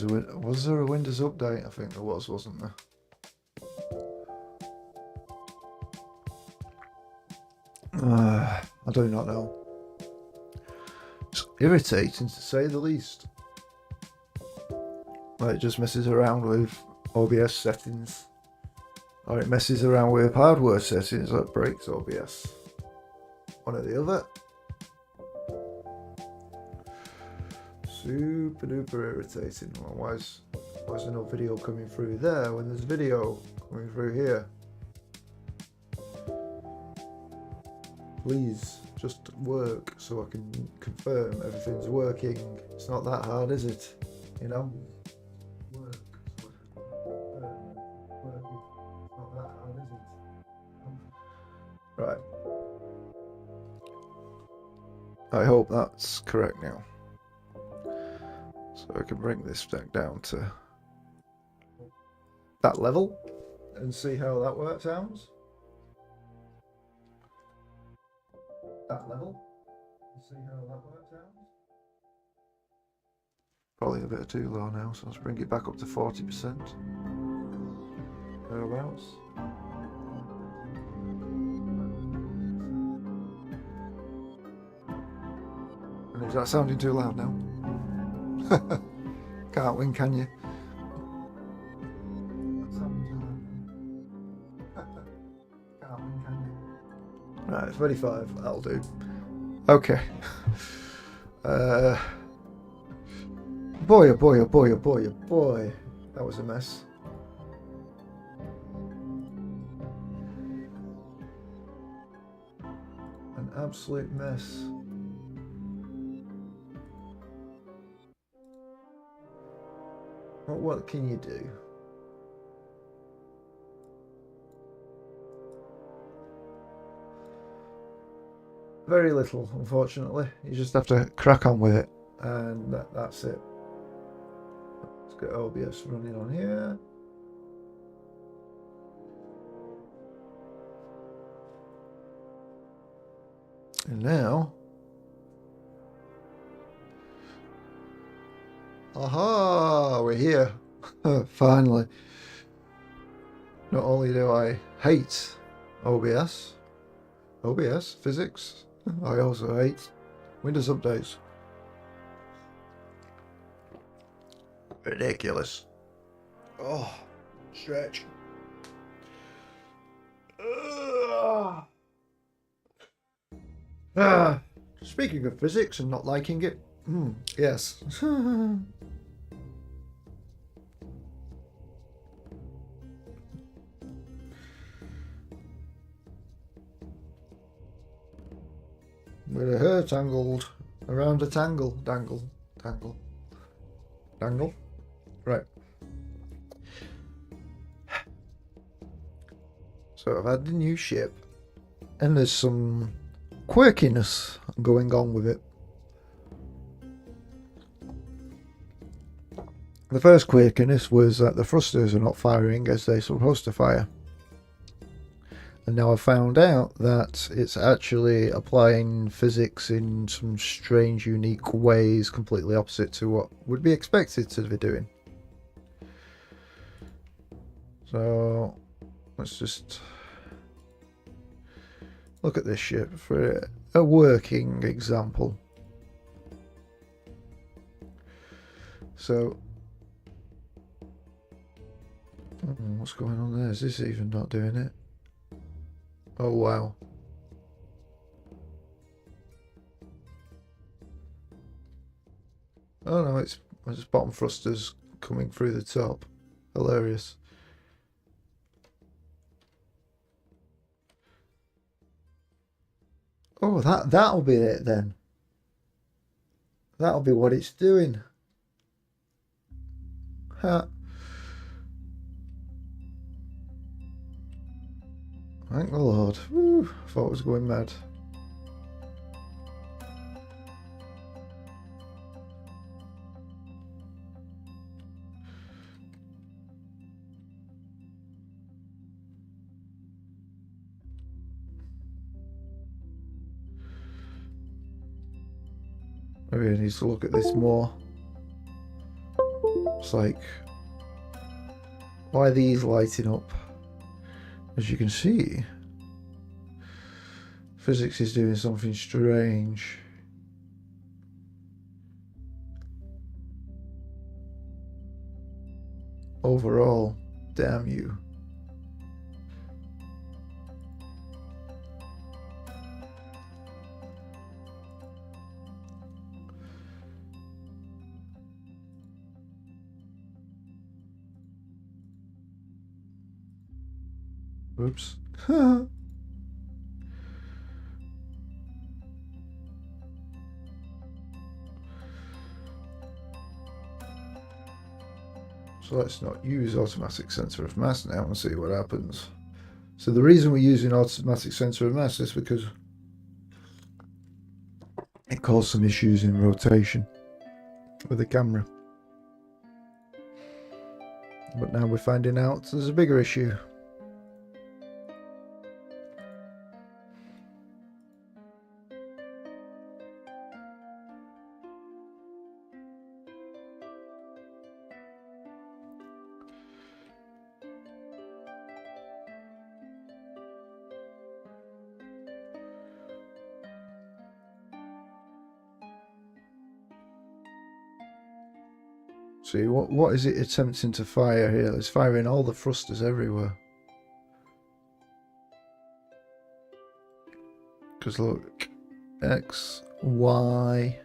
Was there a Windows update? I think there was, wasn't there? I do not know. It's irritating to say the least. Like, it just messes around with OBS settings. Or it messes around with hardware settings that breaks OBS. One or the other. Super duper irritating. Well, why is there no video coming through there when there's video coming through here? Please just work so I can confirm everything's working. It's not that hard, is it? You know? Work so I can confirm working. It's not that hard, is it? Right. I hope that's correct now. So I can bring this back down to that level and see how that works out. That level and see how that works out. Probably a bit too low now, so let's bring it back up to 40%. Thereabouts. And is that sounding too loud now? Can't win, can you? Right, 35, that'll do. Okay. Boy, oh boy, oh boy, oh boy, oh boy. That was a mess. An absolute mess. What can you do? Very little, unfortunately. You just have to crack on with it, and that's it. Let's get OBS running on here. And now, aha, we're here. Finally. Not only do I hate OBS, physics, I also hate Windows updates. Ridiculous. Oh, stretch. Speaking of physics and not liking it, yes. With a hair tangled around a dangle. Right. So I've had the new ship, and there's some quirkiness going on with it. The first quirkiness was that the thrusters are not firing as they're supposed to fire. And now I've found out that it's actually applying physics in some strange, unique ways, completely opposite to what would be expected to be doing. So let's just look at this ship for a working example. So, what's going on there? Is this even not doing it? Oh wow. Oh no, it's bottom thrusters coming through the top. Hilarious. Oh, that'll be it then. That'll be what it's doing. Ha. Thank the Lord. Woo, I thought I was going mad. Maybe I need to look at this more. like, why are these lighting up? As you can see, physics is doing something strange. Overall, damn you. Oops. So let's not use automatic center of mass now and see what happens. So the reason we're using automatic center of mass is because it caused some issues in rotation with the camera. But now we're finding out there's a bigger issue. See, what is it attempting to fire here? It's firing all the thrusters everywhere. Because look, X, Y.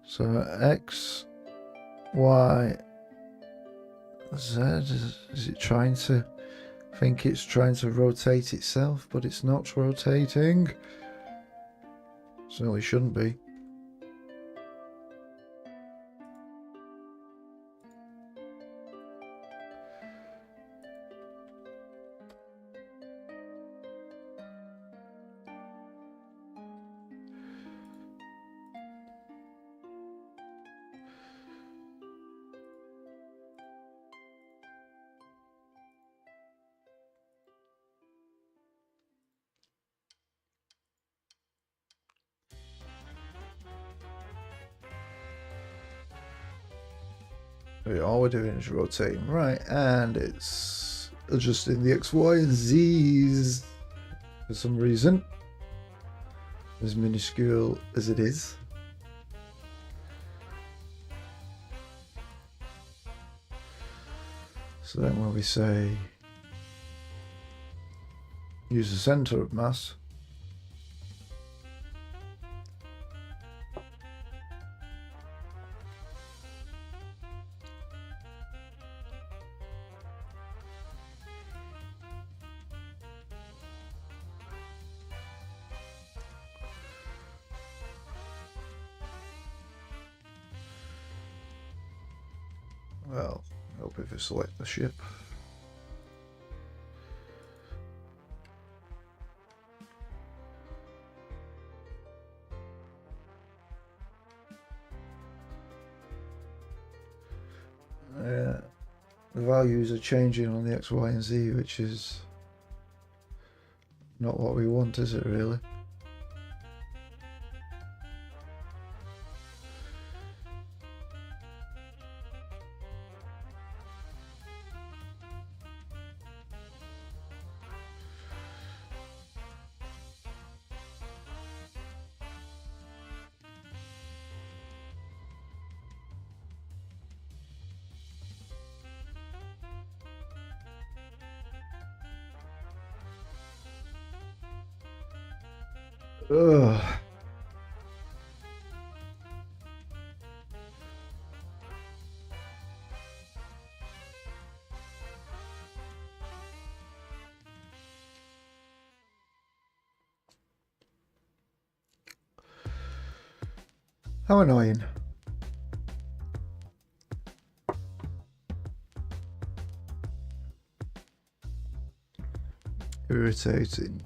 So X, Y, Z. Is it trying to... I think it's trying to rotate itself, but it's not rotating. Certainly shouldn't be. All we're doing is rotating right, and it's adjusting the X, Y, and Z's for some reason, as minuscule as it is. So then when we say use the center of mass, well, I hope if I select the ship. The values are changing on the X, Y, and Z, which is not what we want, is it really? Ugh. How annoying. Irritating.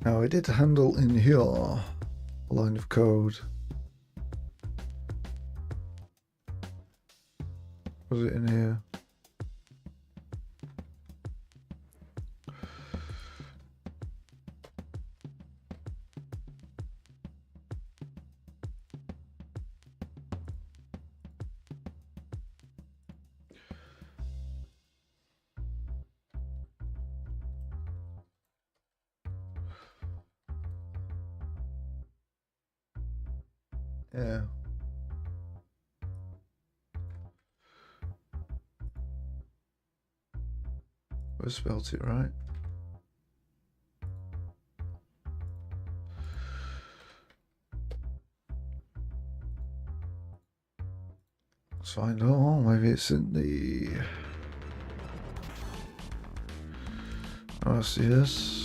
Now I did handle in here a line of code. Was it in here? Yeah. I spelt it right. Let's find out. Maybe it's in the RCS.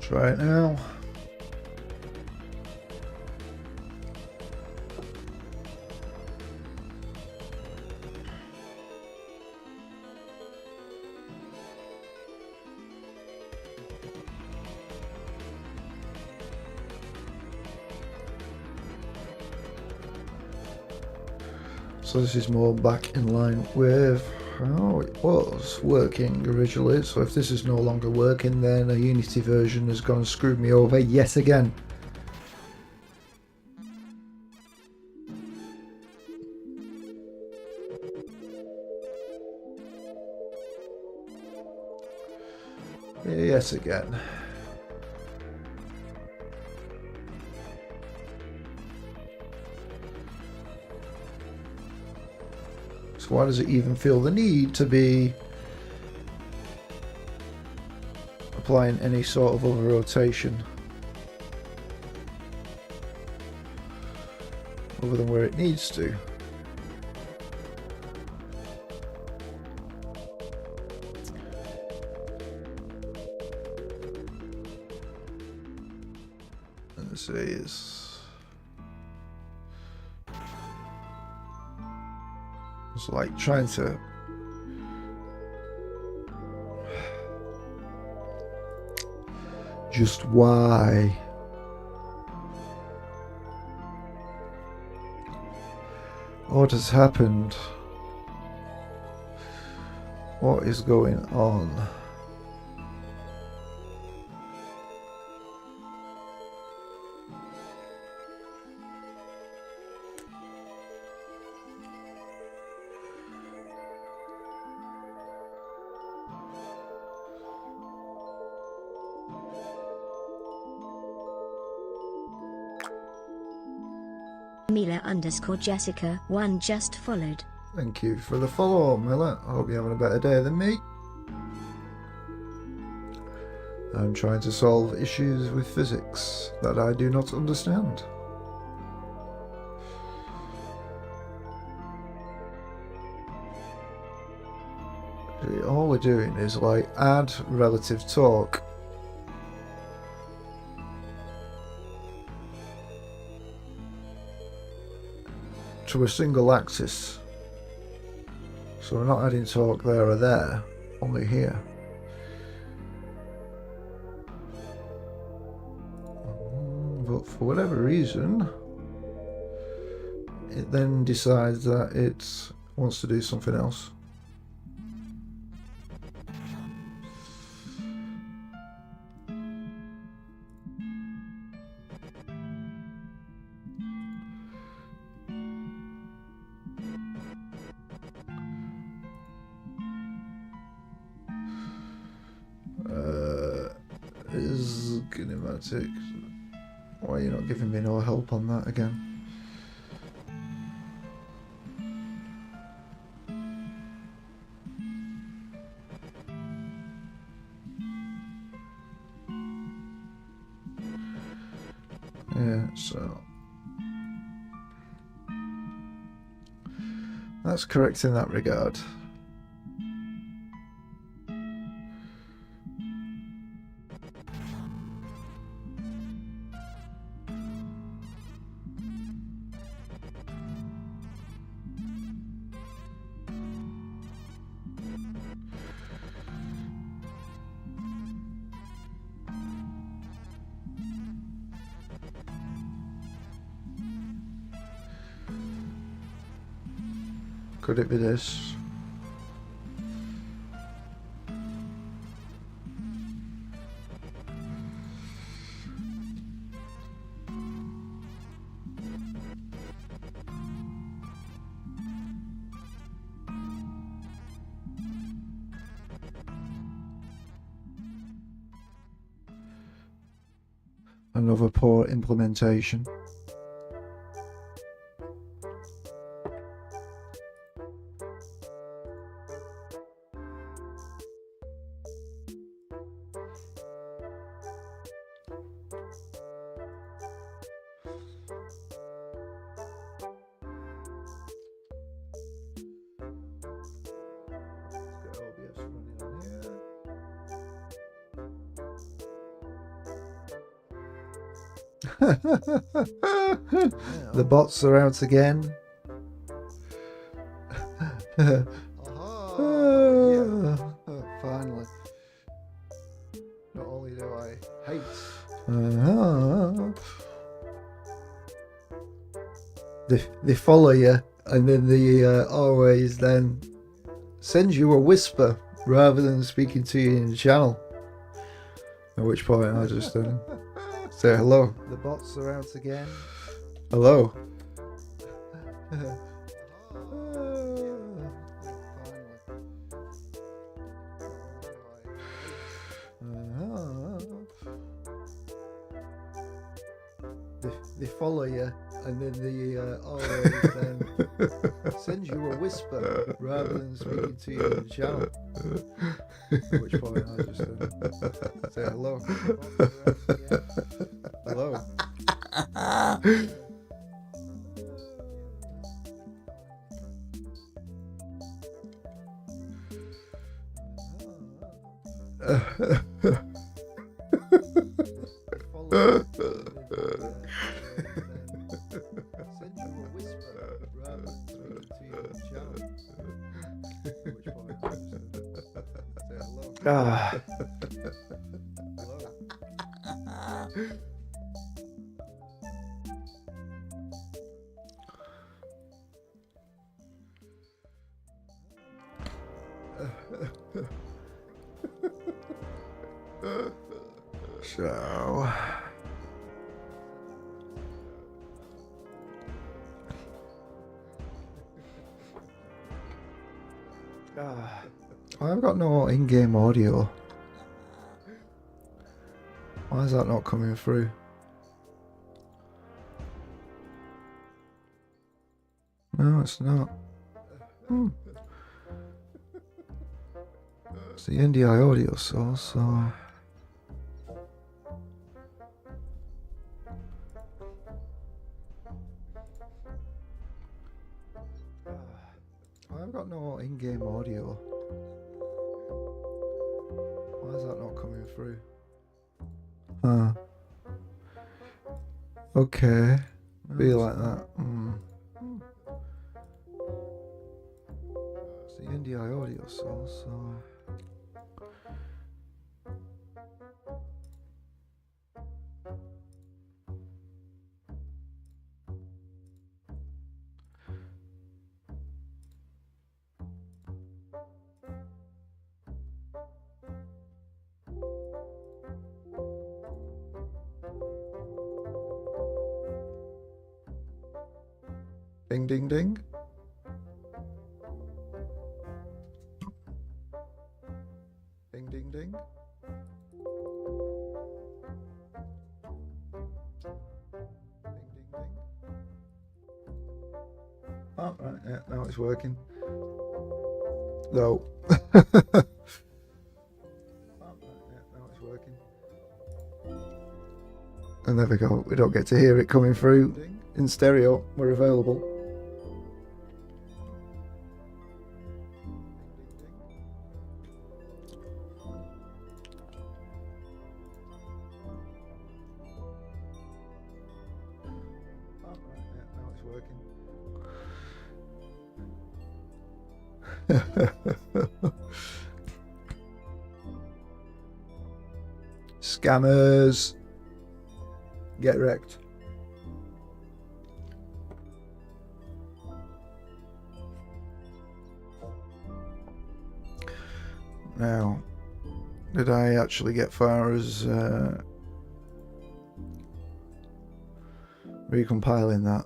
Try it now. So this is more back in line with how it was working originally. So if this is no longer working, then a Unity version has gone and screwed me over yet again. Yet again. So why does it even feel the need to be applying any sort of other rotation other than where it needs to? Let's see, it's like trying to just why? What has happened? What is going on? Mila_Jessica1 just followed. Thank you for the follow, Miller. I hope you're having a better day than me. I'm trying to solve issues with physics that I do not understand. All we're doing is like add relative torque. To a single axis. So we're not adding torque there or there, only here. But for whatever reason, it then decides that it wants to do something else. Is kinematic. Why are you not giving me no help on that again? Yeah, so that's correct in that regard. Could it be this? another poor implementation. The bots are out again. Finally. Not only do I hate they follow you, and then they always then send you a whisper rather than speaking to you in the channel. At which point I just say hello. The bots are out again. Hello. They follow you, and then they always then send you a whisper rather than speaking to you in the channel. At which point I just say hello. Hello. So I've got no in-game audio. Why is that not coming through? No, it's not. It's the NDI audio source, so I've got no in-game audio. Why is that not coming through? Okay. Be like that. It's the NDI audio source, so ding ding ding. Ding ding ding. Ding ding ding. Oh, right, yeah, now it's working. No. Oh, right, yeah, now it's working. And there we go. We don't get to hear it coming through in stereo. We're available. Scammers, get wrecked. Now, did I actually get far as recompiling that?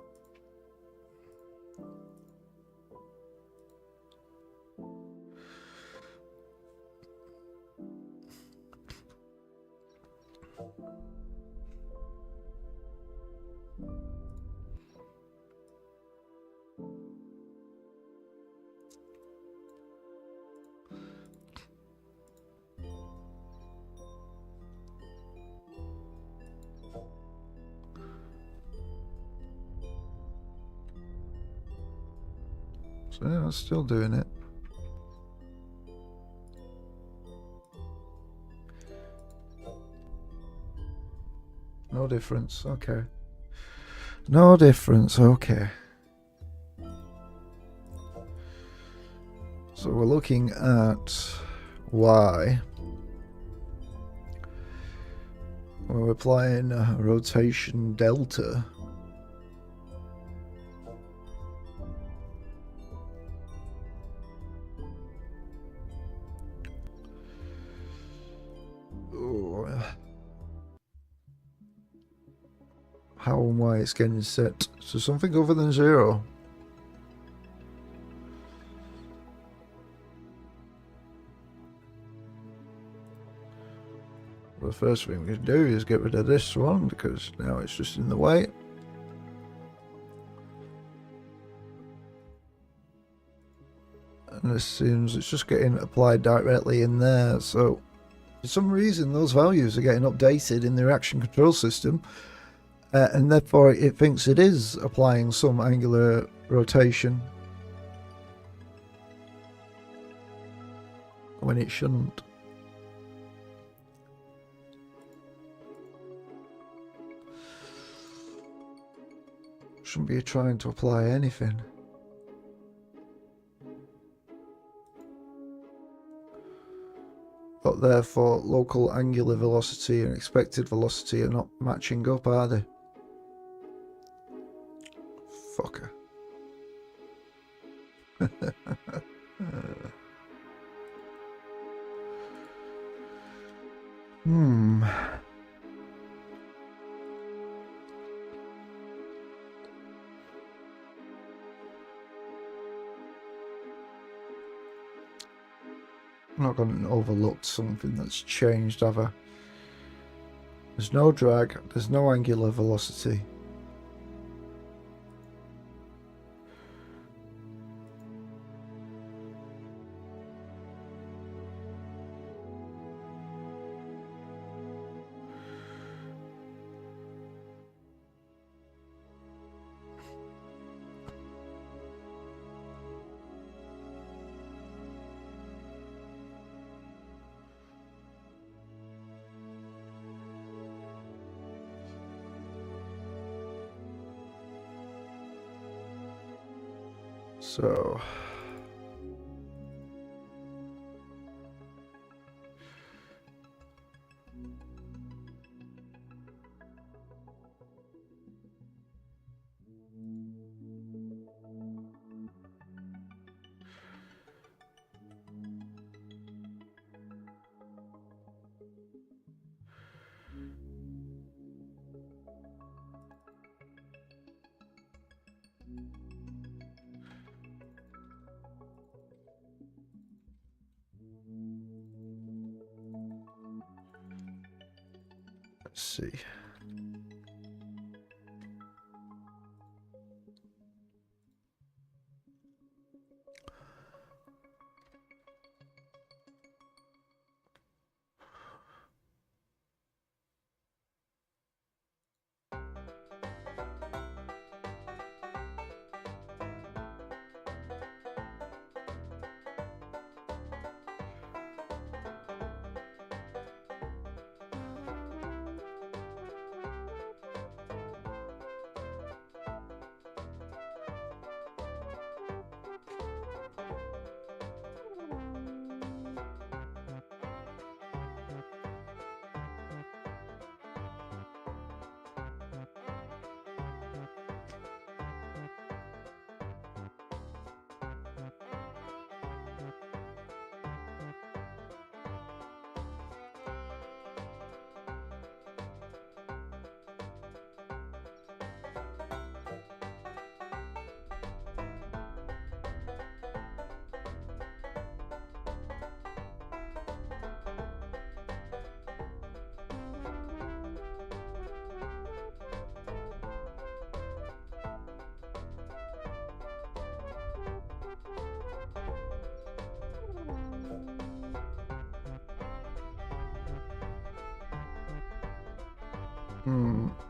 So yeah, it's still doing it. No difference, okay. No difference, okay. So we're looking at Y. We're applying a rotation delta. Oh. How and why it's getting set. So something other than 0. Well, the first thing we can do is get rid of this one because now it's just in the way. And this seems it's just getting applied directly in there. So for some reason those values are getting updated in the reaction control system. And therefore it thinks it is applying some angular rotation when it shouldn't. Shouldn't be trying to apply anything. But therefore local angular velocity and expected velocity are not matching up, are they? Fucker. I'm not going to overlook something that's changed, have I? There's no drag, there's no angular velocity. So let's see.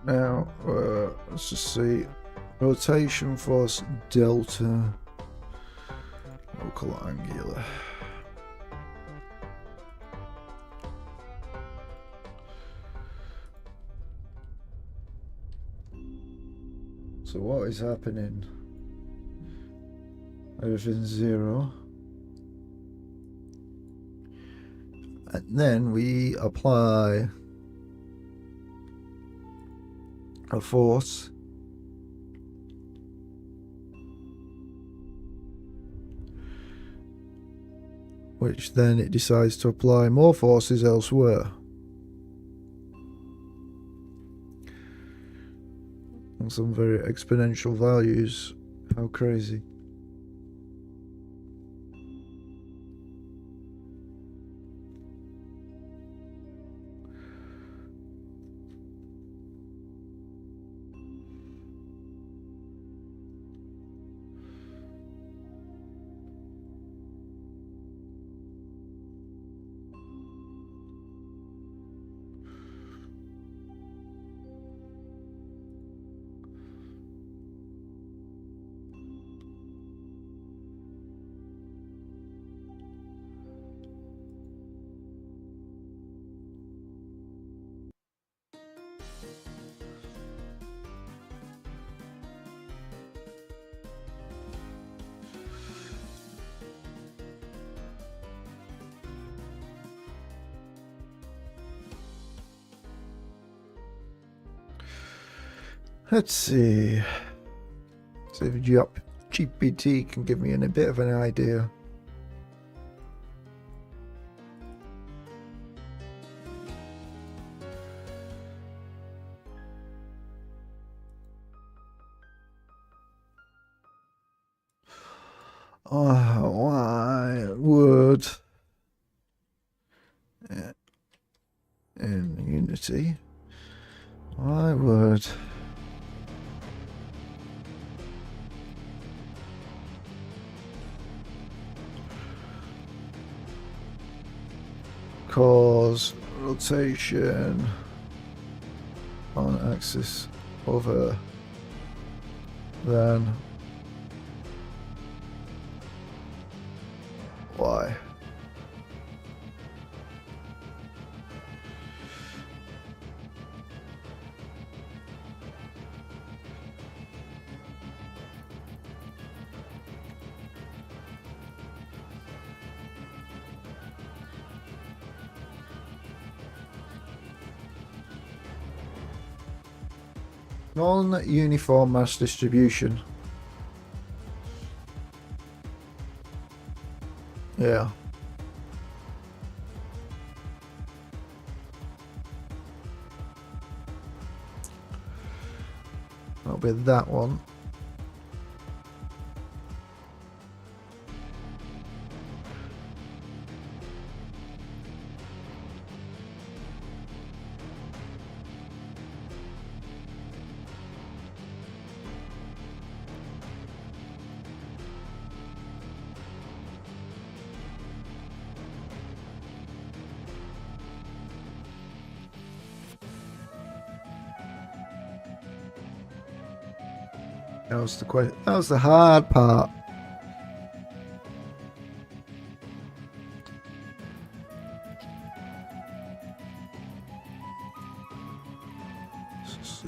Now, let's just see. Rotation force delta. focal angular. So what is happening? Everything's 0. And then we apply a force, which then it decides to apply more forces elsewhere. And some very exponential values. How crazy. Let's see. See if GPT can give me a bit of an idea. Oh, I would in Unity, I would cause rotation on axis over then Y. Non-uniform mass distribution. Yeah. That'll be that one. That was the question. That was the hard part.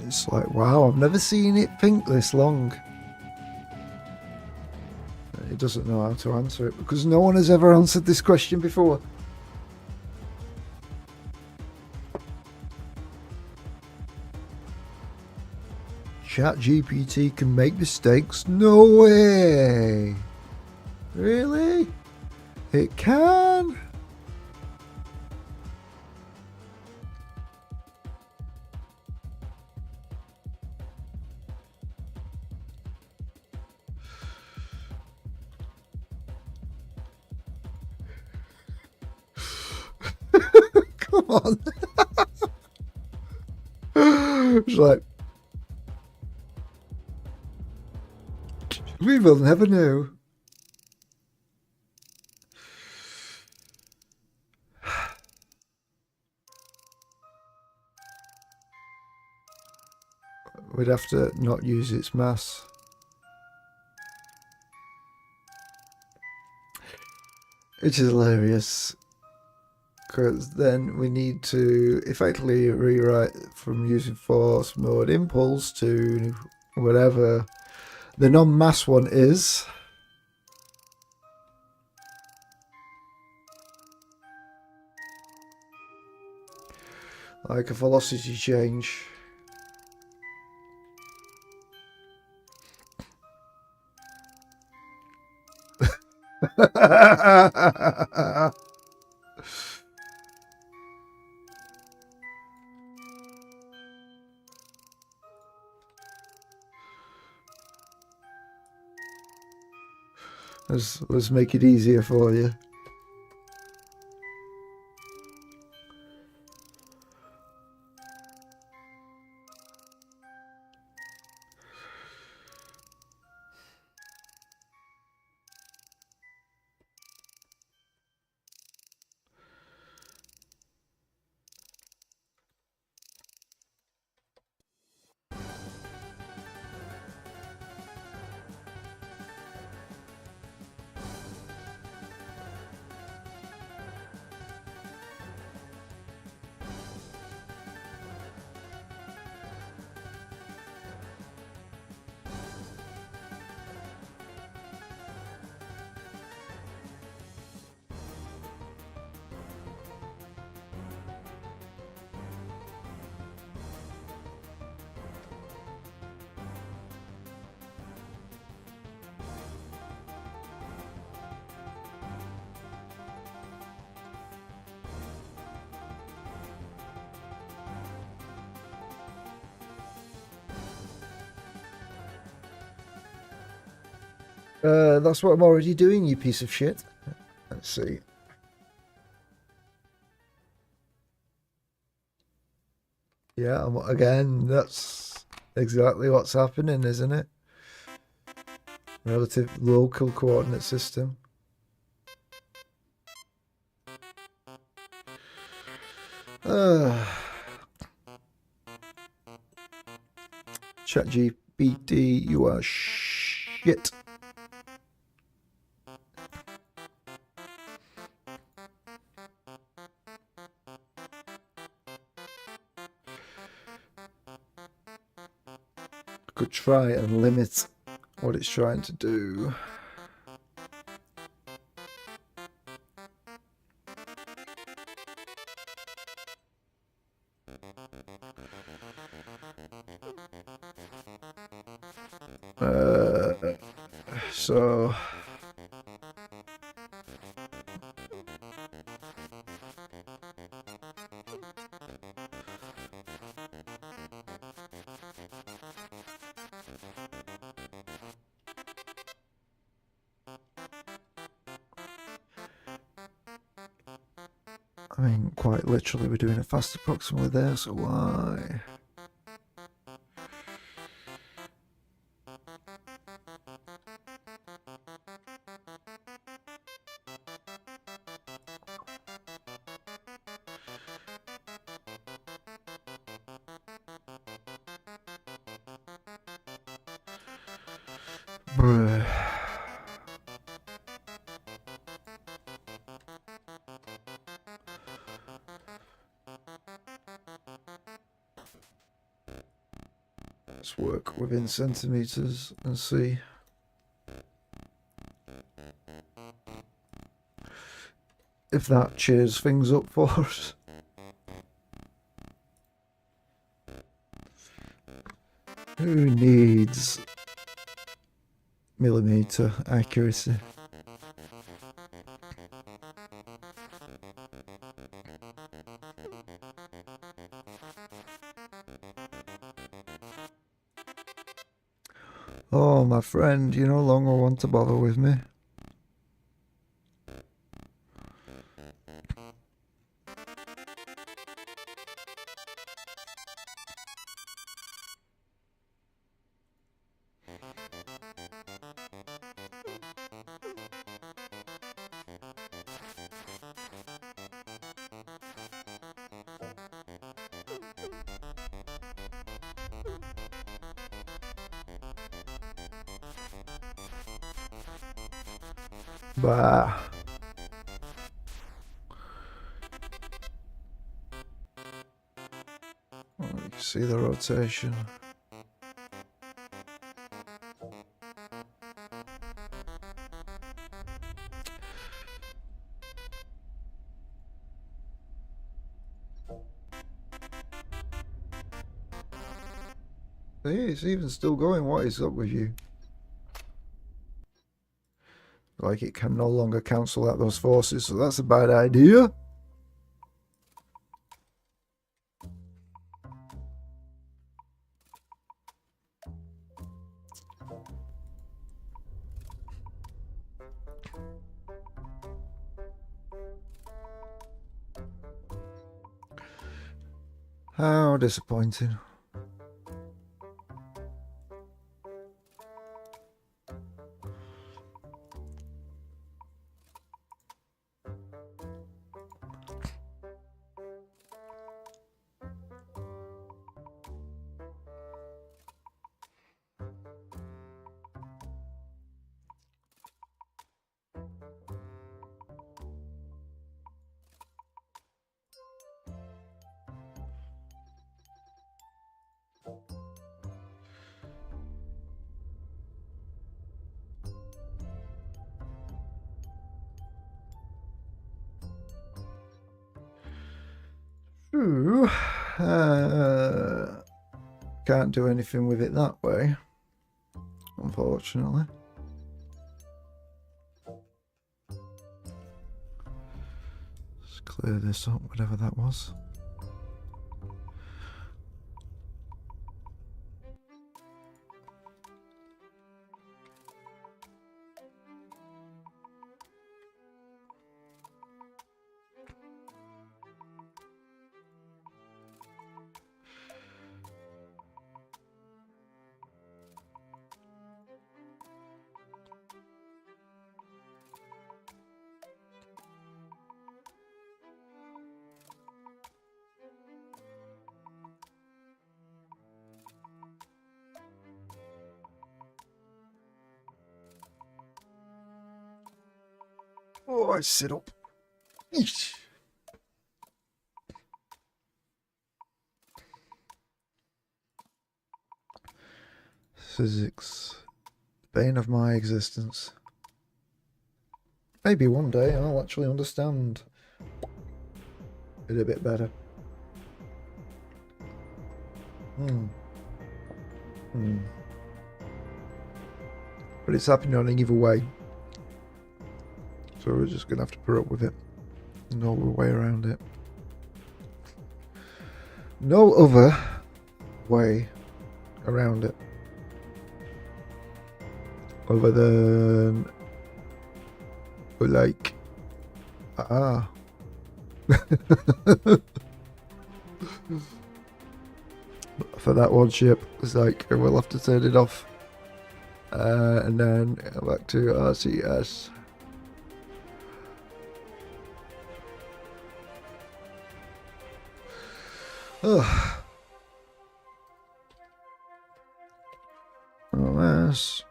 It's like, wow, I've never seen it think this long. It doesn't know how to answer it because no one has ever answered this question before. ChatGPT can make mistakes? No way! Really? It can? Come on. It's like, we will never know. We'd have to not use its mass. Which is hilarious. Because then we need to effectively rewrite from using force mode impulse to whatever the non-mass one is. Like a velocity change. Let's make it easier for you. That's what I'm already doing, you piece of shit. Let's see. Yeah, again, that's exactly what's happening, isn't it? Relative local coordinate system. ChatGPT, you are shit. Could try and limit what it's trying to do. So I mean, quite literally, we're doing a fast approximately there, so why? Bruh. Let's work within centimeters and see. If that cheers things up for us. Who needs millimeter accuracy? Oh, my friend, you no longer want to bother with me. Bah. see the rotation. Hey, it's even still going. What is up with you? Like it can no longer cancel out those forces, so that's a bad idea. How disappointing. Ooh, can't do anything with it that way, unfortunately. Let's clear this up, whatever that was. Oh, I sit up. Eesh. Physics, bane of my existence. Maybe one day I'll actually understand it a bit better. But it's happening either way. So we're just going to have to put up with it. No other way around it. No other way around it. Other than... like... For that one ship, it's like, we'll have to turn it off. And then back to RCS. Oh. OS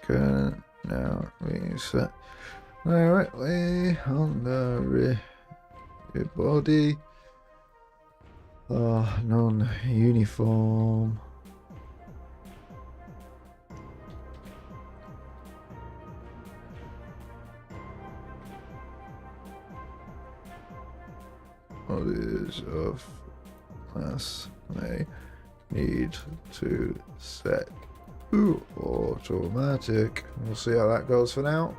can now reset directly on the rear body. Non-uniform. Bodies of class may need to set to automatic. We'll see how that goes for now.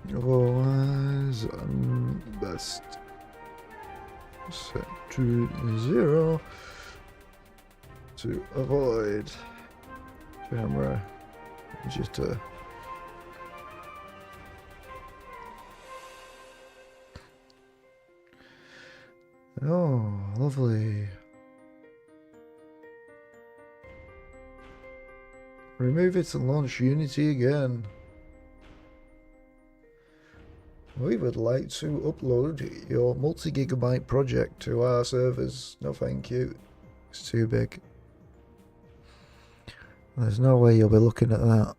Otherwise, best set to 0 to avoid camera jitter. Oh, lovely. Remove it and launch Unity again. We would like to upload your multi-gigabyte project to our servers. No thank you. It's too big. There's no way you'll be looking at that.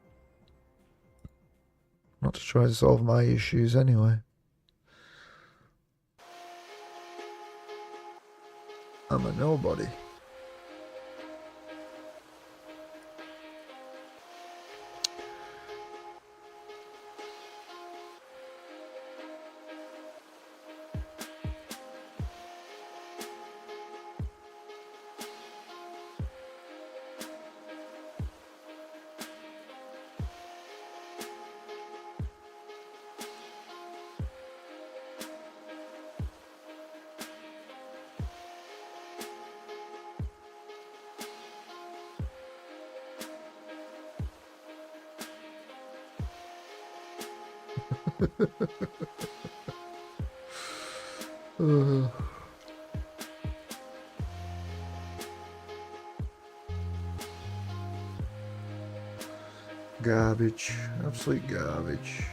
Not to try and solve my issues anyway. I'm a nobody. Garbage. Absolute garbage.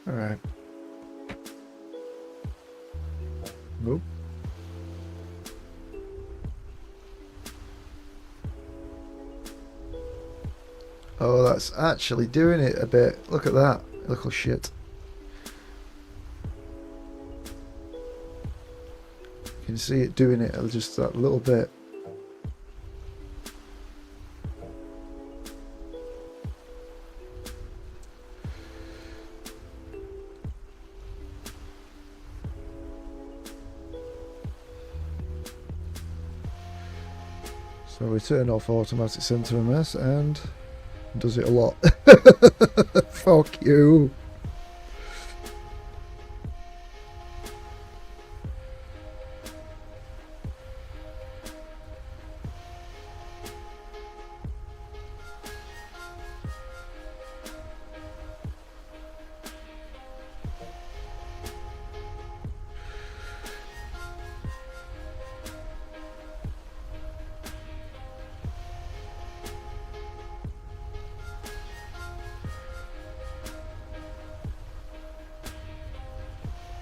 All right. Nope. Oh, that's actually doing it a bit. Look at that little shit. You can see it doing it just that little bit. So we turn off automatic center MS and does it a lot. Fuck you.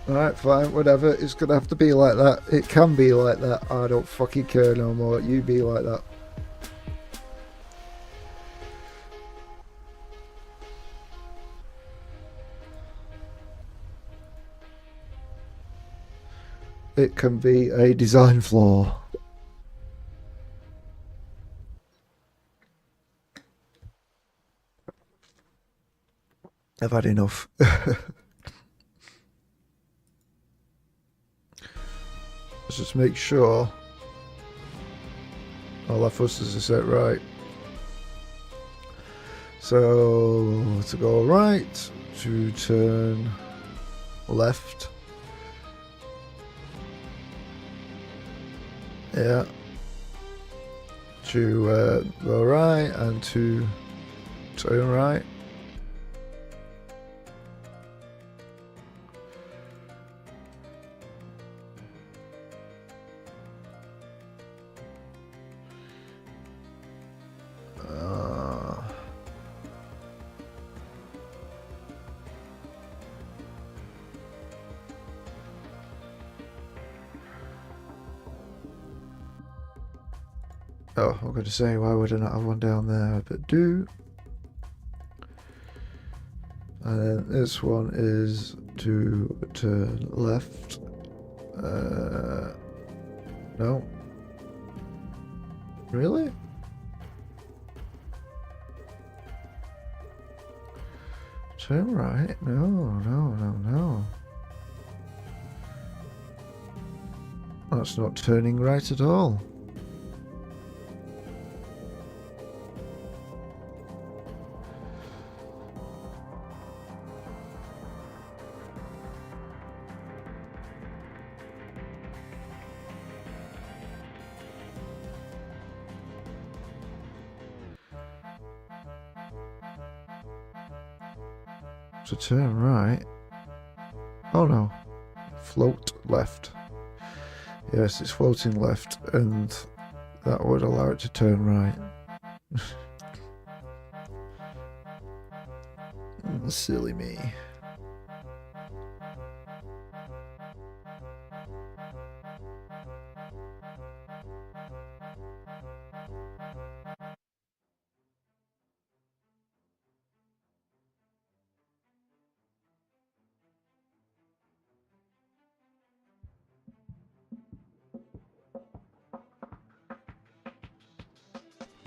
Alright, fine, whatever. It's gonna have to be like that. It can be like that. I don't fucking care no more. You be like that. It can be a design flaw. I've had enough. Let's just make sure all our thrusters are set right. So to go right, to turn left. Yeah. To go right and to turn right. Oh, I'm going to say, why would I not have one down there? But do. And then this one is to turn left. No. Really? Turn right? No, no, no, no. That's not turning right at all. To turn right. Oh no. Float left. Yes, it's floating left, and that would allow it to turn right. Silly me.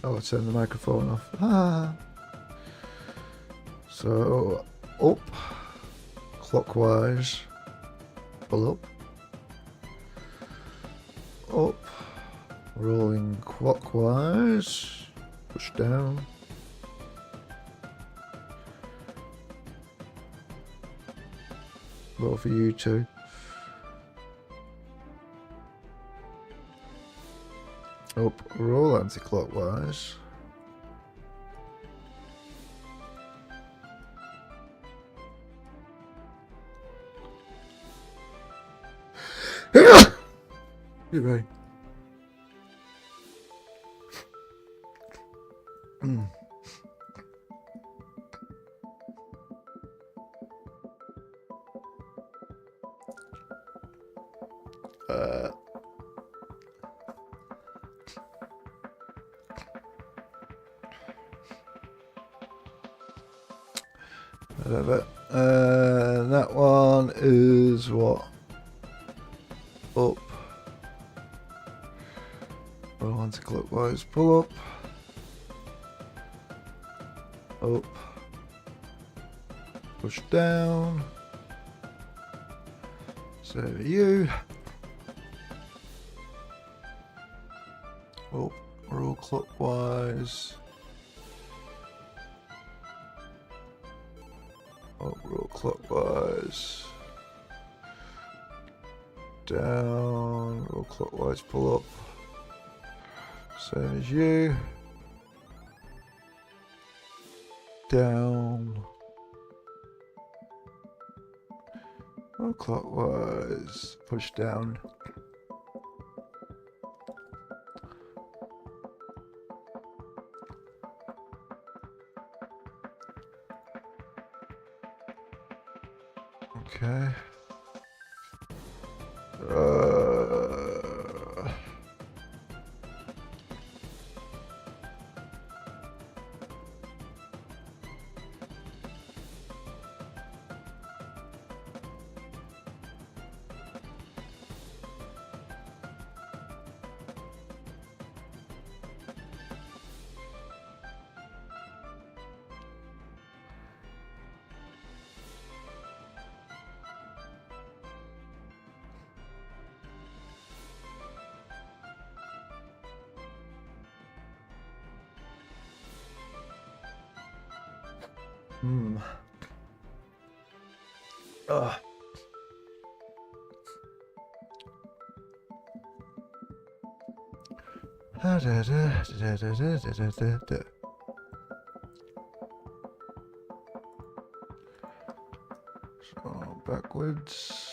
Oh, I turned the microphone off. Ah. So, up, clockwise, pull up, rolling clockwise, push down, roll for you too. Up, roll anti-clockwise. You're right. That one is what? Up. Roll anti-clockwise, pull up. Up. Push down. Save you. Up. Roll clockwise. Up, roll clockwise. Down, roll clockwise, pull up. Same as you. Down. Roll clockwise, push down. Okay. So backwards.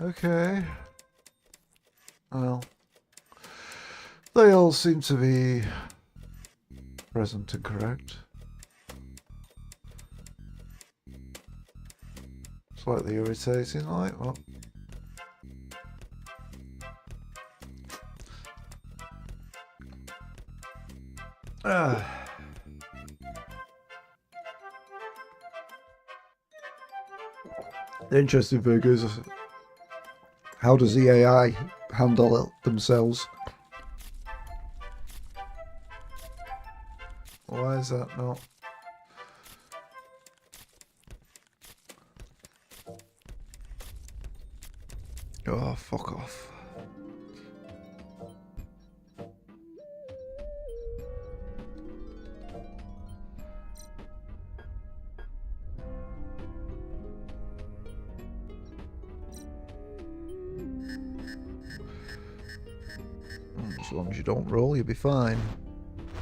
Okay. Well, they all seem to be present and correct. Slightly irritating, like, well. The interesting thing is, how does the AI handle it themselves? Why is that not? Oh, fuck off. As long as you don't roll, you'll be fine.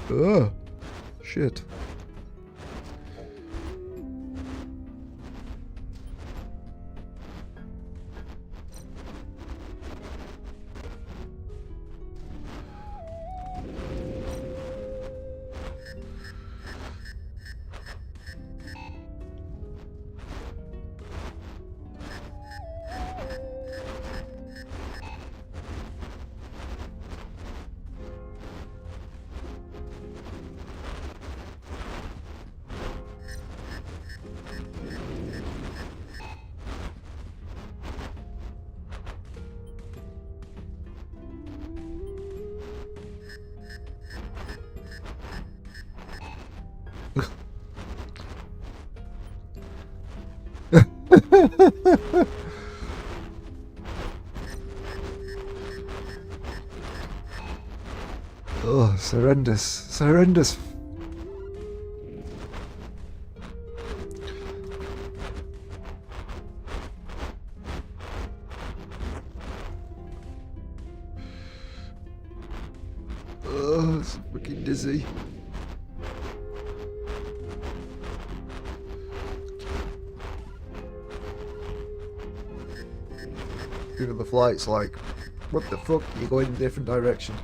Ugh. Shit. Oh, it's horrendous. It's horrendous. Oh, it's fucking dizzy. Even the flight's like, what the fuck? You're going in a different direction.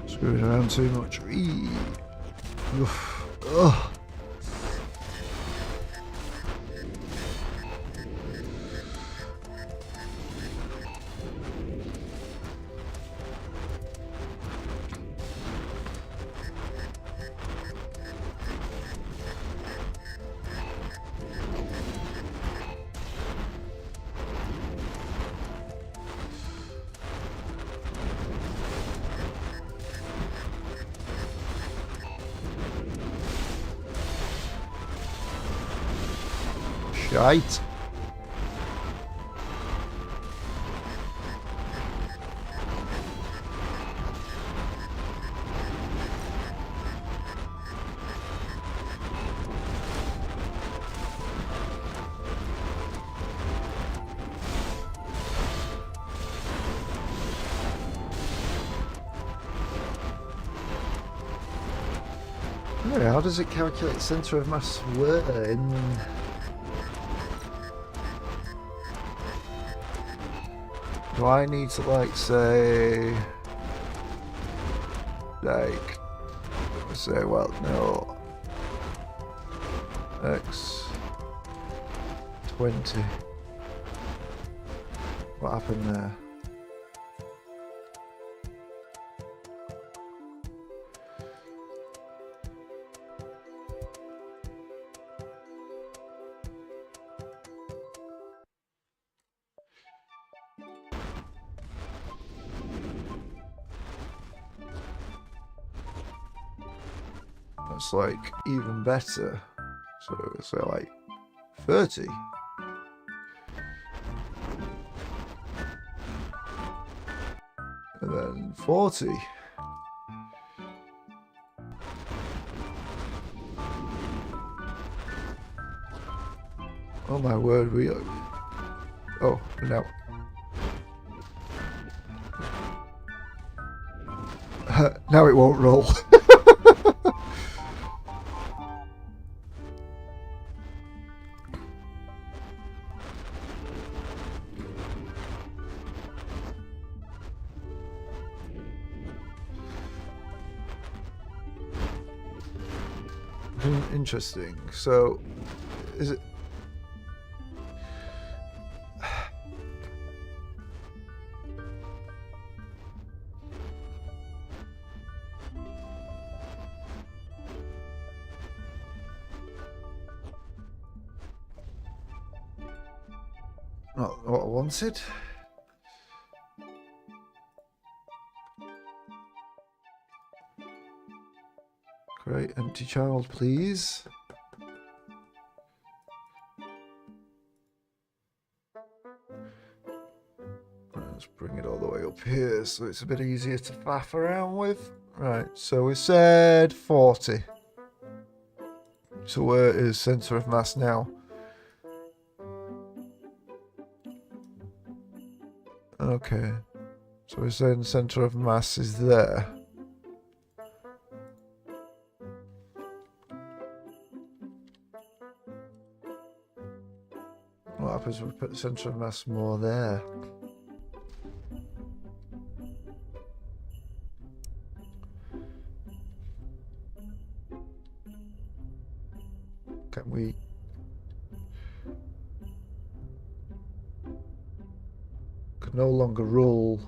Screwing around too much. Ugh. Shite. How does it calculate center of mass where in? Do I need to like say well no X 20. What happened there? That's like even better. So it's like 30. And then 40. Oh my word, we are... Oh, no. Now it won't roll. Interesting. So, is it... Not what I wanted? Great, empty child, please. Let's bring it all the way up here so it's a bit easier to faff around with. Right, so we said 40. So where is centre of mass now? Okay. So we're saying centre of mass is there. What happens if we put the centre of mass more there? Can we... Can no longer roll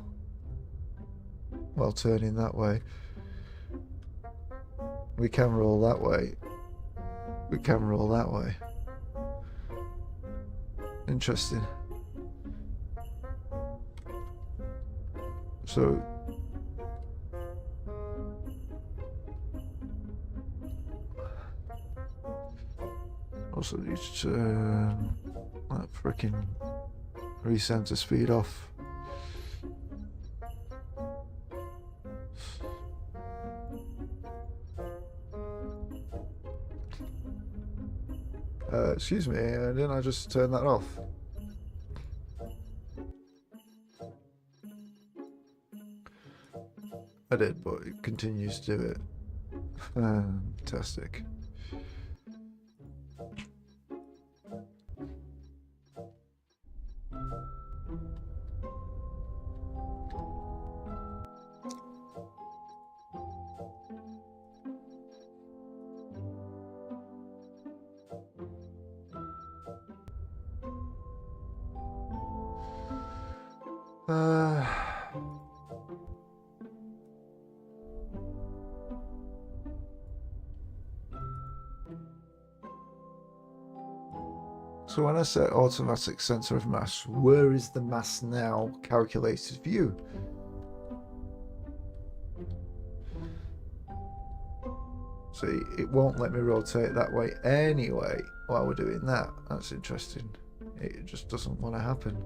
while turning that way. We can roll that way. We can roll that way. Interesting. So also need to turn that frickin' recenter speed off. Excuse me, didn't I just turn that off? I did, but it continues to do it. Fantastic. So when I set automatic center of mass, where is the mass now calculated view? See, it won't let me rotate that way anyway while we're doing that. That's interesting. It just doesn't want to happen.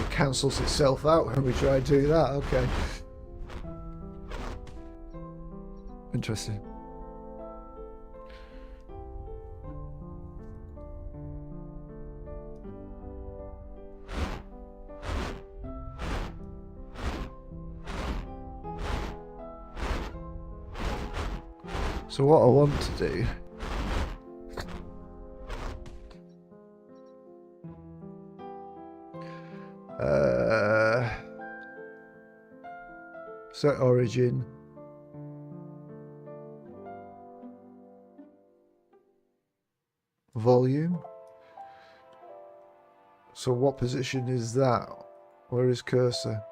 It cancels itself out when we try to do that. Okay. Interesting. So what I want to do set origin, volume. So what position is that? Where is cursor?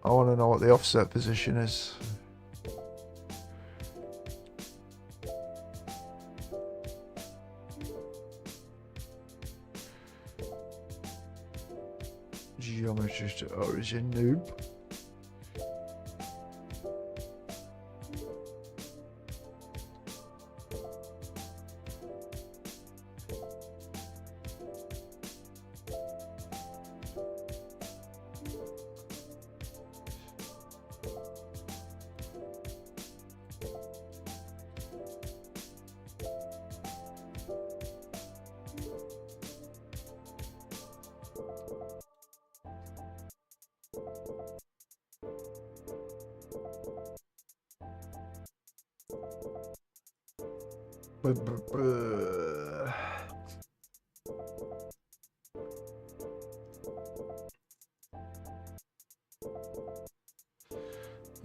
I want to know what the offset position is. Geometry to origin, noob.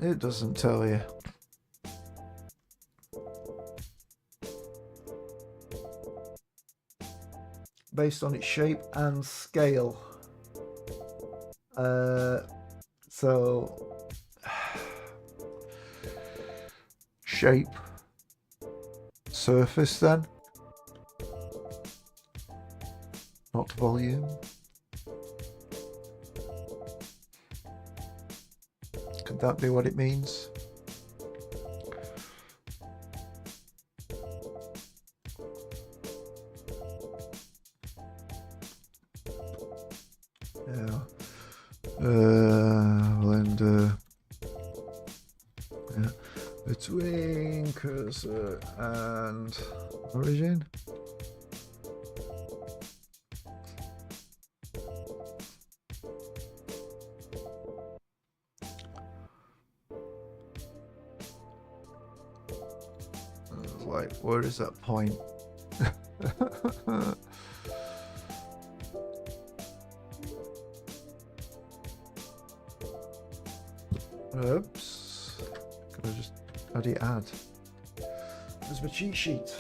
It doesn't tell you. Based on its shape and scale. So shape, surface then, not volume. Could that be what it means? Yeah. Blender. Yeah. Between cursor and origin. Like, where is that point? Oops. Could I just, how do you add? There's my cheat sheet.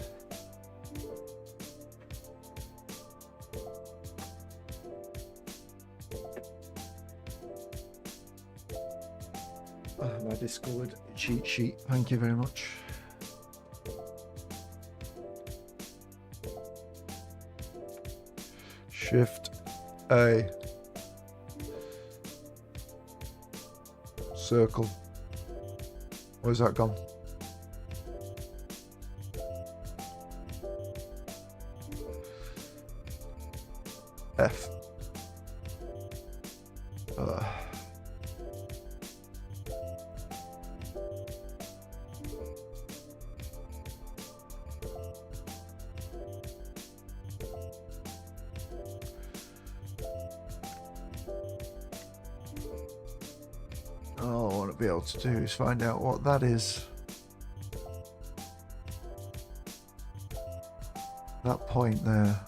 My Discord cheat sheet. Thank you very much. Shift A. Circle. Where's that gone? F. All I want to be able to do is find out what that is. That point there.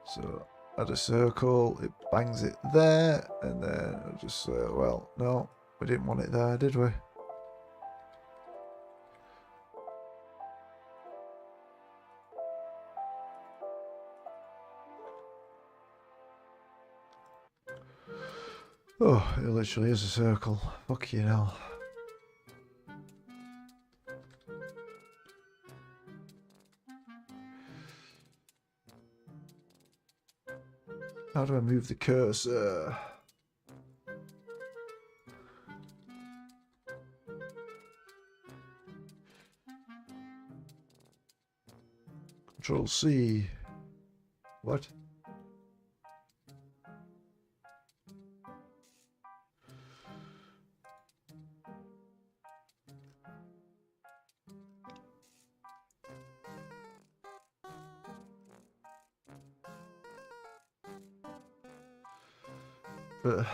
So add a circle, it bangs it there, and then I'll just say, well, no, we didn't want it there, did we? Oh, it literally is a circle. Fuck you hell. How do I move the cursor? Control C. What? But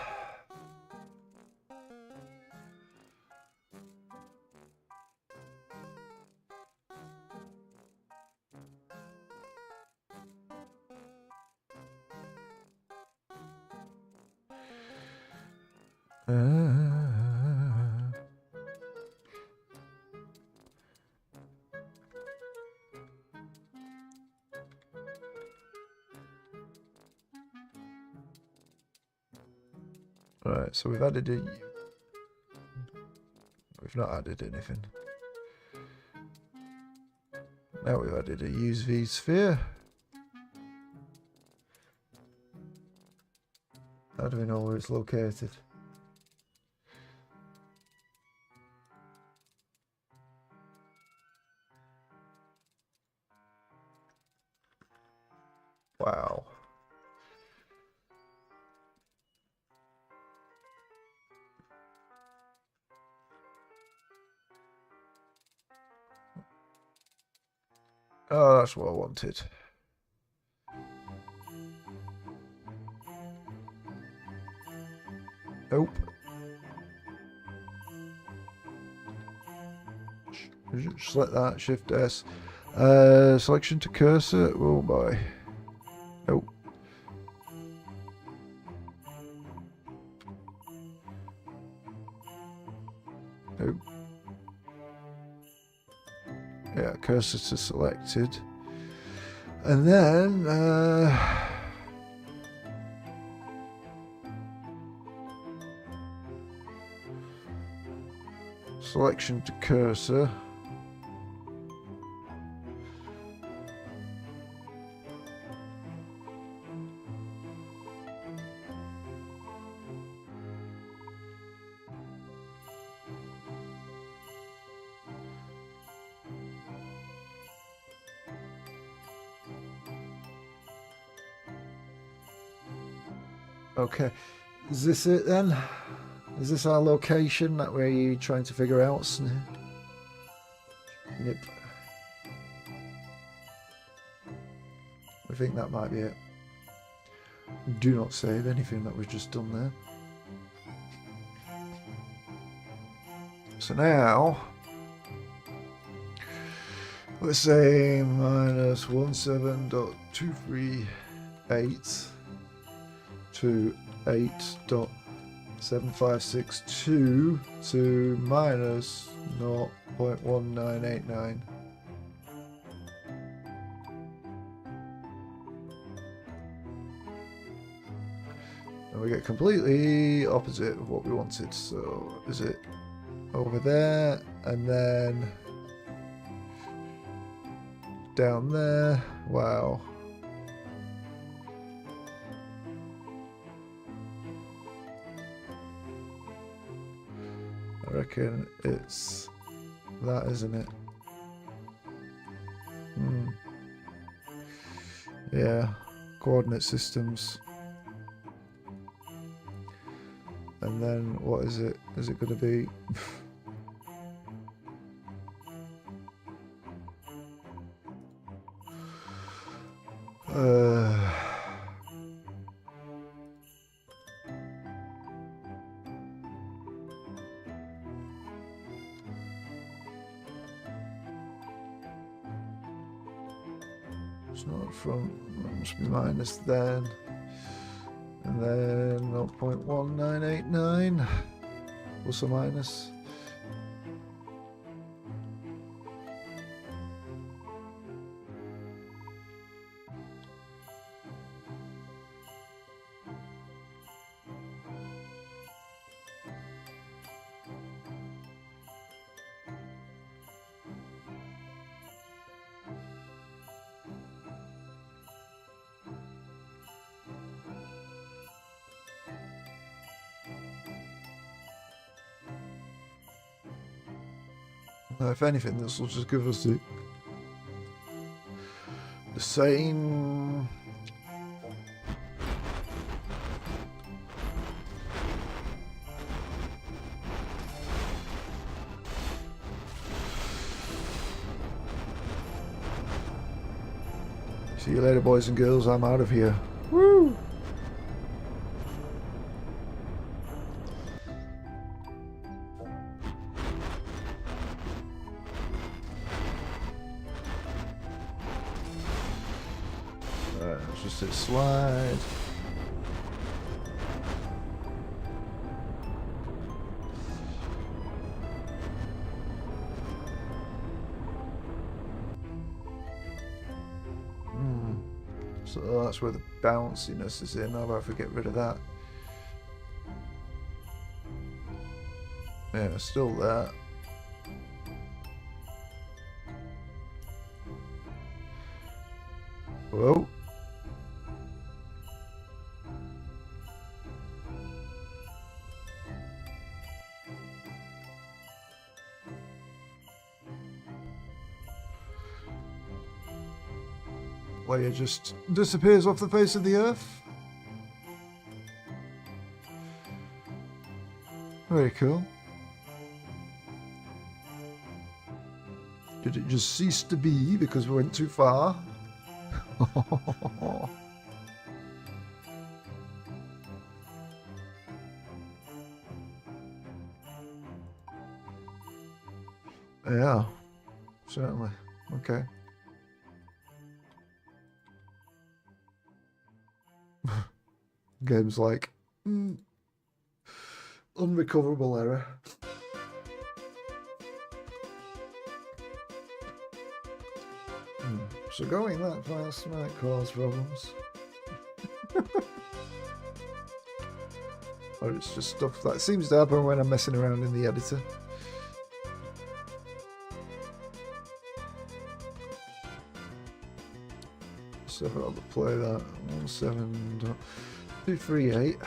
Right, so we've added a... We've not added anything. Now we've added a UV sphere. How do we know where it's located? Wow. Oh, that's what I wanted. Nope. Select that, Shift S. Selection to cursor. Oh boy. Nope. Nope. Yeah, cursor to selected. And then selection to cursor. Okay, is this it then? Is this our location that we're trying to figure out? Yep. I think that might be it. Do not save anything that we've just done there. So now, let's say minus 17.238 to 8.7562 to minus 0.1989. And we get completely opposite of what we wanted. So is it over there and then down there? Wow. I reckon it's that, isn't it? Yeah, coordinate systems. And then what is it? Is it going to be? It's not from, it must be minus then. And then 0.1989 plus or minus. If anything, this will just give us the same. See you later, boys and girls. I'm out of here. Woo! Let's just hit slide. So that's where the bounciness is in. How about if we get rid of that? Yeah, still there. Whoa. Leia just disappears off the face of the earth. Very cool. Did it just cease to be because we went too far? Yeah, certainly. Okay. Game's like, unrecoverable error. So going that fast might cause problems. Or it's just stuff that seems to happen when I'm messing around in the editor. So I'll play that 17.238.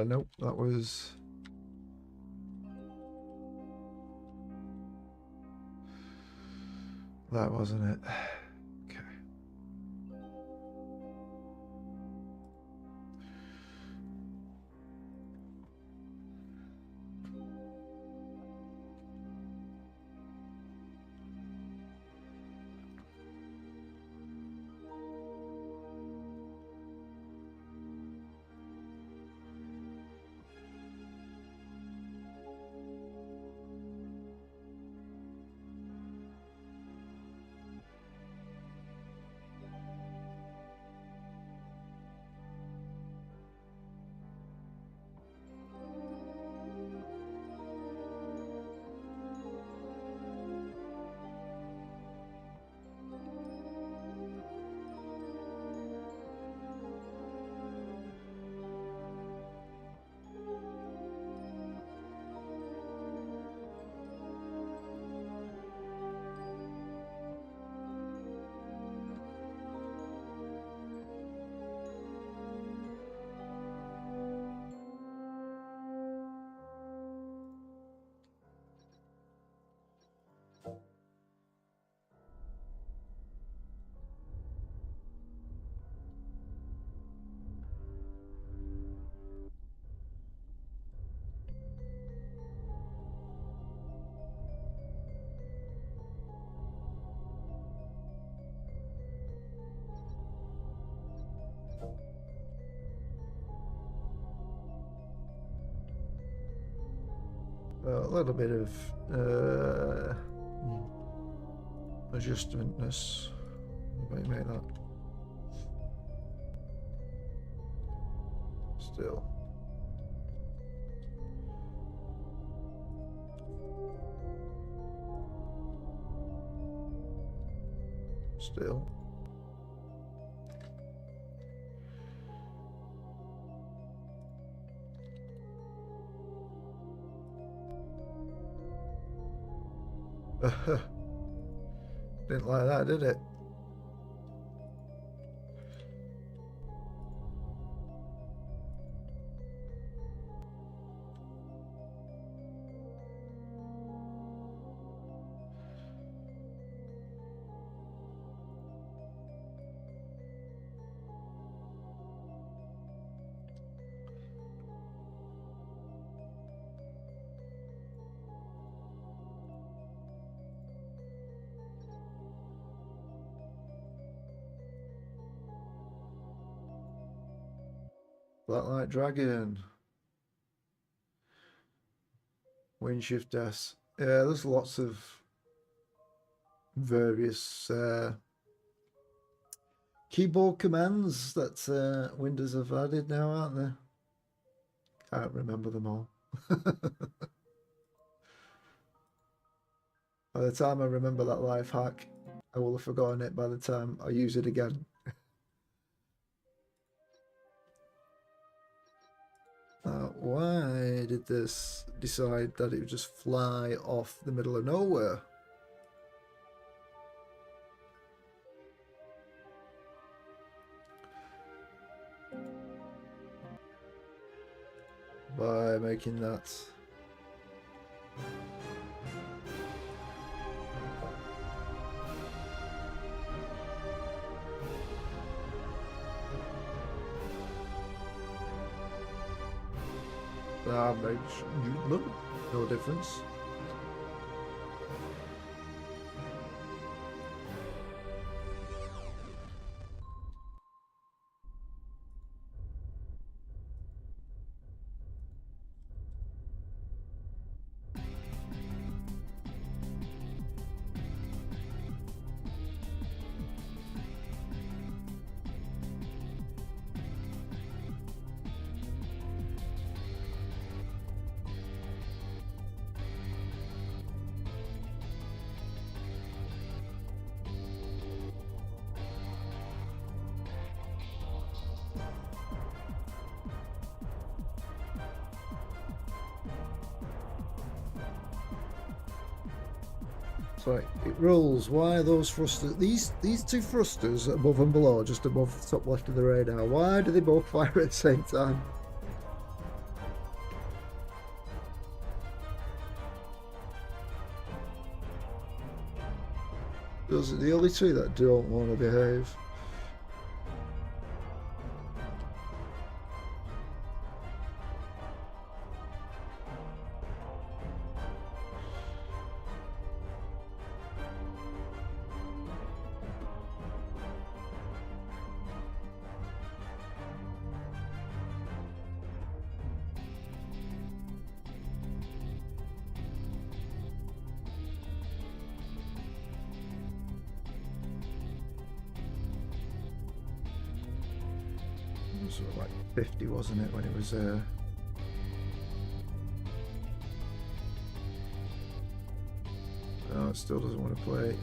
Nope, that was... That wasn't it. Okay. A little bit of adjustmentness. Maybe make that still. Still. Didn't like that, did it? Blacklight Dragon. Windshift S. Yeah, there's lots of various keyboard commands that Windows have added now, aren't there? Can't remember them all. By the time I remember that life hack, I will have forgotten it by the time I use it again. Why did this decide that it would just fly off the middle of nowhere? By making that makes no difference. So it rolls. Why are those thrusters? These two thrusters above and below, just above the top left of the radar. Why do they both fire at the same time? Those are the only two that don't want to behave. Sort of like 50, wasn't it, when it was oh, it still doesn't want to play.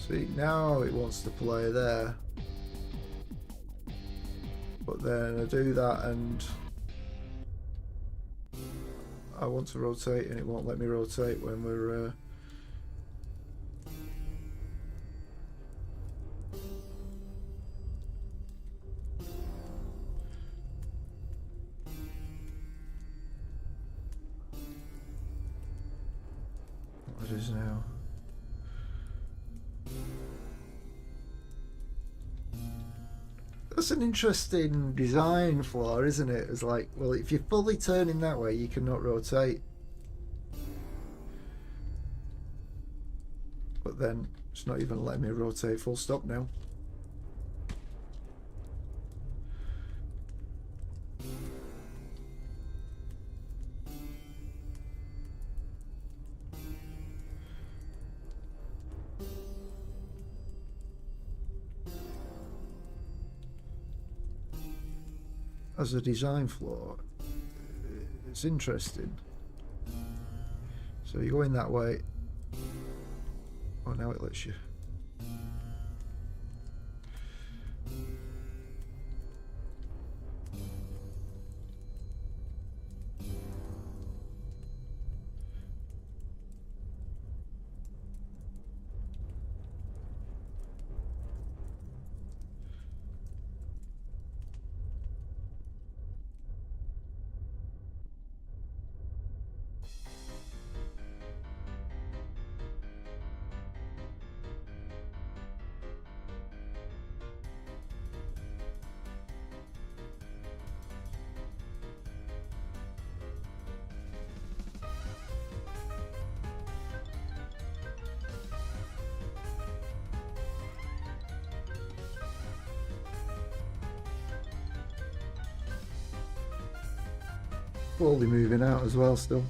See, now it wants to play there. But then I do that and I want to rotate and it won't let me rotate when we're what it is now. That's an interesting design flaw, isn't it? It's like, well, if you're fully turning that way, you cannot rotate. But then it's not even letting me rotate full stop now. As a design flaw, it's interesting. So you're going that way. Oh, now it lets you. slowly moving out as well still.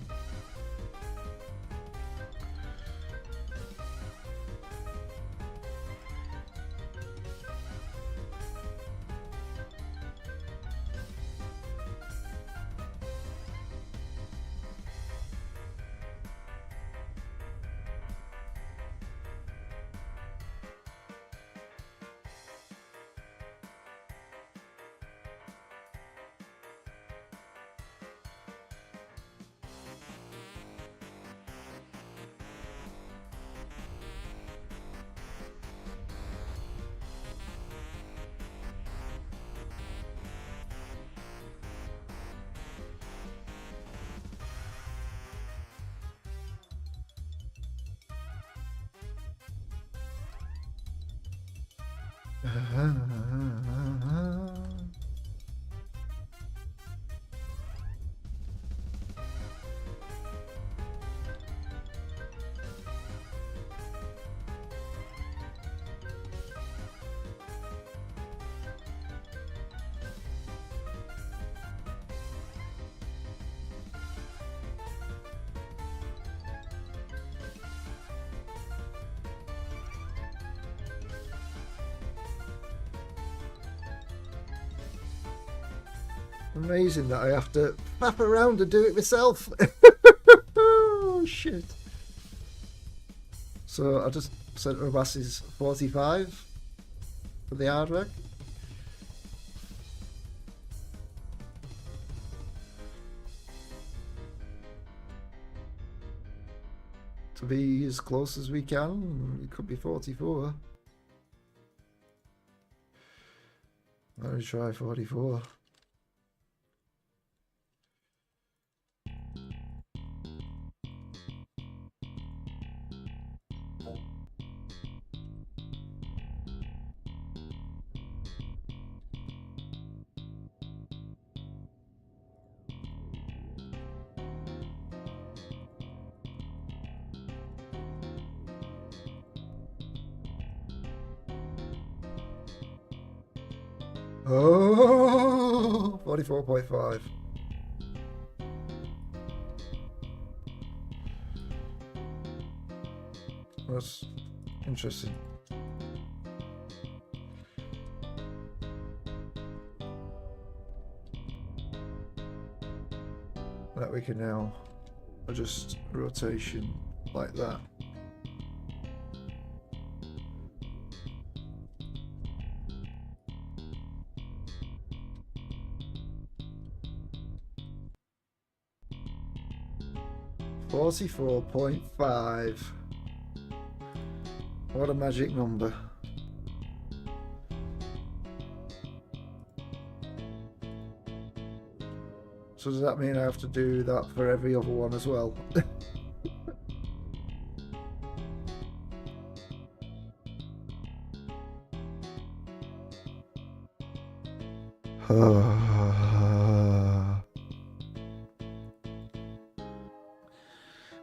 Amazing that I have to faff around and do it myself. Oh shit. So I just set my masses 45 for the hardware. To be as close as we can, it could be 44. Let me try 44. Oh, 44.5. That's interesting. That we can now adjust rotation like that. $44.5. What a magic number. So does that mean I have to do that for every other one as well?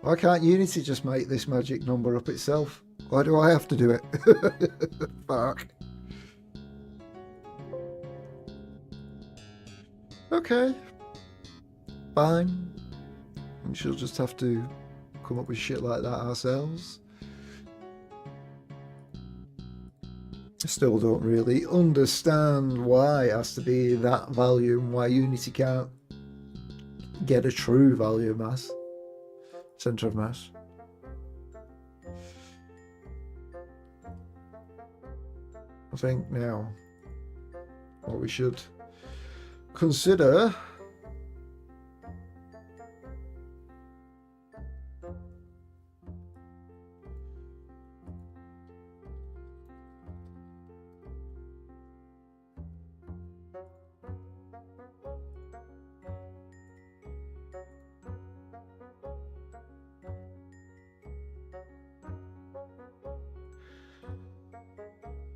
Why can't Unity just make this magic number up itself? Why do I have to do it? Fuck. Okay. Fine. We shall just have to come up with shit like that ourselves. I still don't really understand why it has to be that value and why Unity can't get a true value of mass. Center of mass. I think now what we should consider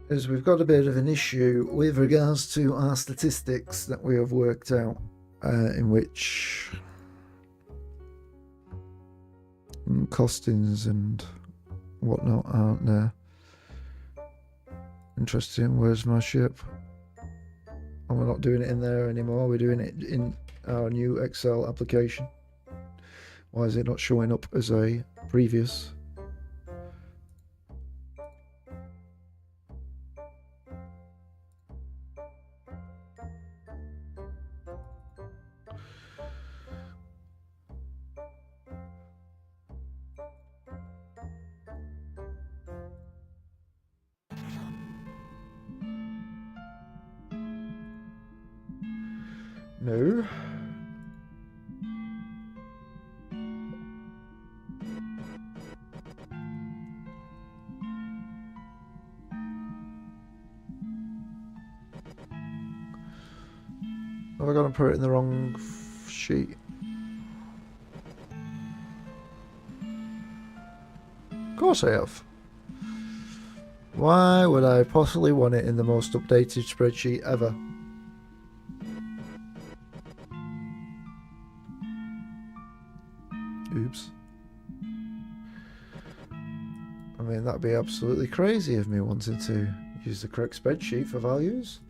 is we've got a bit of an issue with regards to our statistics that we have worked out, in which costings and whatnot aren't there. Interesting. Where's my ship? Oh, we're not doing it in there anymore. We're doing it in our new Excel application. Why is it not showing up as a previous? No. Have I got to put it in the wrong sheet? Of course I have. Why would I possibly want it in the most updated spreadsheet ever? Oops. I mean, that'd be absolutely crazy of me wanting to use the correct spreadsheet for values.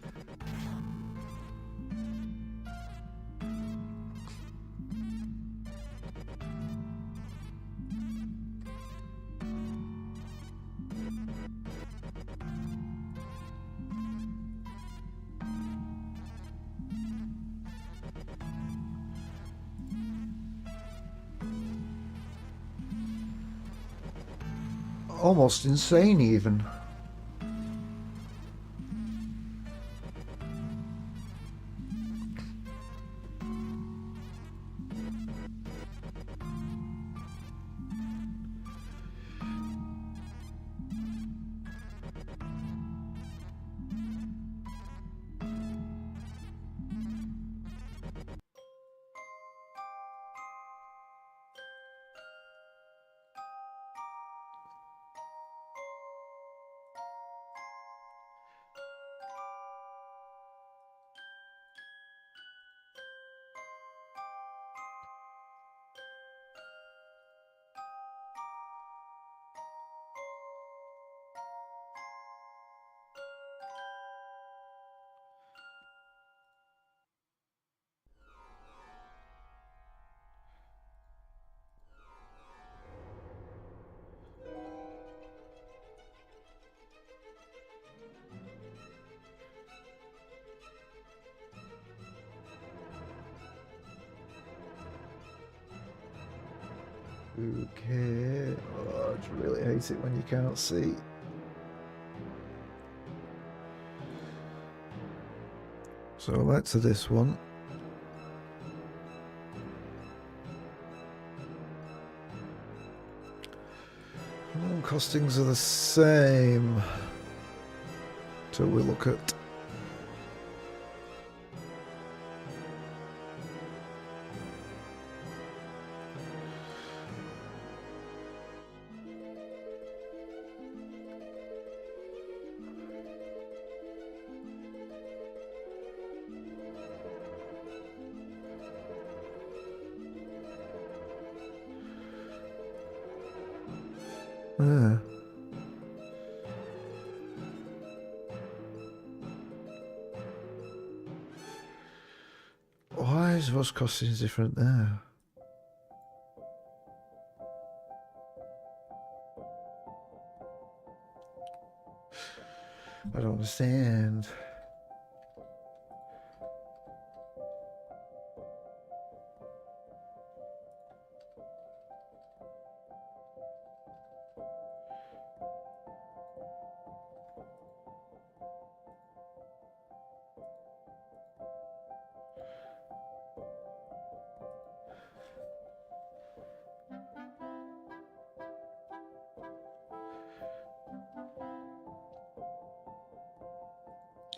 Almost insane, even. Okay. Oh, I just really hate it when you can't see. So back to this one. Costings are the same till we look at there. Why is those costings different there? I don't understand.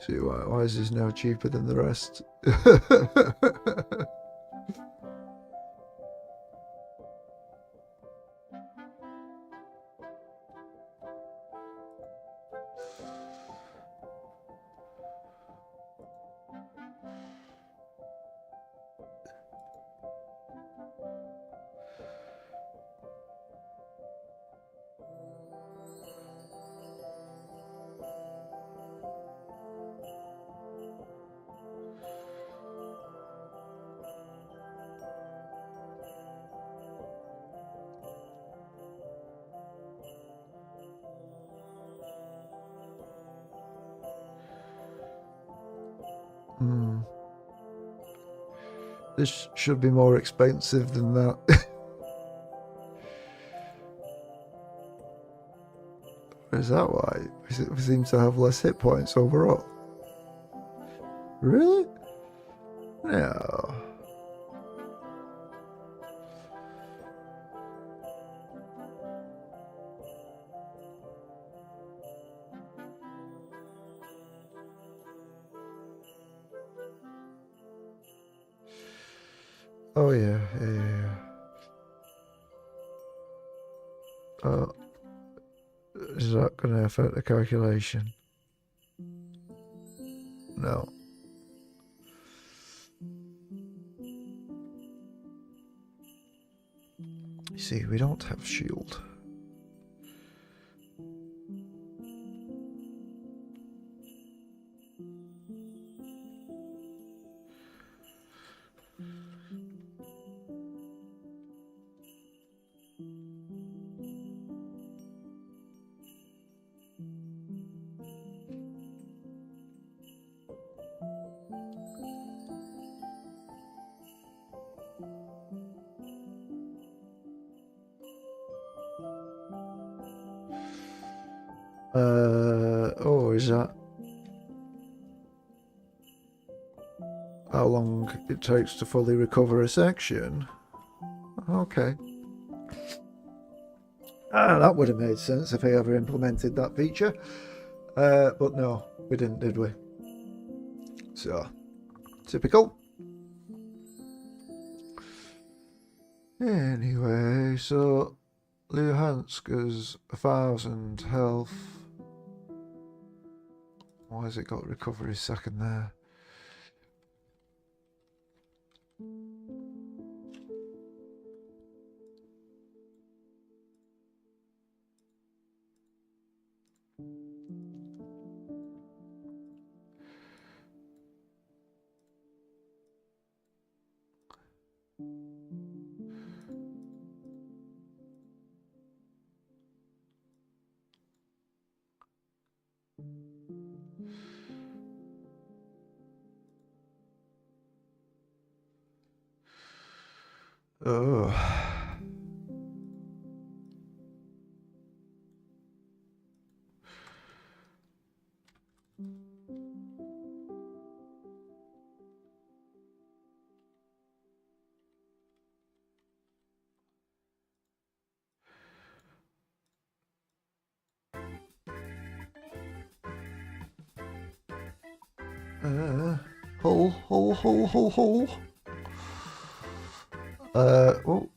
See, why is this now cheaper than the rest? This should be more expensive than that. Is that why? It seems to have less hit points overall. Really? No. Oh yeah. Oh, is that going to affect the calculation? No. You see, we don't have shield. Oh, is that how long it takes to fully recover a section? Okay. That would have made sense if I ever implemented that feature. But no, we didn't, did we? So, typical. Anyway, so Luhansk is 1,000 health. Why has it got recovery second there? Oh. Hull. Oh,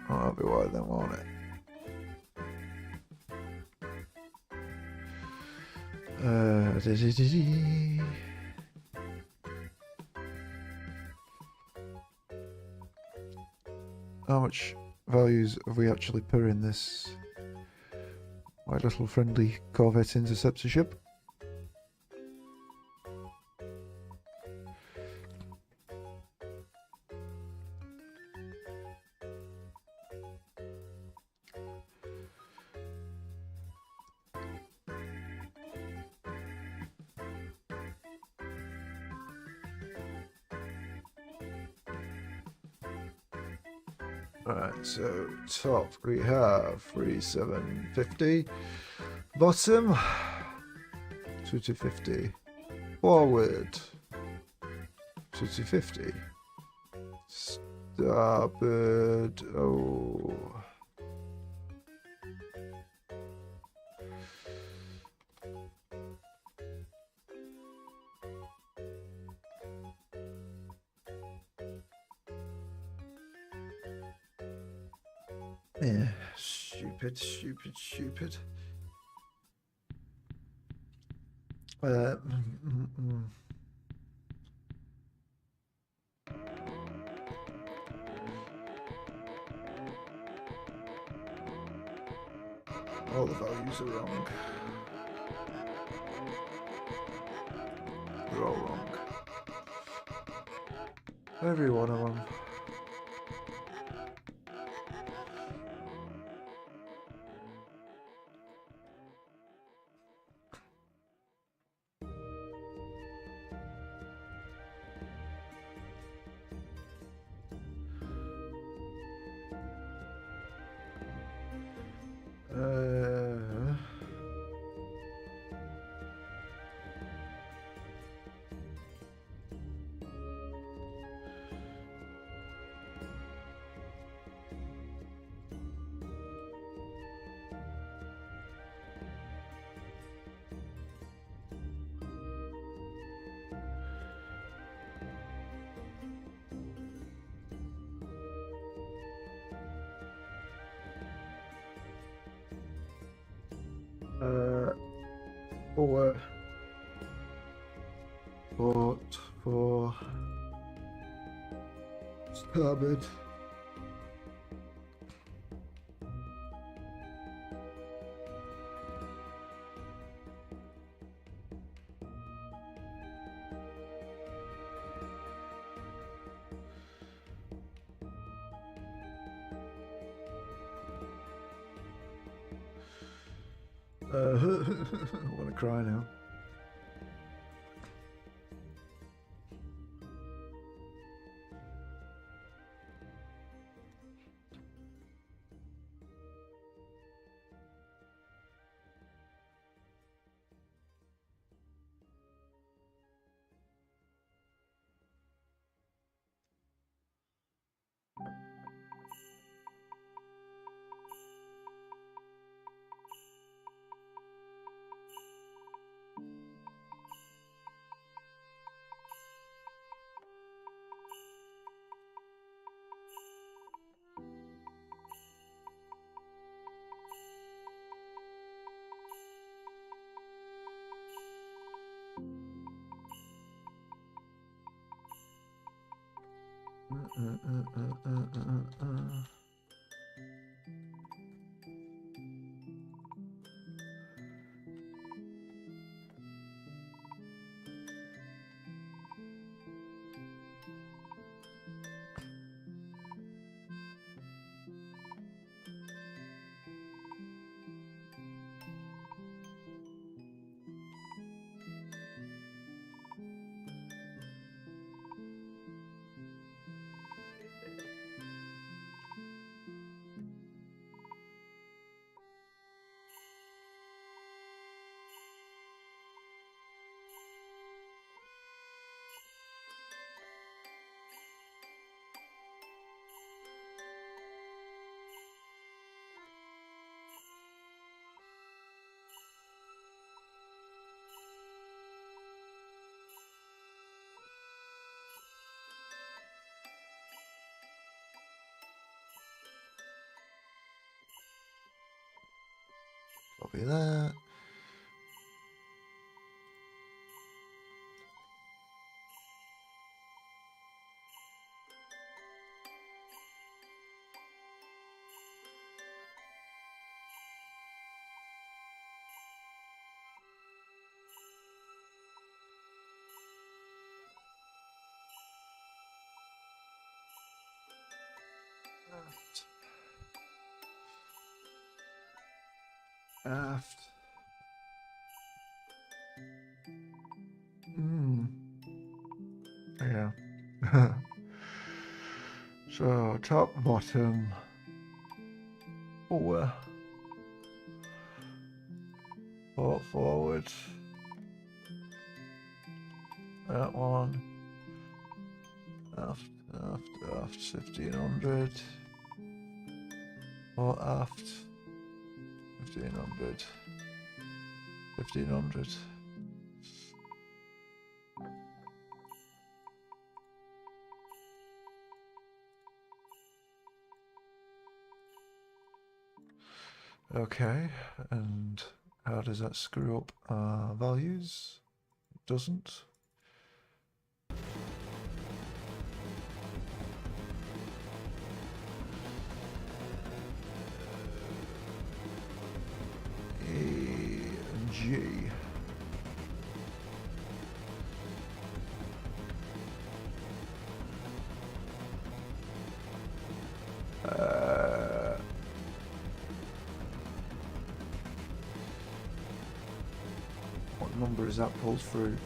that'll be why then, won't it? How much values have we actually put in this? My little friendly Corvette interceptor ship. Right, so top we have 3,750. Bottom 2,250. Forward 2,250. Starboard, oh. Yeah, stupid. Mm, mm, mm. All the values are wrong. They're all wrong. Every one of them. Uh, for port for starboard. I want to cry now. Copy that. Aft. Yeah. So top, bottom, forward, port forward. That one. Aft, 1500. Or aft, 1500. 1500. Okay, and how does that screw up our values? It doesn't. A and G. What number is that pulled through?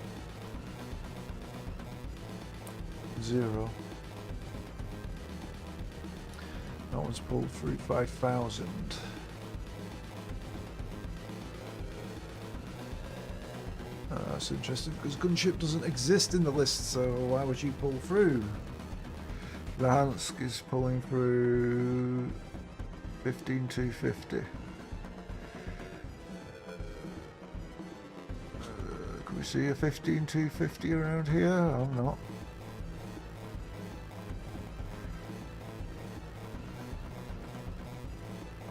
0. That one's pulled through 5,000. That's interesting because gunship doesn't exist in the list, so why would you pull through? Luhansk is pulling through 15250. Can we see a 15250 around here? I'm not.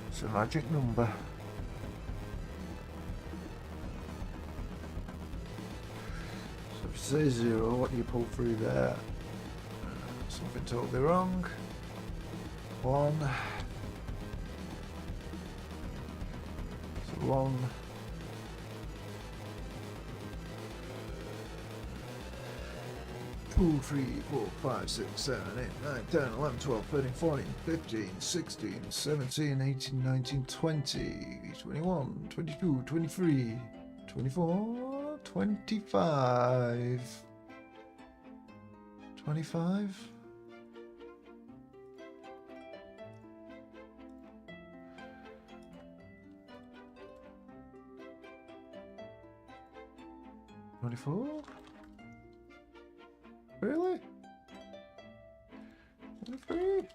It's a magic number. So if you say 0, what do you pull through there? Something totally wrong. 1. So 1. 2, 3, 4, 5, 6, 7, 8, 9, 10, 11, 12, 13, 14, 15, 16, 17, 18, 19, 20, 21, 22, 23, 24, 25. 25? $24? Really? 23?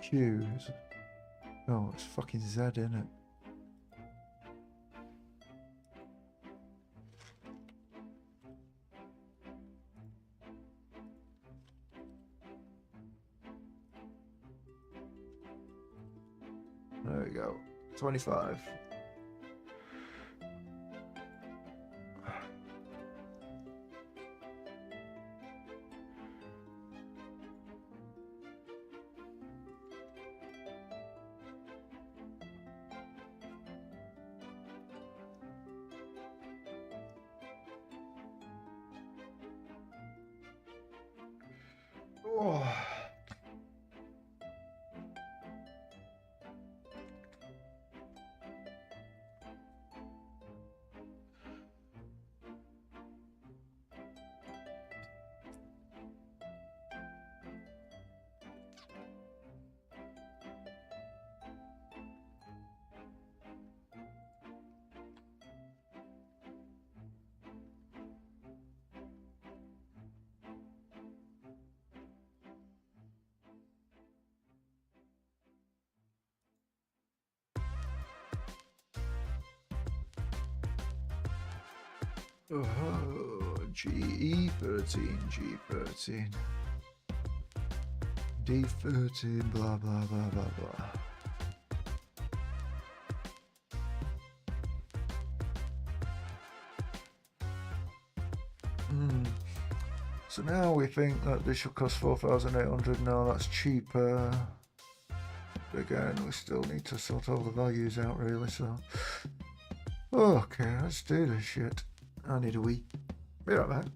Q. Oh, it's fucking Z, isn't it? There we go. 25. Oh. Oh, GE13, G13, D13, blah, blah, blah, blah, blah. So now we think that this should cost 4,800. No, that's cheaper. But again, we still need to sort all the values out, really, so... Okay, let's do this shit. I need a wee. Be right back.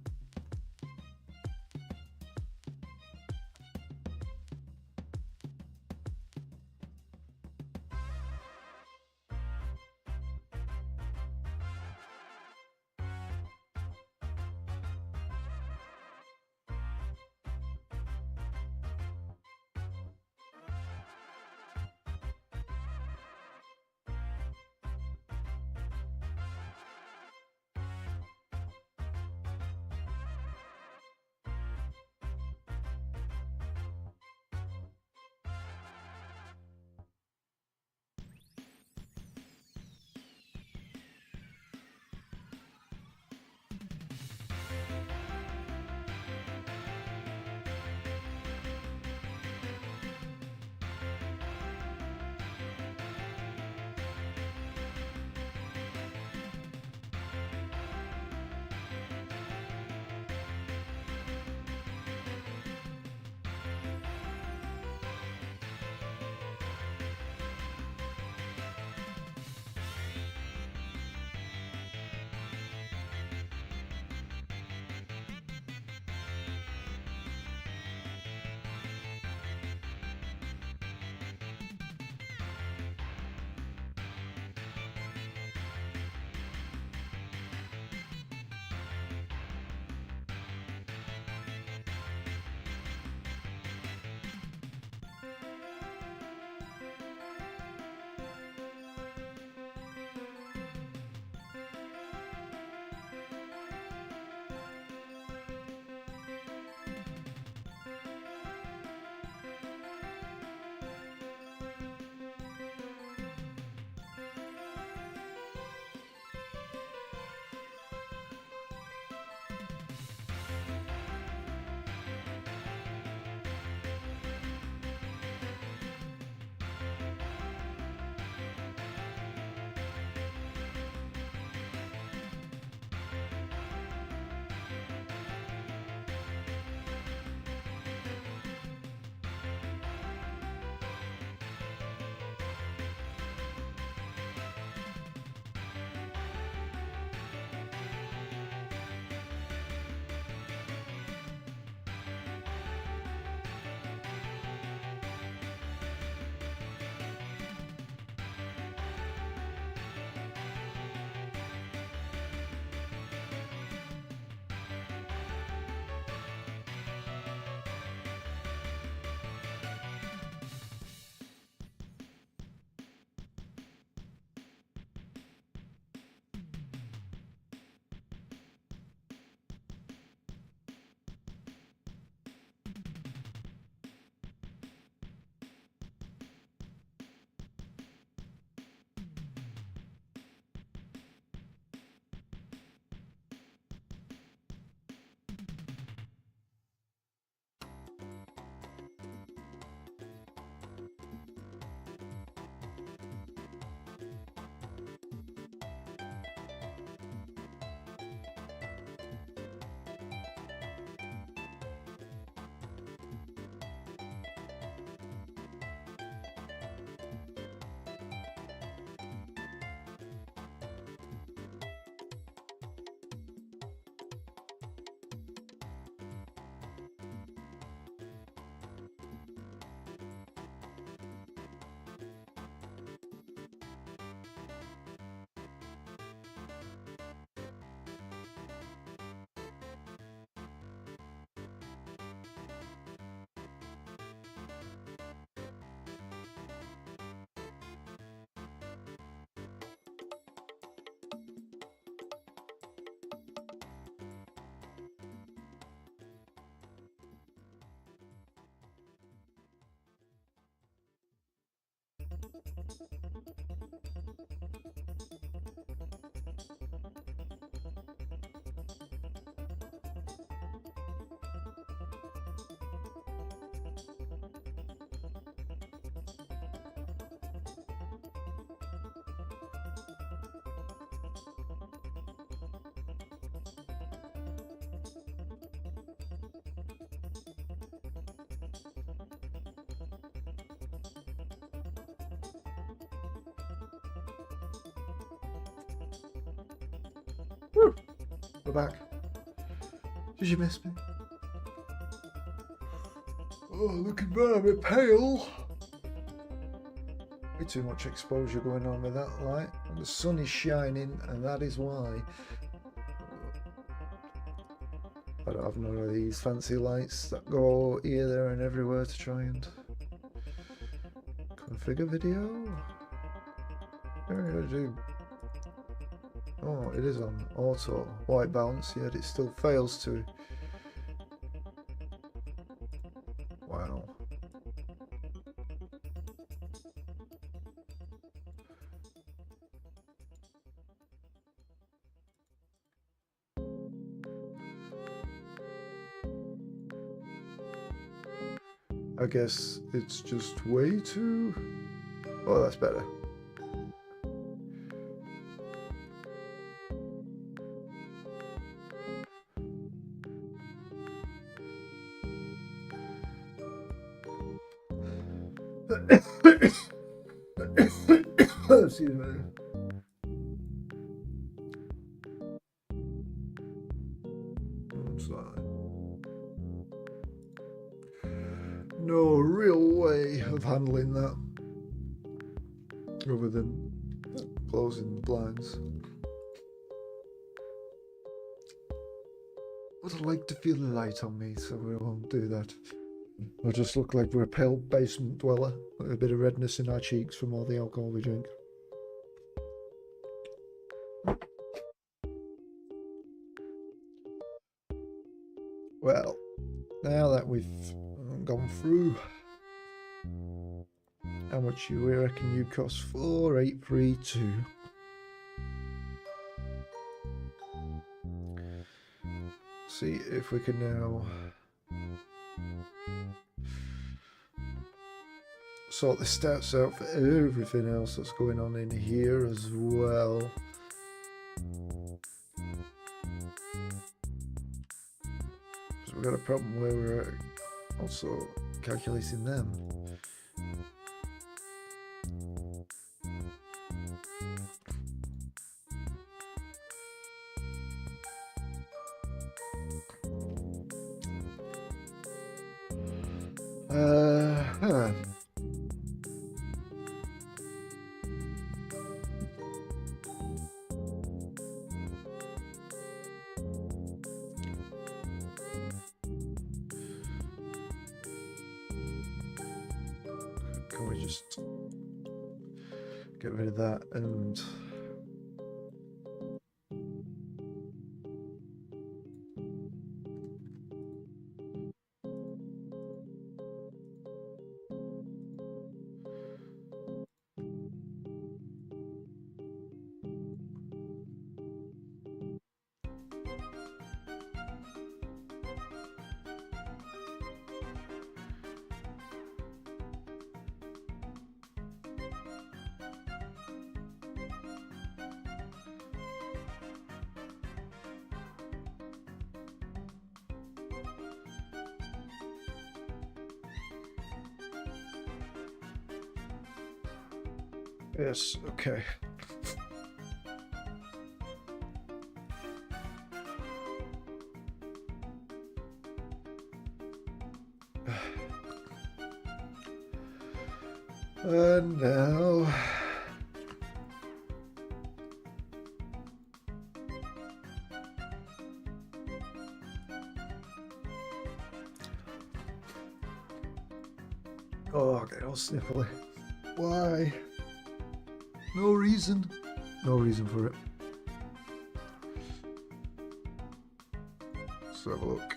Woo! We're back. Did you miss me? Oh, looking bad, a bit pale. Way too much exposure going on with that light. And the sun is shining, and that is why. I don't have none of these fancy lights that go here, there, and everywhere to try and configure video. Yeah, I do. Oh, it is on auto white balance, yet it still fails to. Wow. I guess it's just way too. Oh, that's better. Excuse me. I'm sorry. No real way of handling that other than closing the blinds. But I like to feel the light on me, so we won't do that. We'll just look like we're a pale basement dweller with a bit of redness in our cheeks from all the alcohol we drink. Well, now that we've gone through, how much we reckon you cost? 4832. See if we can now sort the stats out for everything else that's going on in here as well. So we've got a problem where we're also calculating them. Can we just get rid of that and yes, okay. And now oh, I get all sniffly. Why? No reason. No reason for it. Let's have a look.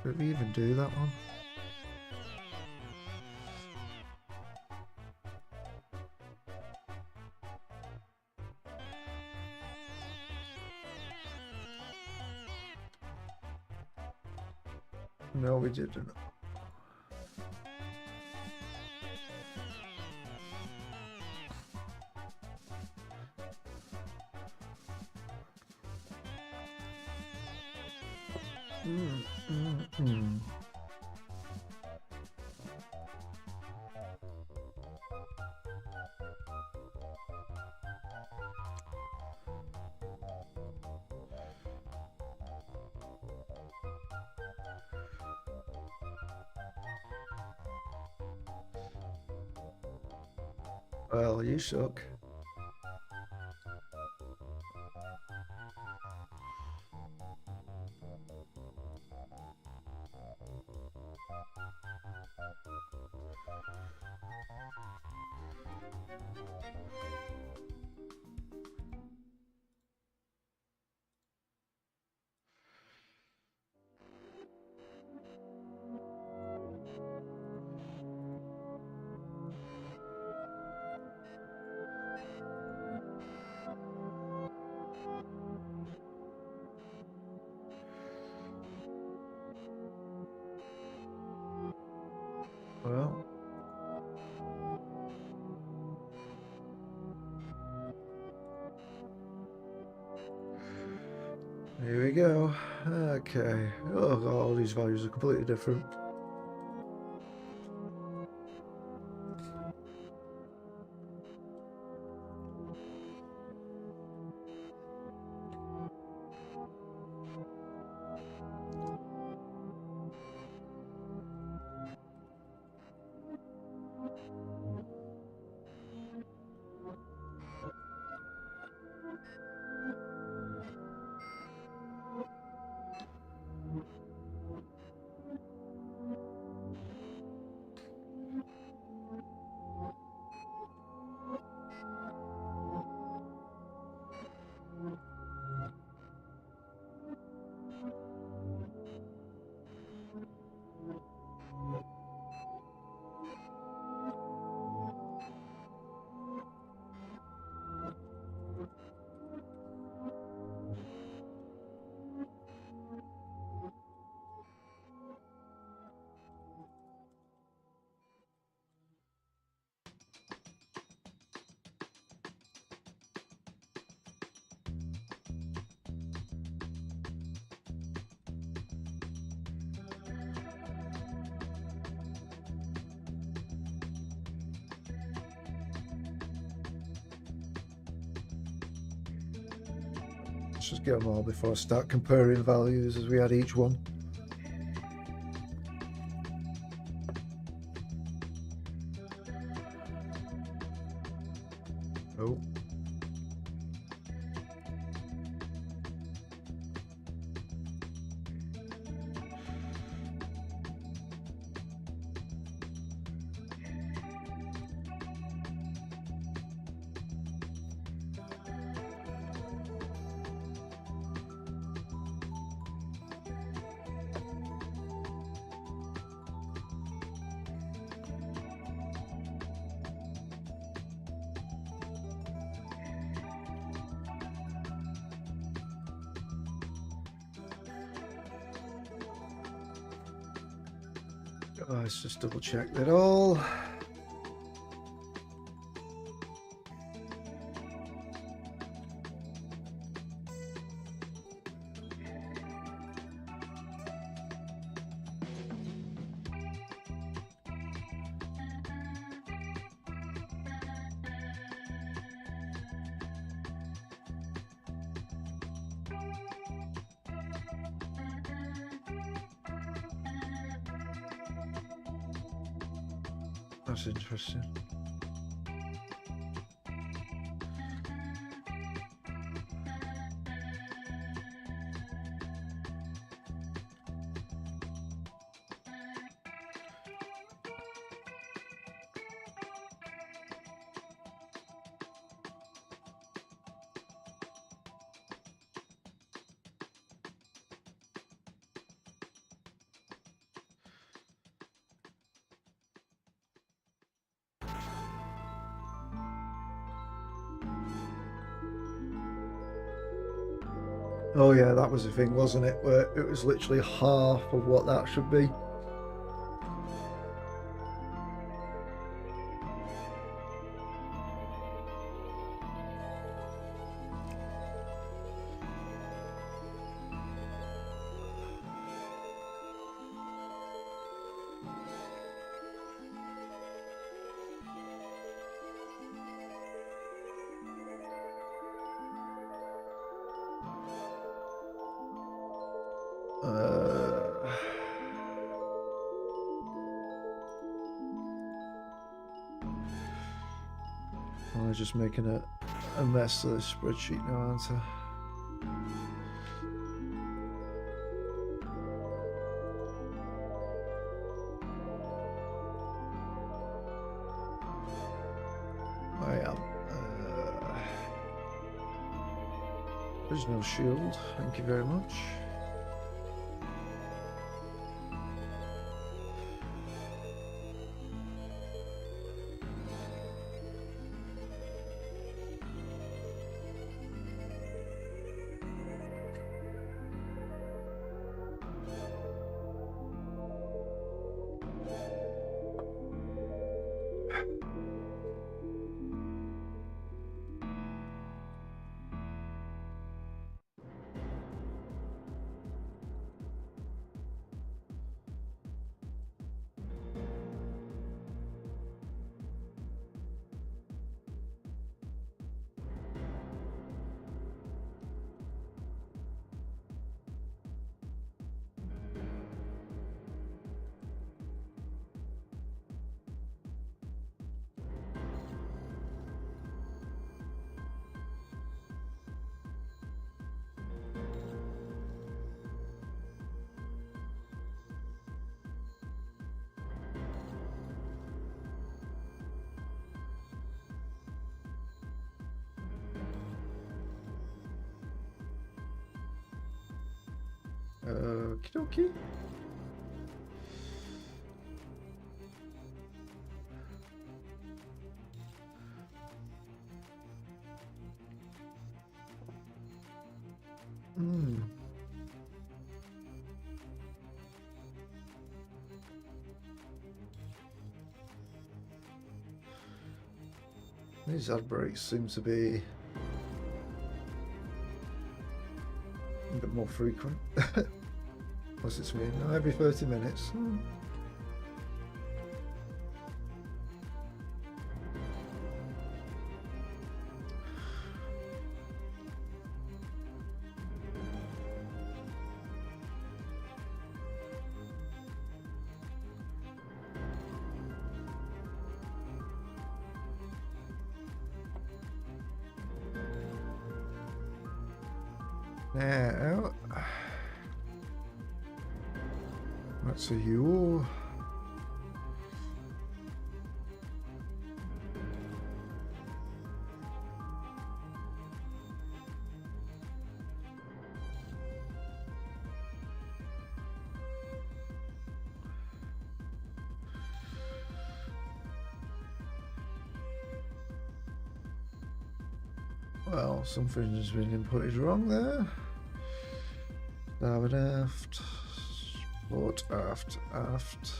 Did we even do that one? No, we didn't. Well, you suck. Well, here we go. Okay. Oh god, all these values are completely different. Let's just get them all before I start comparing values as we add each one. Oh. Let's just double check that all. That's interesting. Oh yeah, that was the thing, wasn't it? Where it was literally half of what that should be. I'm just making a mess of this spreadsheet now, aren't I? I am. There's no shield, thank you very much. Okie dokie. These ad breaks seem to be a bit more frequent. What's it mean? Every 30 minutes. Now, let's see you. Well, something has been inputted wrong there. Starboard aft, port aft, aft.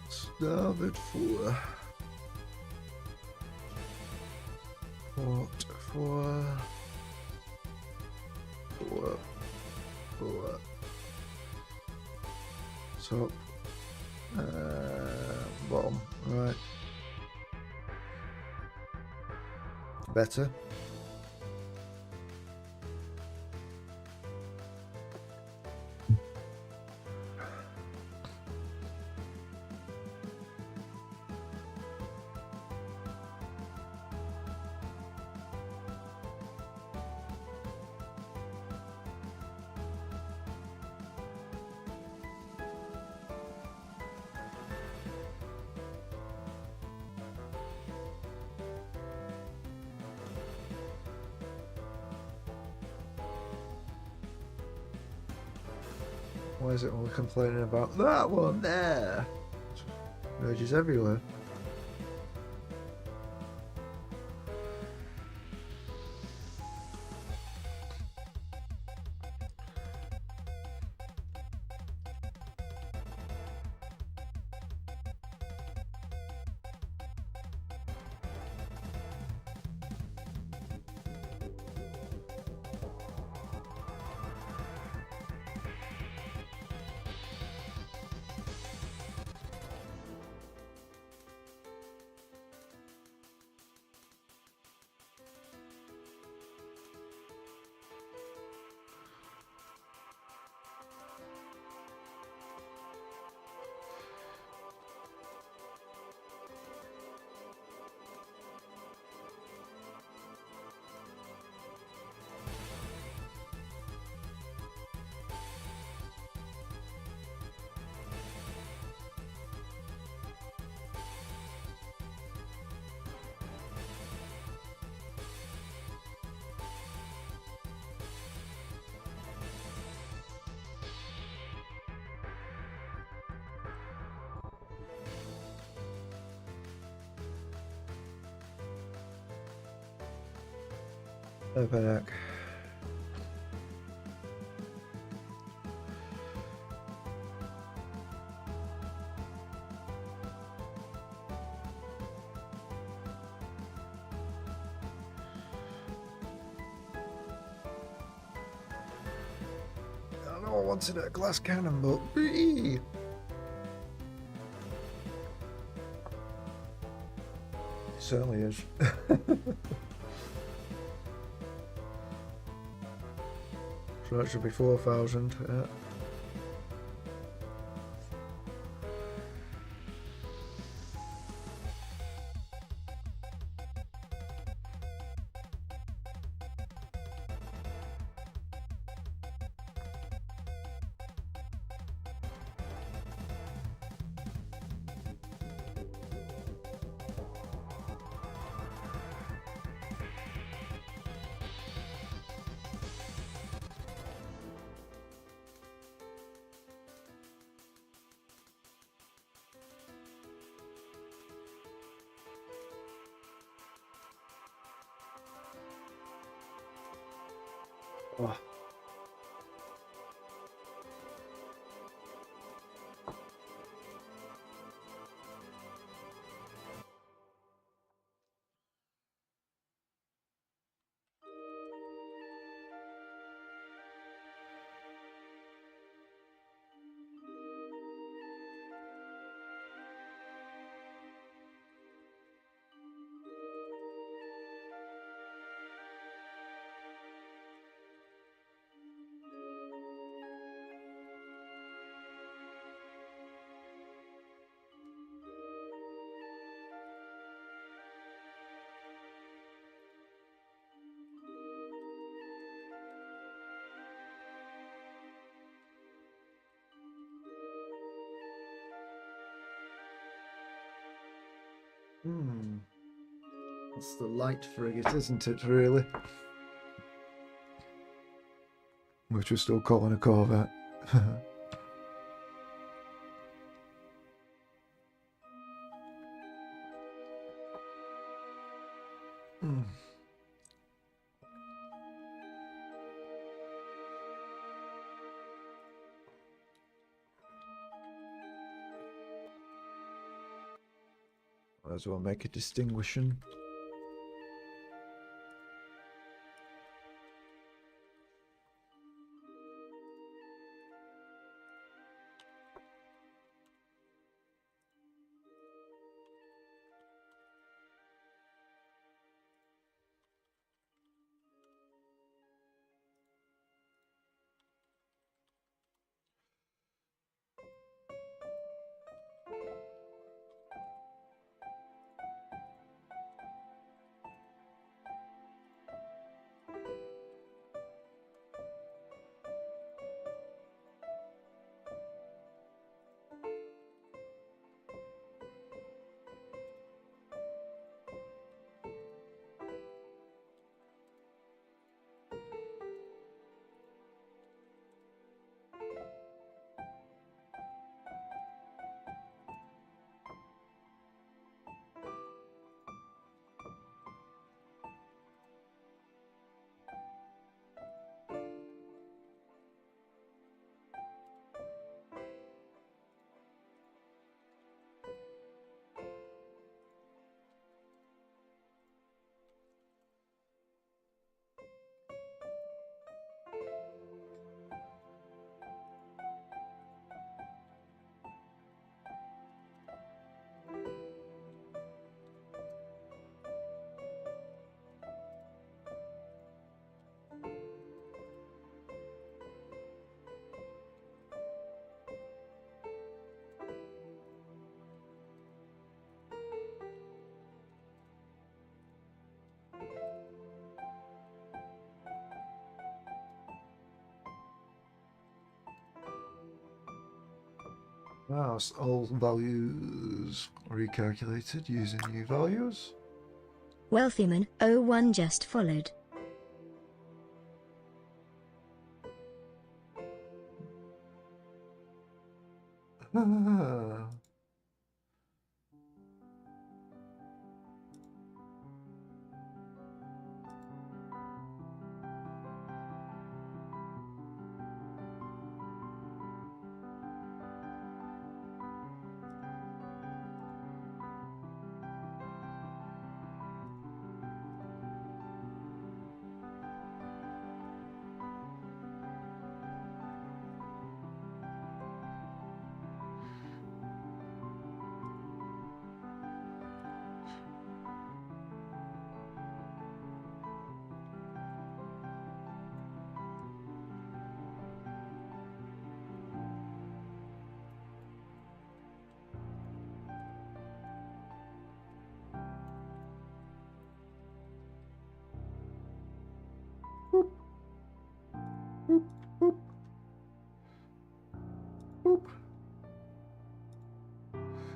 Starboard fore. Port fore. Fore. Fore. Top. Bottom. Right. Better. Why is it all complaining about that one there? Merges everywhere. They're back. I know I wanted a glass cannon, but it certainly is. So that should be 4,000. Yeah. Oh. It's the light frigate, isn't it, really? Which we're still calling a Corvette. Might as well make a distinguishing. Wow, all values recalculated using new values. Wealthyman 01 just followed. Ah.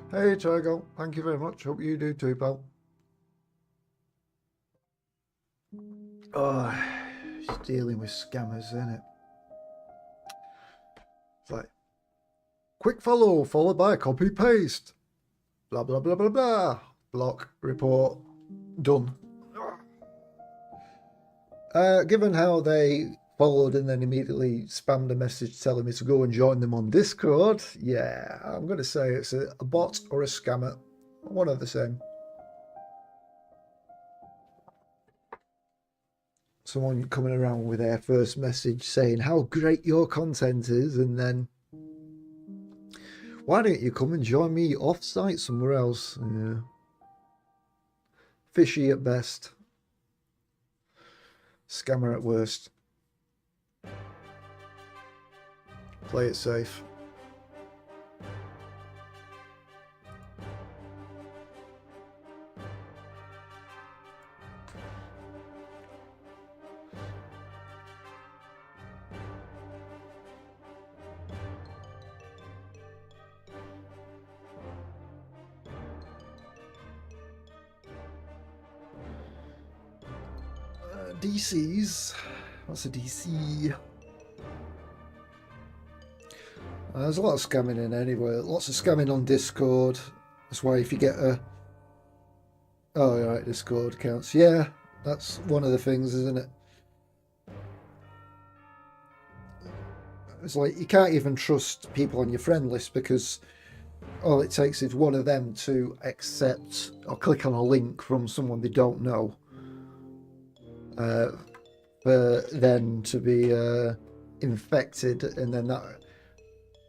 Hey, Turgo. Thank you very much. Hope you do too, pal. Oh, it's dealing with scammers, isn't it? It's like, quick follow, followed by copy paste. Blah, blah, blah, blah, blah. Block, report, done. Given how they followed and then immediately spammed a message telling me to go and join them on Discord, yeah, I'm going to say it's a bot or a scammer. One of the same. Someone coming around with their first message saying how great your content is, and then why don't you come and join me off-site somewhere else? Yeah. Fishy at best. Scammer at worst. Play it safe. DCs. What's a DC? There's a lot of scamming in anyway. Lots of scamming on Discord. That's why if you get a... Oh, right, Discord accounts. Yeah, that's one of the things, isn't it? It's like you can't even trust people on your friend list because all it takes is one of them to accept or click on a link from someone they don't know for them to be infected, and then that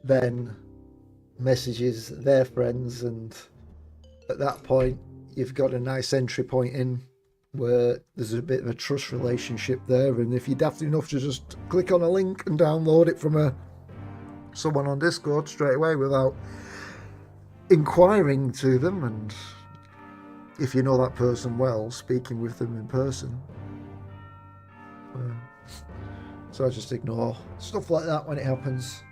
then messages their friends, and at that point you've got a nice entry point in where there's a bit of a trust relationship there, and if you're daft enough to just click on a link and download it from someone on Discord straight away without inquiring to them, and if you know that person well, speaking with them in person. So I just ignore stuff like that when it happens.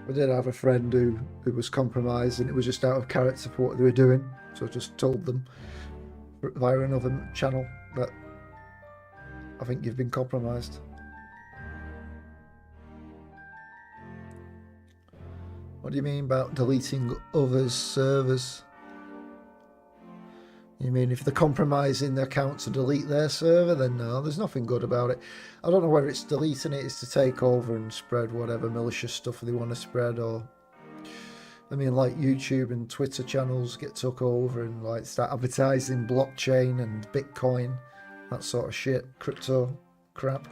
I did have a friend who was compromised, and it was just out of character for what they were doing, so I just told them via another channel that I think you've been compromised. What do you mean about deleting others' servers? You mean if they're compromising the account to delete their server, then no, there's nothing good about it. I don't know whether it's deleting it is to take over and spread whatever malicious stuff they want to spread, or... I mean, like YouTube and Twitter channels get took over and like start advertising blockchain and Bitcoin, that sort of shit, crypto crap.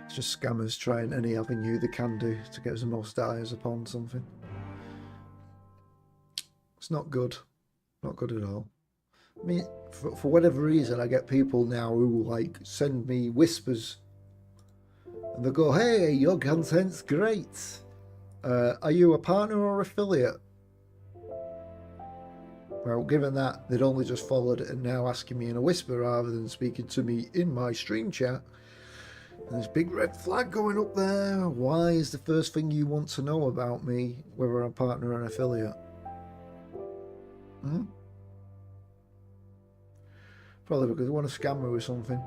It's just scammers trying any avenue they can do to get the most eyes upon something. It's not good. Not good at all. I mean, for whatever reason, I get people now who like send me whispers, and they go, "Hey, your content's great. Are you a partner or affiliate?" Well, given that they'd only just followed it and now asking me in a whisper rather than speaking to me in my stream chat, and there's a big red flag going up there. Why is the first thing you want to know about me whether I'm a partner or an affiliate? Probably because they want to scam me with something.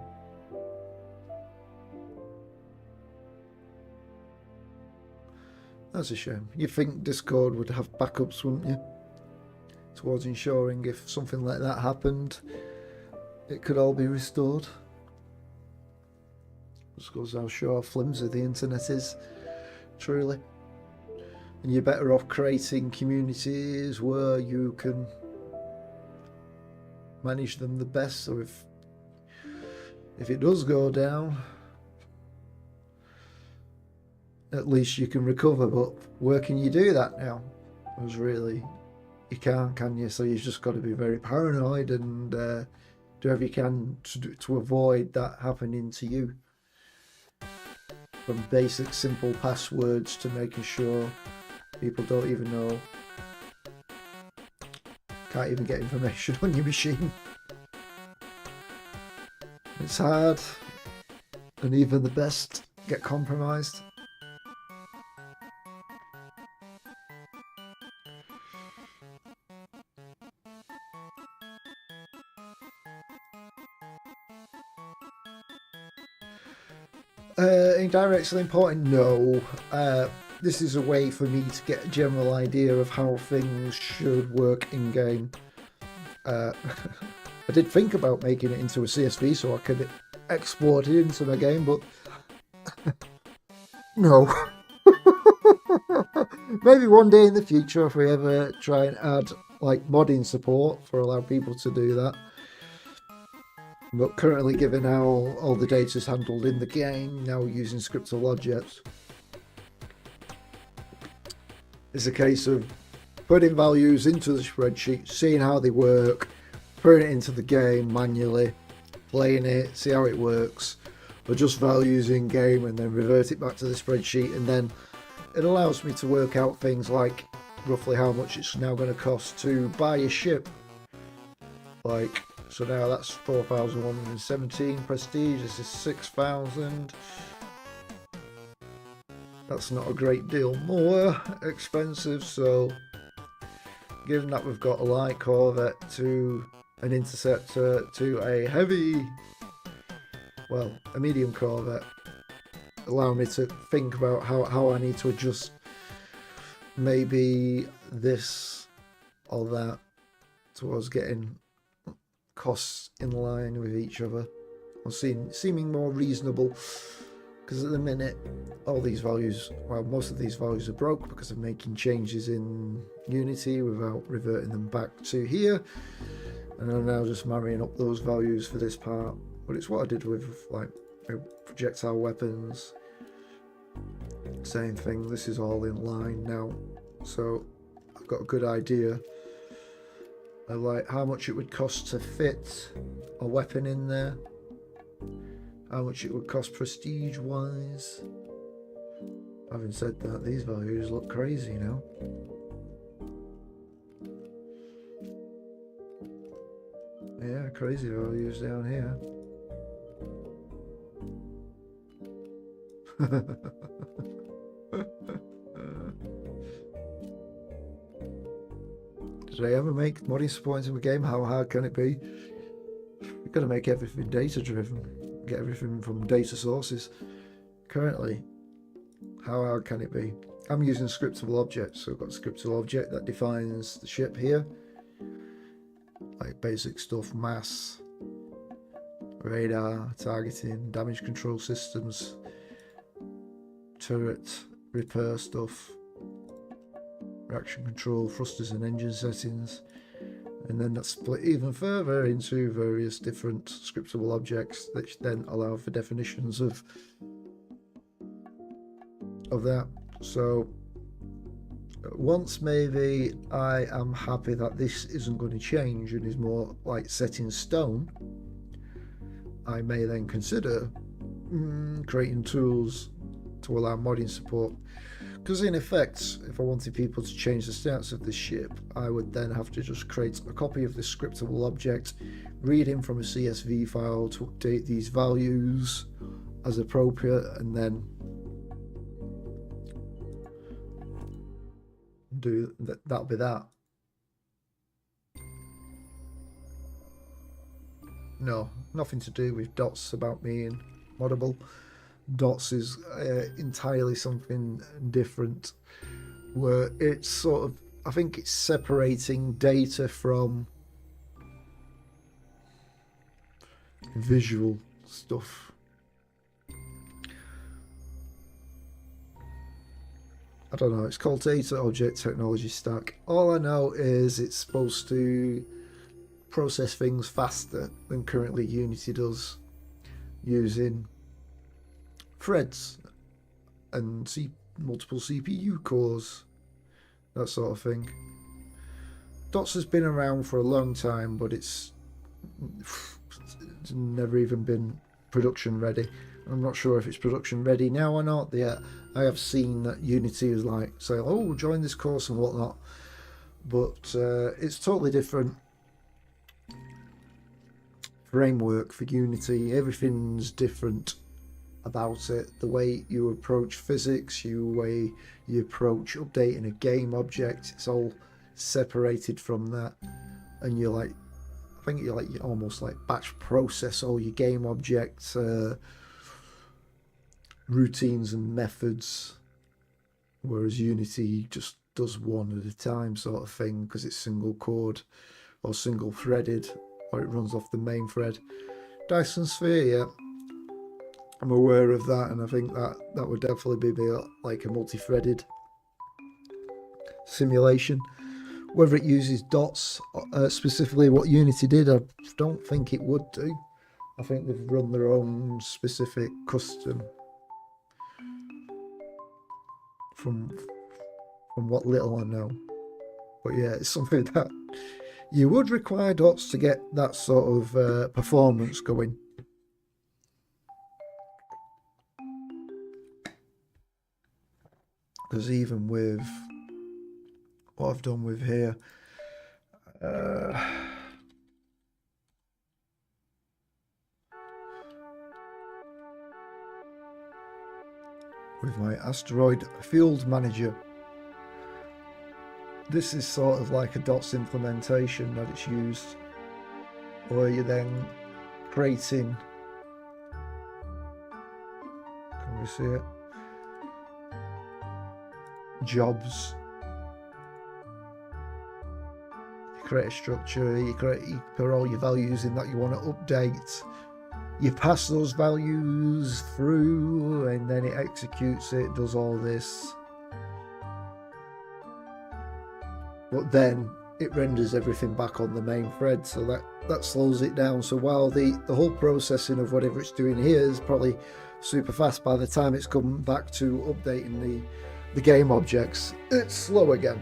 That's a shame. You'd think Discord would have backups, wouldn't you? Towards ensuring if something like that happened, it could all be restored. Just goes how sure flimsy the internet is, truly. And you're better off creating communities where you can manage them the best, so if it does go down, at least you can recover. But where can you do that now? Because really, you can't, can you? So you've just got to be very paranoid and do whatever you can to avoid that happening to you. From basic simple passwords to making sure people don't even know, can't even get information on your machine. It's hard, and even the best get compromised. Indirectly important? No. This is a way for me to get a general idea of how things should work in game. I did think about making it into a CSV so I could export it into my game, but no. Maybe one day in the future if we ever try and add like modding support for allow people to do that. But currently, given how all the data is handled in the game, now using scriptable objects, it's a case of putting values into the spreadsheet, seeing how they work, putting it into the game manually, playing it, see how it works, adjust values in game and then revert it back to the spreadsheet, and then it allows me to work out things like roughly how much it's now going to cost to buy a ship. Like, so now that's 4,117 prestige, this is 6,000. That's not a great deal more expensive, so given that we've got a light Corvette to an interceptor to a heavy, well, a medium Corvette, allow me to think about how I need to adjust maybe this or that towards getting costs in line with each other or seeming more reasonable, because at the minute all these values, well, most of these values are broke because of making changes in Unity without reverting them back to here, and I'm now just marrying up those values for this part. But it's what I did with like projectile weapons, same thing, this is all in line now, so I've got a good idea of like how much it would cost to fit a weapon in there, how much it would cost prestige wise. Having said that, these values look crazy now. Yeah, crazy values down here. Did I ever make modding support into a game? How hard can it be? You've got to make everything data driven, get everything from data sources. Currently, how hard can it be? I'm using scriptable objects, so I've got a scriptable object that defines the ship here, like basic stuff, mass, radar, targeting, damage control systems, turret, repair stuff, reaction control, thrusters and engine settings, and then that's split even further into various different scriptable objects that then allow for definitions of that. So once maybe I am happy that this isn't going to change and is more like set in stone, I may then consider creating tools to allow modding support. Because in effect, if I wanted people to change the stance of this ship, I would then have to just create a copy of this scriptable object, read in from a CSV file to update these values as appropriate, and then do that. That'll be that. No, nothing to do with dots about being moddable. Dots is entirely something different, where it's sort of, I think it's separating data from visual stuff. I don't know, it's called Data Object Technology Stack. All I know is it's supposed to process things faster than currently Unity does, using threads and multiple CPU cores, that sort of thing. Dots has been around for a long time, but it's never even been production ready. I'm not sure if it's production ready now or not yet. I have seen that Unity is like saying, oh, join this course and whatnot, but it's totally different framework for Unity. Everything's different about it. The way you approach physics, the way you approach updating a game object, it's all separated from that. And you're like, I think you almost like batch process all your game objects, routines and methods, whereas Unity just does one at a time sort of thing, because it's single code or single threaded, or it runs off the main thread. Dyson Sphere, yeah, I'm aware of that, and I think that would definitely be like a multi-threaded simulation. Whether it uses dots, specifically what Unity did, I don't think it would do. I think they've run their own specific custom. From what little I know. But yeah, it's something that you would require dots to get that sort of performance going. Because even with what I've done with here, with my asteroid field manager, this is sort of like a dots implementation that it's used, where you're then creating, can we see it, jobs. You create a structure, you put all your values in that you want to update, you pass those values through, and then it executes it, does all this, but then it renders everything back on the main thread, so that slows it down. So while the whole processing of whatever it's doing here is probably super fast, by the time it's come back to updating the game objects, it's slow again.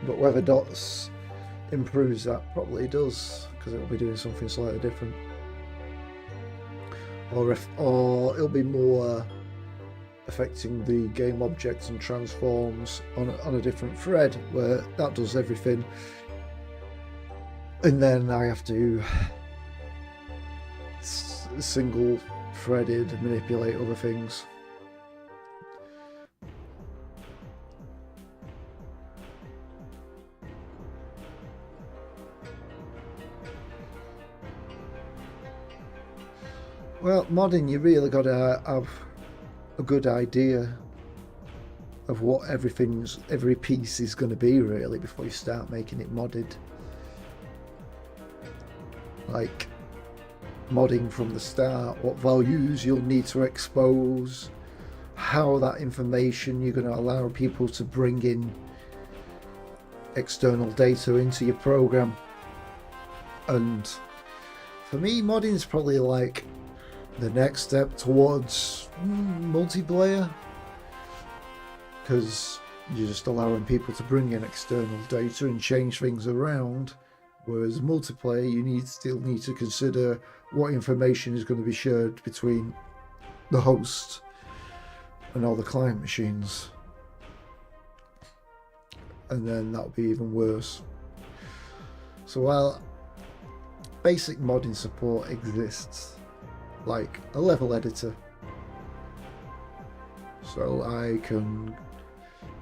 But whether dots improves that, probably does, because it'll be doing something slightly different, or it'll be more affecting the game objects and transforms on a different thread, where that does everything, and then I have to single threaded manipulate other things. Well, modding, you really got to have a good idea of what every piece is going to be, really, before you start making it modded. Like modding from the start, what values you'll need to expose, how that information you're going to allow people to bring in external data into your program. And for me, modding is probably like the next step towards multiplayer, because you're just allowing people to bring in external data and change things around, whereas multiplayer you still need to consider what information is going to be shared between the host and all the client machines, and then that'll be even worse. So while basic modding support exists, like a level editor, so I can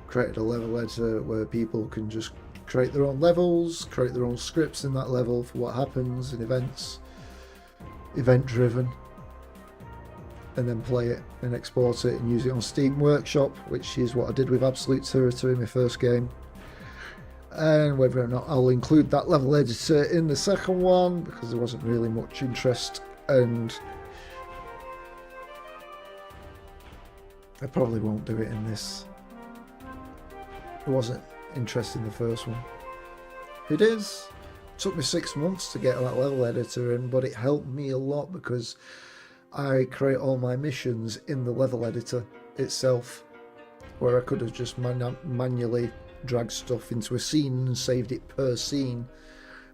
create a level editor where people can just create their own levels, create their own scripts in that level for what happens in events, event driven, and then play it and export it and use it on Steam Workshop, which is what I did with Absolute Territory, my first game. And whether or not I'll include that level editor in the second one, because there wasn't really much interest, and I probably won't do it in this. There wasn't interest in the first one. It took me 6 months to get that level editor in, but it helped me a lot because I create all my missions in the level editor itself, where I could have just manually dragged stuff into a scene and saved it per scene,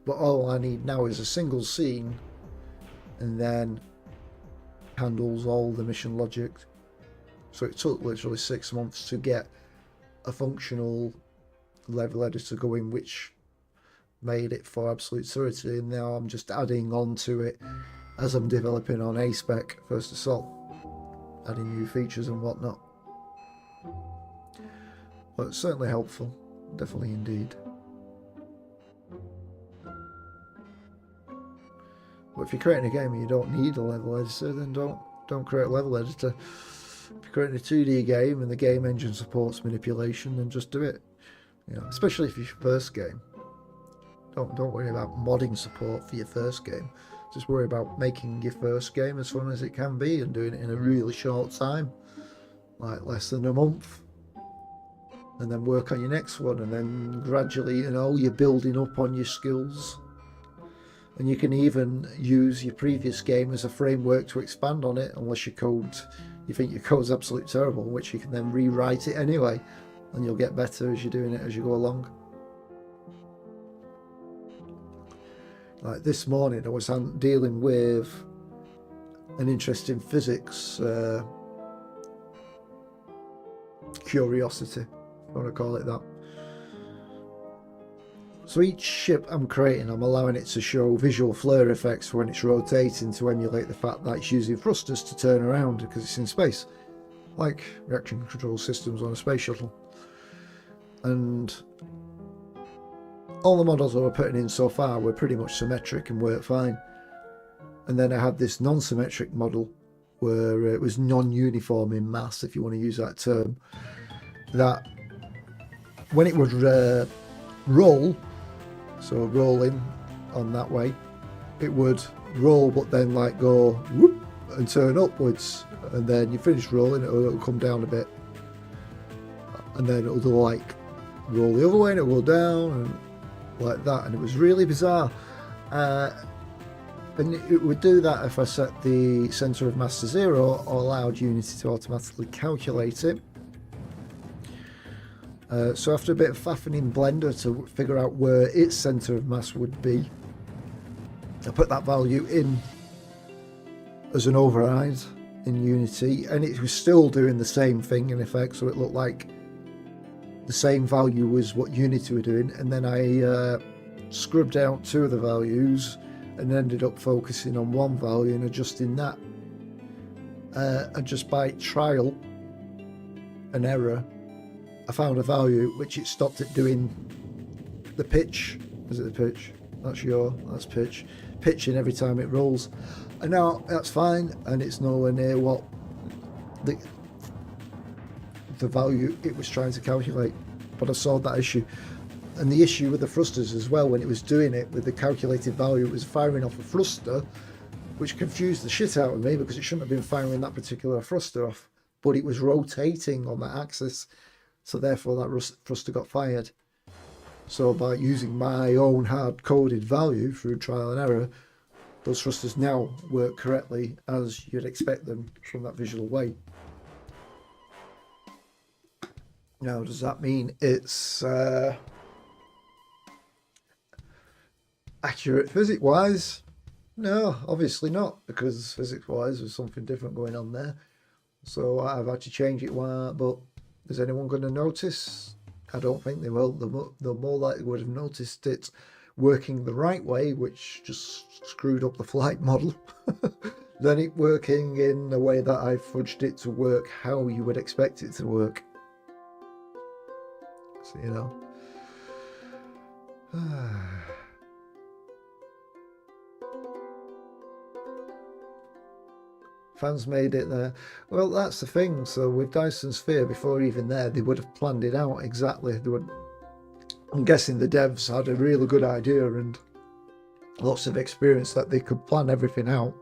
but all I need now is a single scene, and then handles all the mission logic. So it took literally 6 months to get a functional level editor going, which made it for Absolute Territory, and now I'm just adding on to it as I'm developing on A-Spec First Assault, adding new features and whatnot. But it's certainly helpful, definitely indeed. But if you're creating a game and you don't need a level editor, then don't create a level editor. If you're creating a 2D game and the game engine supports manipulation, then just do it. You know, especially if it's your first game. Don't worry about modding support for your first game. Just worry about making your first game as fun as it can be and doing it in a really short time, like less than a month. And then work on your next one, and then gradually, you know, you're building up on your skills. And you can even use your previous game as a framework to expand on it, unless you think your code's absolutely terrible, which you can then rewrite it anyway, and you'll get better as you're doing it as you go along. Like this morning, I was dealing with an interesting physics curiosity, if you want to call it that. So each ship I'm creating, I'm allowing it to show visual flare effects when it's rotating to emulate the fact that it's using thrusters to turn around because it's in space, like reaction control systems on a space shuttle. And all the models I were putting in so far were pretty much symmetric and worked fine. And then I had this non-symmetric model where it was non-uniform in mass, if you want to use that term, that when it would roll, so rolling on that way, it would roll but then like go whoop and turn upwards, and then you finish rolling, it'll come down a bit, and then it'll like roll the other way and it'll go down and like that. And it was really bizarre, and it would do that if I set the center of mass to 0 or allowed Unity to automatically calculate it. So after a bit of faffing in Blender to figure out where its center of mass would be, I put that value in as an override in Unity, and it was still doing the same thing in effect, so it looked like the same value was what Unity were doing. And then I scrubbed out 2 of the values and ended up focusing on one value and adjusting that, and just by trial and error I found a value which it stopped it doing the pitch. Is it the pitch? That's pitch. Pitching every time it rolls. And now that's fine, and it's nowhere near what the value it was trying to calculate. But I solved that issue. And the issue with the thrusters as well, when it was doing it with the calculated value, it was firing off a thruster, which confused the shit out of me because it shouldn't have been firing that particular thruster off. But it was rotating on that axis. So therefore that thruster got fired. So by using my own hard-coded value through trial and error, those thrusters now work correctly as you'd expect them from that visual way. Now, does that mean it's accurate physics-wise? No, obviously not, because physics-wise there's something different going on there. So I've had to change it, but is anyone going to notice? I don't think they will. They're more likely would have noticed it working the right way, which just screwed up the flight model, than it working in a way that I fudged it to work how you would expect it to work. So, you know. Fans made it there. Well, that's the thing. So with Dyson Sphere, before even there, they would have planned it out exactly. I'm guessing the devs had a really good idea and lots of experience that they could plan everything out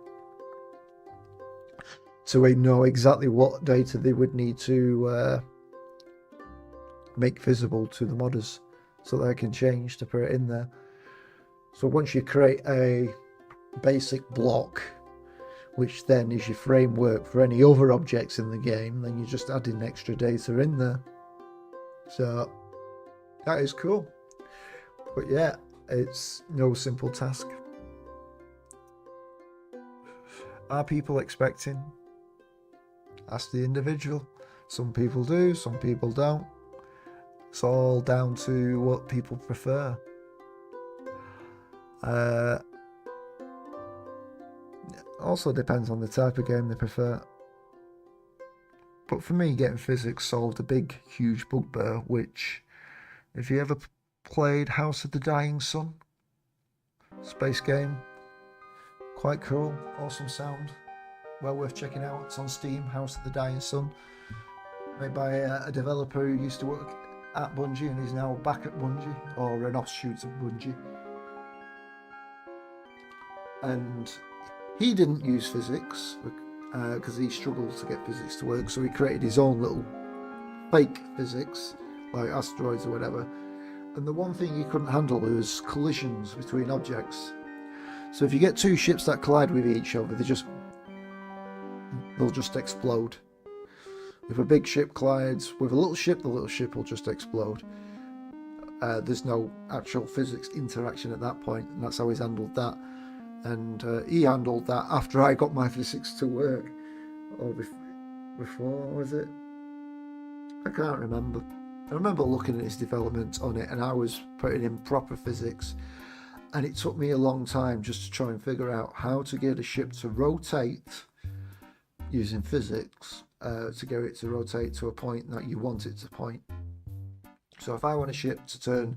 so they know exactly what data they would need to make visible to the modders so they can change to put it in there. So once you create a basic block, which then is your framework for any other objects in the game, then you're just adding extra data in there. So that is cool. But yeah, it's no simple task. Are people expecting? Ask the individual. Some people do, some people don't. It's all down to what people prefer. Also depends on the type of game they prefer. But for me, getting physics solved a big, huge bugbear, which, if you ever played House of the Dying Sun, space game, quite cool, awesome sound, well worth checking out. It's on Steam, House of the Dying Sun, made by a developer who used to work at Bungie and is now back at Bungie, or an offshoot of Bungie. And he didn't use physics because he struggled to get physics to work, so he created his own little fake physics, like asteroids or whatever. And the one thing he couldn't handle was collisions between objects. So if you get two ships that collide with each other, they'll just explode. If a big ship collides with a little ship, the little ship will just explode. There's no actual physics interaction at that point, and that's how he's handled that. And he handled that after I got my physics to work, or before, was it? I can't remember. I remember looking at his development on it, and I was putting in proper physics, and it took me a long time just to try and figure out how to get a ship to rotate using physics, to get it to rotate to a point that you want it to point. So if I want a ship to turn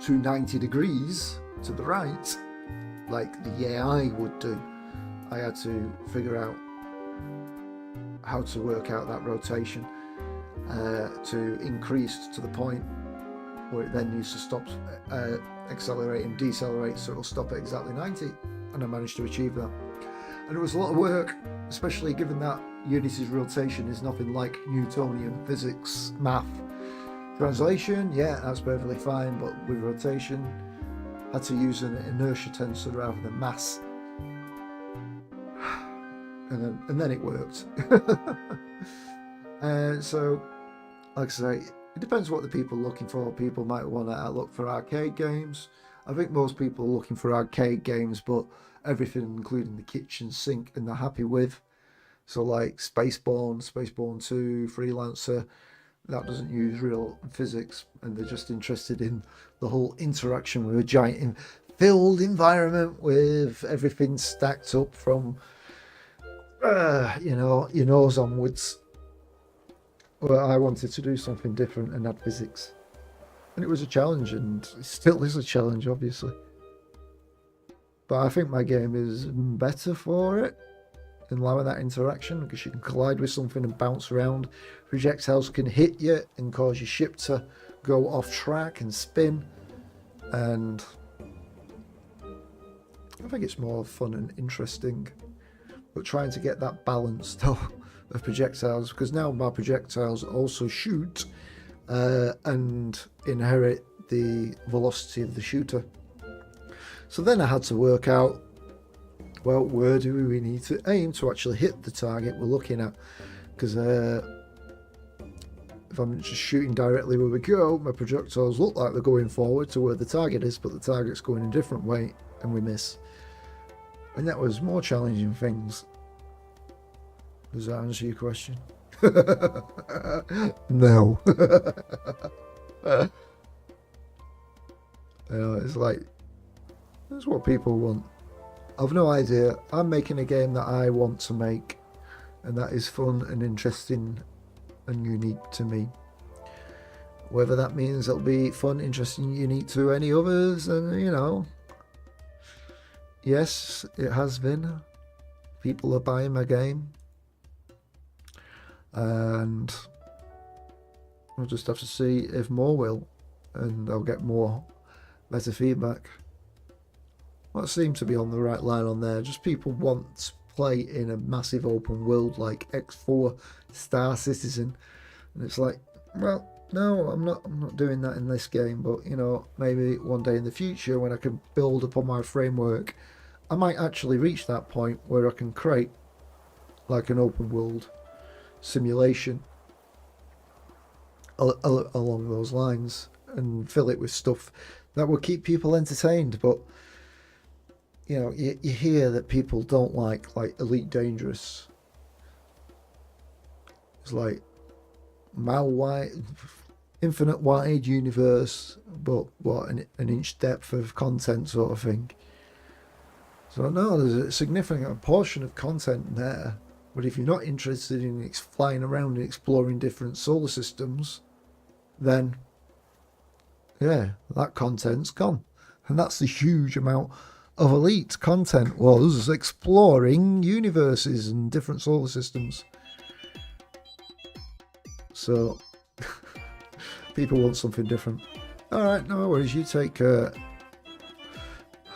290 degrees to the right, like the AI would do, I had to figure out how to work out that rotation to increase to the point where it then needs to stop accelerate and decelerate, so it'll stop at exactly 90, and I managed to achieve that. And it was a lot of work, especially given that Unity's rotation is nothing like Newtonian physics math. Translation, yeah, that's perfectly fine, but with rotation, I had to use an inertia tensor rather than mass. And then it worked. So, like I say, it depends what the people are looking for. People might want to look for arcade games. I think most people are looking for arcade games, but everything including the kitchen sink and they're happy with. So like Spaceborne 2, Freelancer, that doesn't use real physics, and they're just interested in the whole interaction with a giant filled environment with everything stacked up from your nose onwards. Well, I wanted to do something different and add physics, and it was a challenge, and it still is a challenge, obviously. But I think my game is better for it, in allowing that interaction, because you can collide with something and bounce around. Projectiles can hit you and cause your ship to go off track and spin, and I think it's more fun and interesting. But trying to get that balance though of projectiles, because now my projectiles also shoot and inherit the velocity of the shooter. So then I had to work out, well, where do we need to aim to actually hit the target we're looking at? Because if I'm just shooting directly where we go, my projectiles look like they're going forward to where the target is, but the target's going a different way and we miss. And that was more challenging things. Does that answer your question? No. It's like, that's what people want. I've no idea. I'm making a game that I want to make, and that is fun and interesting and unique to me. Whether that means it'll be fun, interesting, unique to any others, and yes, it has been. People are buying my game, and I'll just have to see if more will, and I'll get more better feedback. Well, I seem to be on the right line on there. Just people want to play in a massive open world like X4 Star Citizen, and it's like, well, no, I'm not doing that in this game. But maybe one day in the future, when I can build upon my framework, I might actually reach that point where I can create like an open world simulation along those lines and fill it with stuff that will keep people entertained. But you hear that people don't like Elite Dangerous. It's like wide, infinite wide universe, but what, an inch depth of content sort of thing. So no, there's a significant portion of content there. But if you're not interested in flying around and exploring different solar systems, then yeah, that content's gone. And that's the huge amount of Elite content was exploring universes and different solar systems. So people want something different. Alright, no worries, you take care.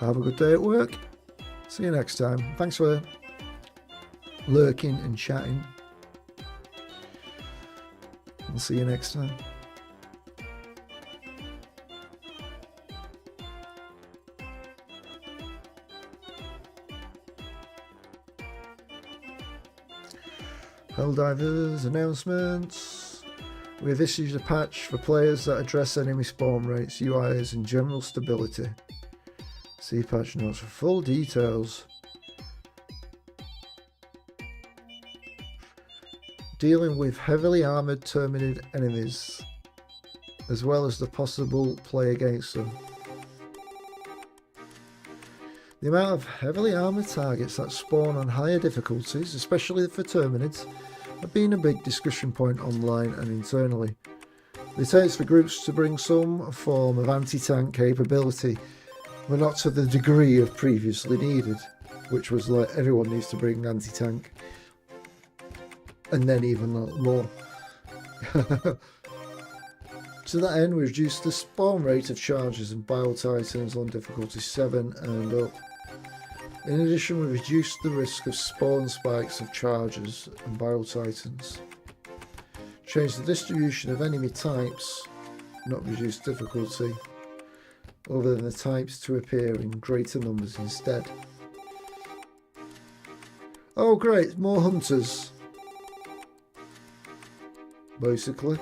Have a good day at work. See you next time. Thanks for lurking and chatting. I'll see you next time. Helldivers announcements. We have issued a patch for players that address enemy spawn rates, UIs and general stability. See patch notes for full details. Dealing with heavily armoured Terminid enemies, as well as the possible play against them. The amount of heavily armoured targets that spawn on higher difficulties, especially for Terminids, have been a big discussion point online and internally. It takes for groups to bring some form of anti-tank capability, but not to the degree of previously needed, which was like everyone needs to bring anti-tank, and then even more. To that end, we reduced the spawn rate of chargers and Bio-Titans on difficulty 7 and up. In addition, we reduced the risk of spawn spikes of chargers and Bio-Titans. Changed the distribution of enemy types, not reduced difficulty, other than the types to appear in greater numbers instead. Oh great, more hunters. Basically.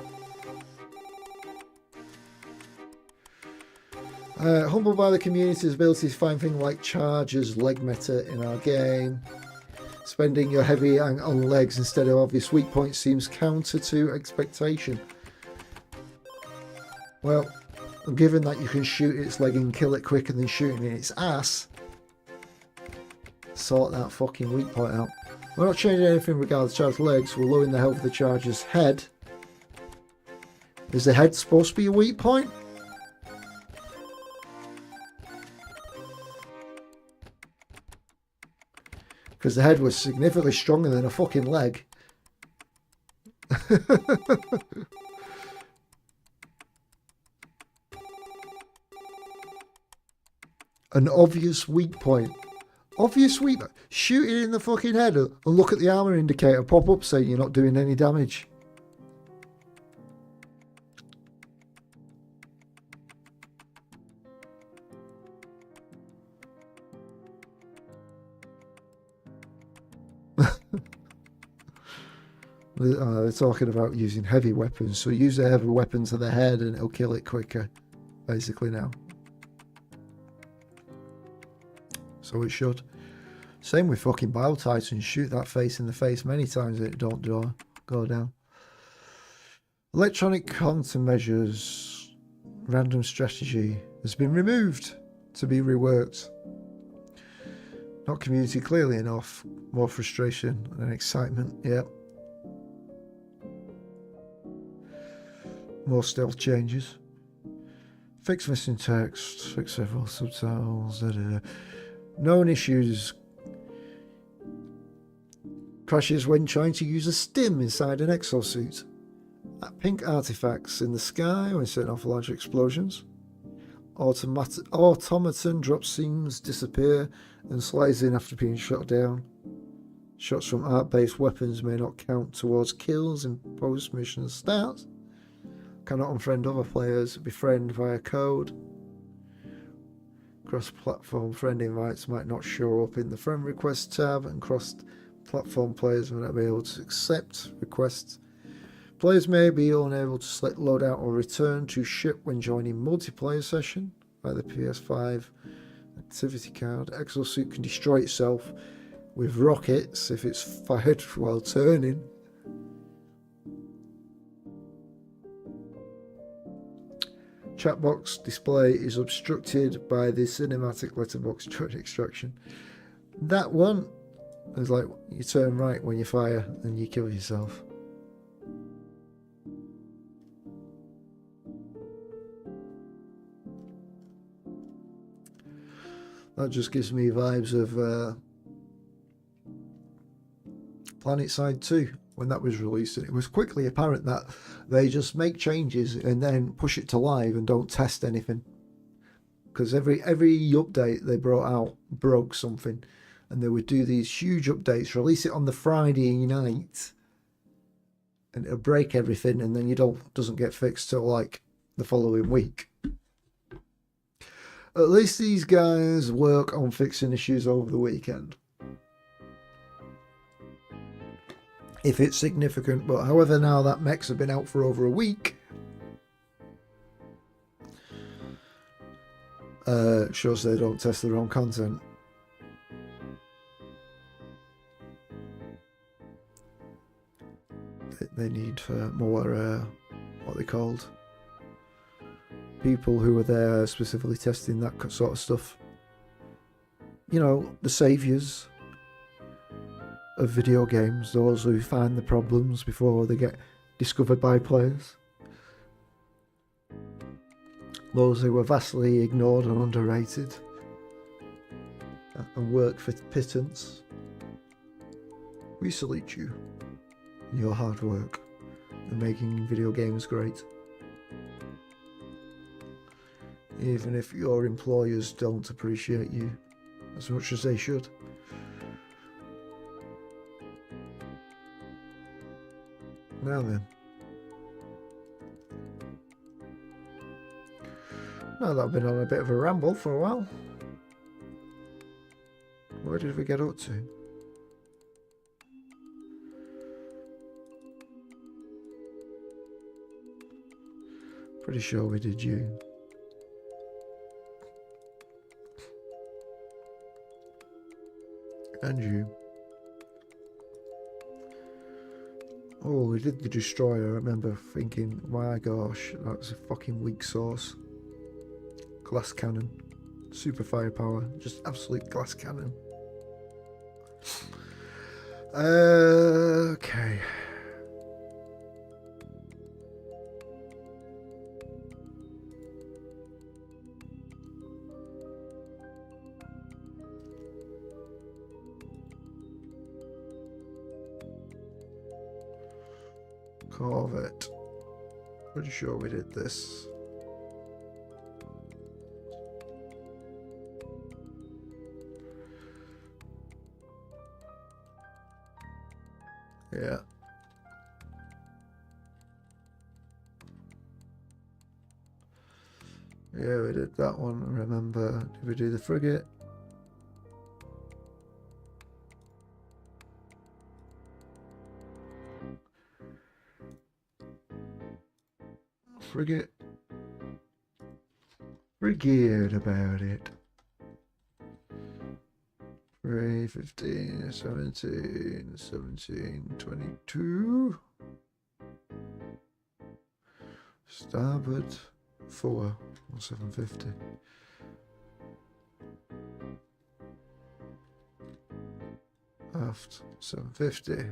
Humbled by the community's ability to find things like chargers, leg meta in our game. Spending your heavy on legs instead of obvious weak points seems counter to expectation. Well, given that you can shoot its leg and kill it quicker than shooting its ass, sort that fucking weak point out. We're not changing anything regarding the charge legs, we're lowering the health of the charger's head. Is the head supposed to be a weak point? Because the head was significantly stronger than a fucking leg. An obvious weak point. Obvious weak point. Shoot it in the fucking head and look at the armor indicator pop up saying you're not doing any damage. They're talking about using heavy weapons, so use a heavy weapon to the head and it'll kill it quicker, basically now. So it should. Same with fucking Bio-Titans, shoot that face in the face many times and it don't go down. Electronic countermeasures, random strategy has been removed to be reworked. Not community clearly enough, more frustration and excitement, yep. More stealth changes. Fix missing text. Fix several subtitles. Known issues. Crashes when trying to use a stim inside an exosuit. Pink artifacts in the sky when setting off large explosions. Automaton drop seams disappear and slides in after being shot down. Shots from art-based weapons may not count towards kills in post-mission start. Cannot unfriend other players, befriend via code. Cross-platform friend invites might not show up in the friend request tab, and cross-platform players may not be able to accept requests. Players may be unable to select loadout or return to ship when joining multiplayer session by the PS5 activity card. Exosuit can destroy itself with rockets if it's fired while turning. Chatbox display is obstructed by the cinematic letterbox extraction. That one is like you turn right when you fire and you kill yourself. That just gives me vibes of PlanetSide 2 when that was released, and it was quickly apparent that they just make changes and then push it to live and don't test anything, because every update they brought out broke something, and they would do these huge updates, release it on the Friday night, and it'll break everything, and then doesn't get fixed till like the following week. At least these guys work on fixing issues over the weekend, if it's significant. But however, now that mechs have been out for over a week, shows they don't test their own content. They need more, what they called, people who are there specifically testing that sort of stuff. You know, the saviours of video games, those who find the problems before they get discovered by players. Those who are vastly ignored and underrated and work for pittance. We salute you and your hard work in making video games great. Even if your employers don't appreciate you as much as they should. Now then. Now that I've been on a bit of a ramble for a while, where did we get up to? Pretty sure we did you. And you. Oh, we did the destroyer. I remember thinking, my gosh, that's a fucking weak source. Glass cannon. Super firepower. Just absolute glass cannon. Okay. Corvette. Pretty sure we did this. Yeah. Yeah, we did that one. I remember. Did we do the frigate? Forget about it. 3, 15, 17, 17, 22. Starboard 4, 750. Aft 750.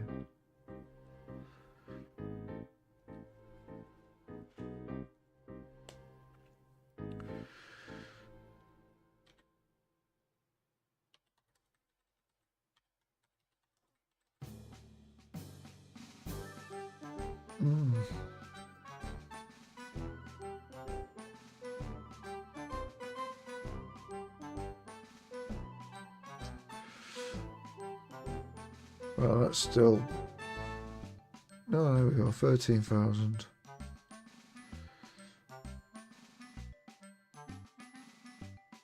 Well, that's still... No, there we go, 13,000.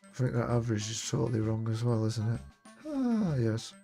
I think that average is totally wrong as well, isn't it? Ah, yes.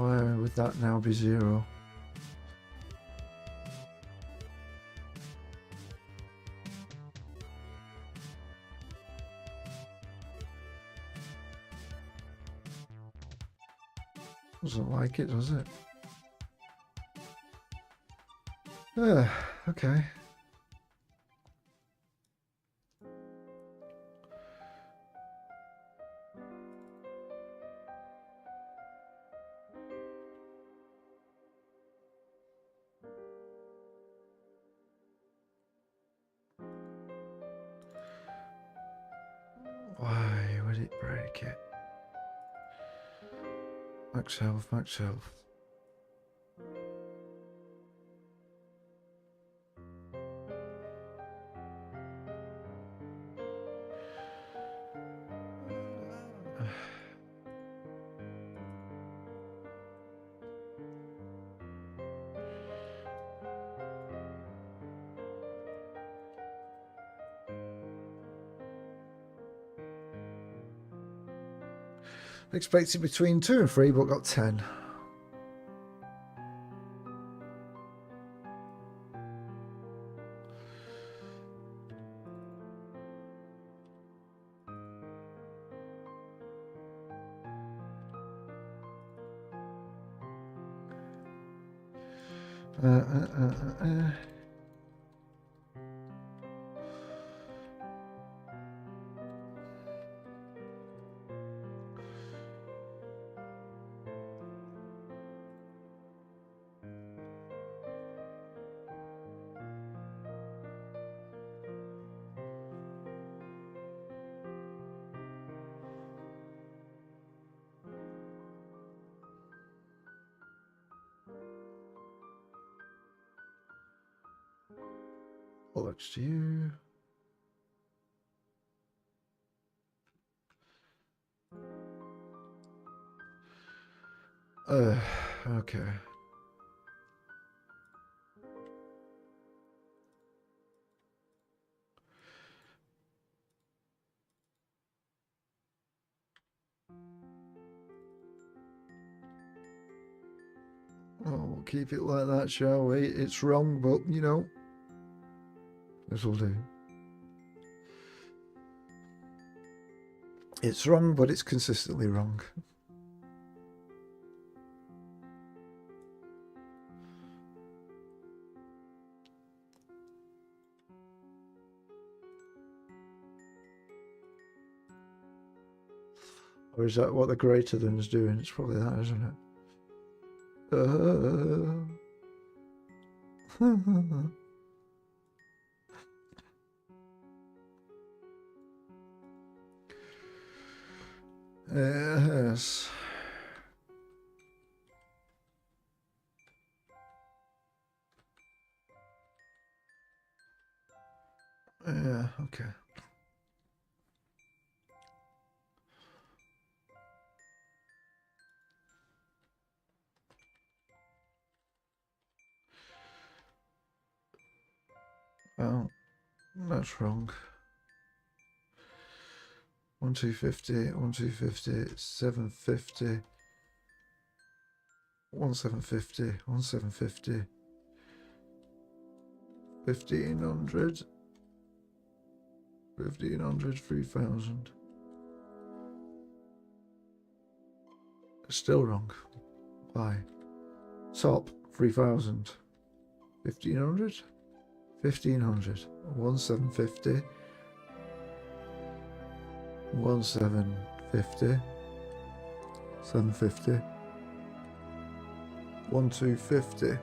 Why would that now be 0? Doesn't like it, does it? Okay. Why would it break it? Max health, max health. Expected between 2 and 3, but got 10. Bollocks to you. Okay. Oh, we'll keep it like that, shall we? It's wrong, but, you know, this'll do. It's wrong, but it's consistently wrong. Or is that what the greater than's doing? It's probably that, isn't it? Yes. Yeah, okay. Oh, that's wrong. 1250, 1250, 750, 1750, 1750, 1500, 1500, 3000. Still wrong. Why? Top 3000, 1500, 1500, 1750, 1750, 750, 1250.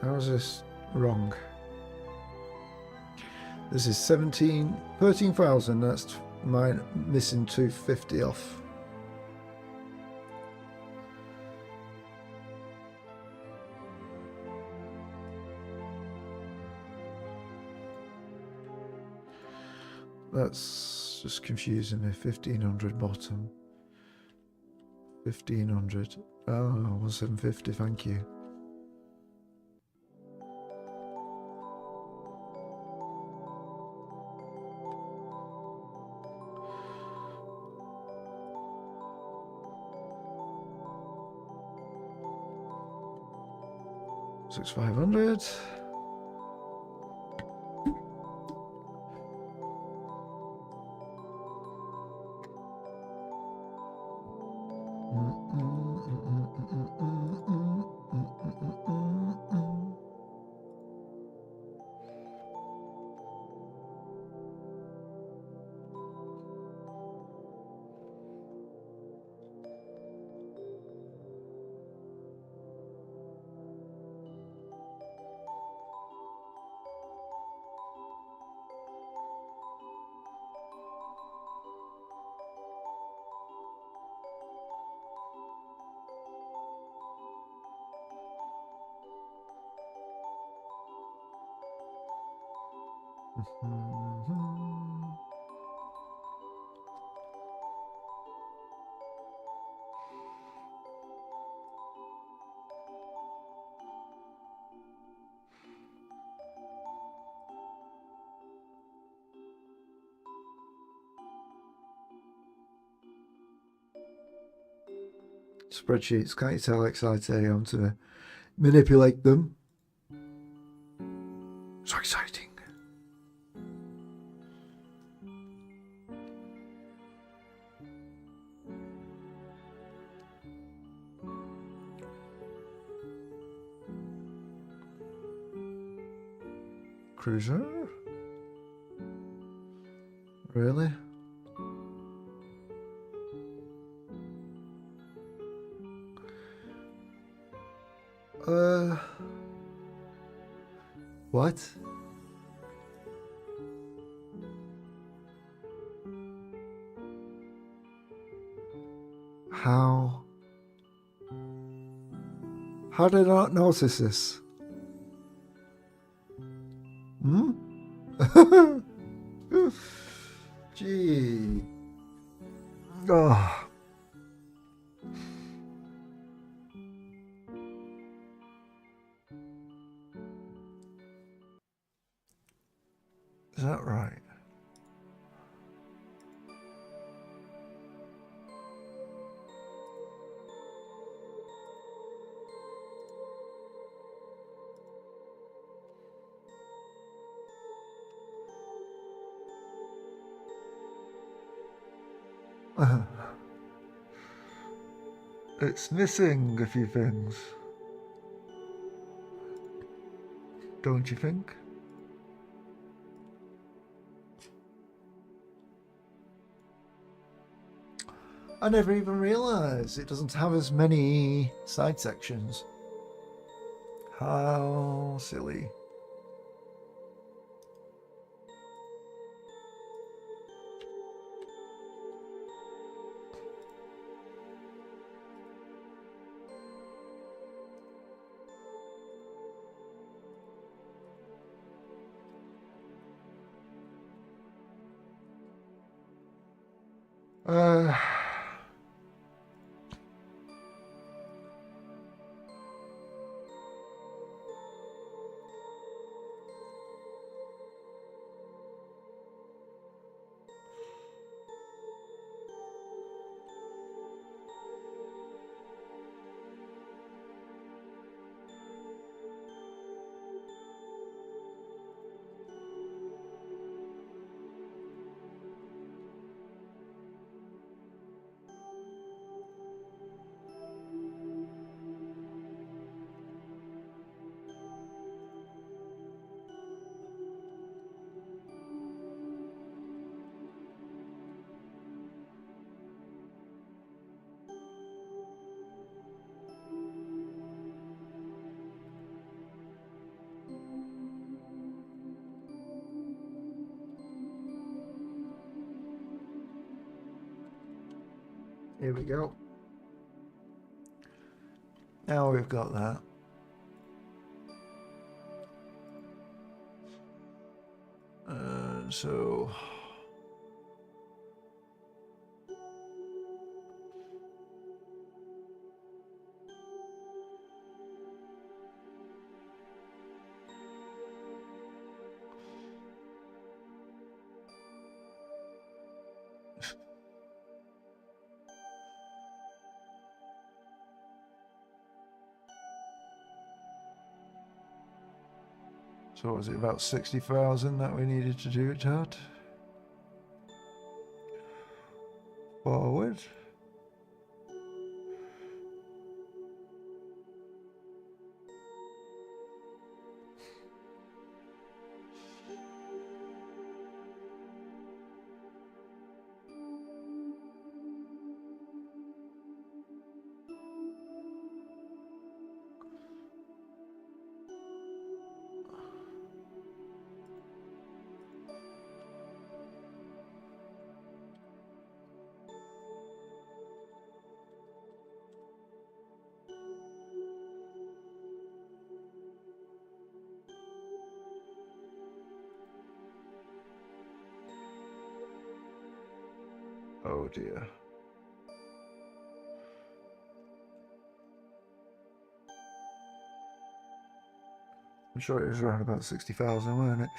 How is this wrong? This is 13,000. That's mine missing 250 off. That's just confusing me. 1500 bottom. 1500. Oh, 1750, thank you. 6500. Spreadsheets, can't you tell how excited I am to manipulate them? So exciting. Cruiser? Really? What? How? How did I not notice this? Hmm? Gee. Oh. Is that right? It's missing a few things. Don't you think? I never even realised it doesn't have as many side sections. How silly. Here we go. Now we've got that. So So was it about 60,000 that we needed to do it at? Forward. Oh dear. I'm sure it was around about 60,000, weren't it?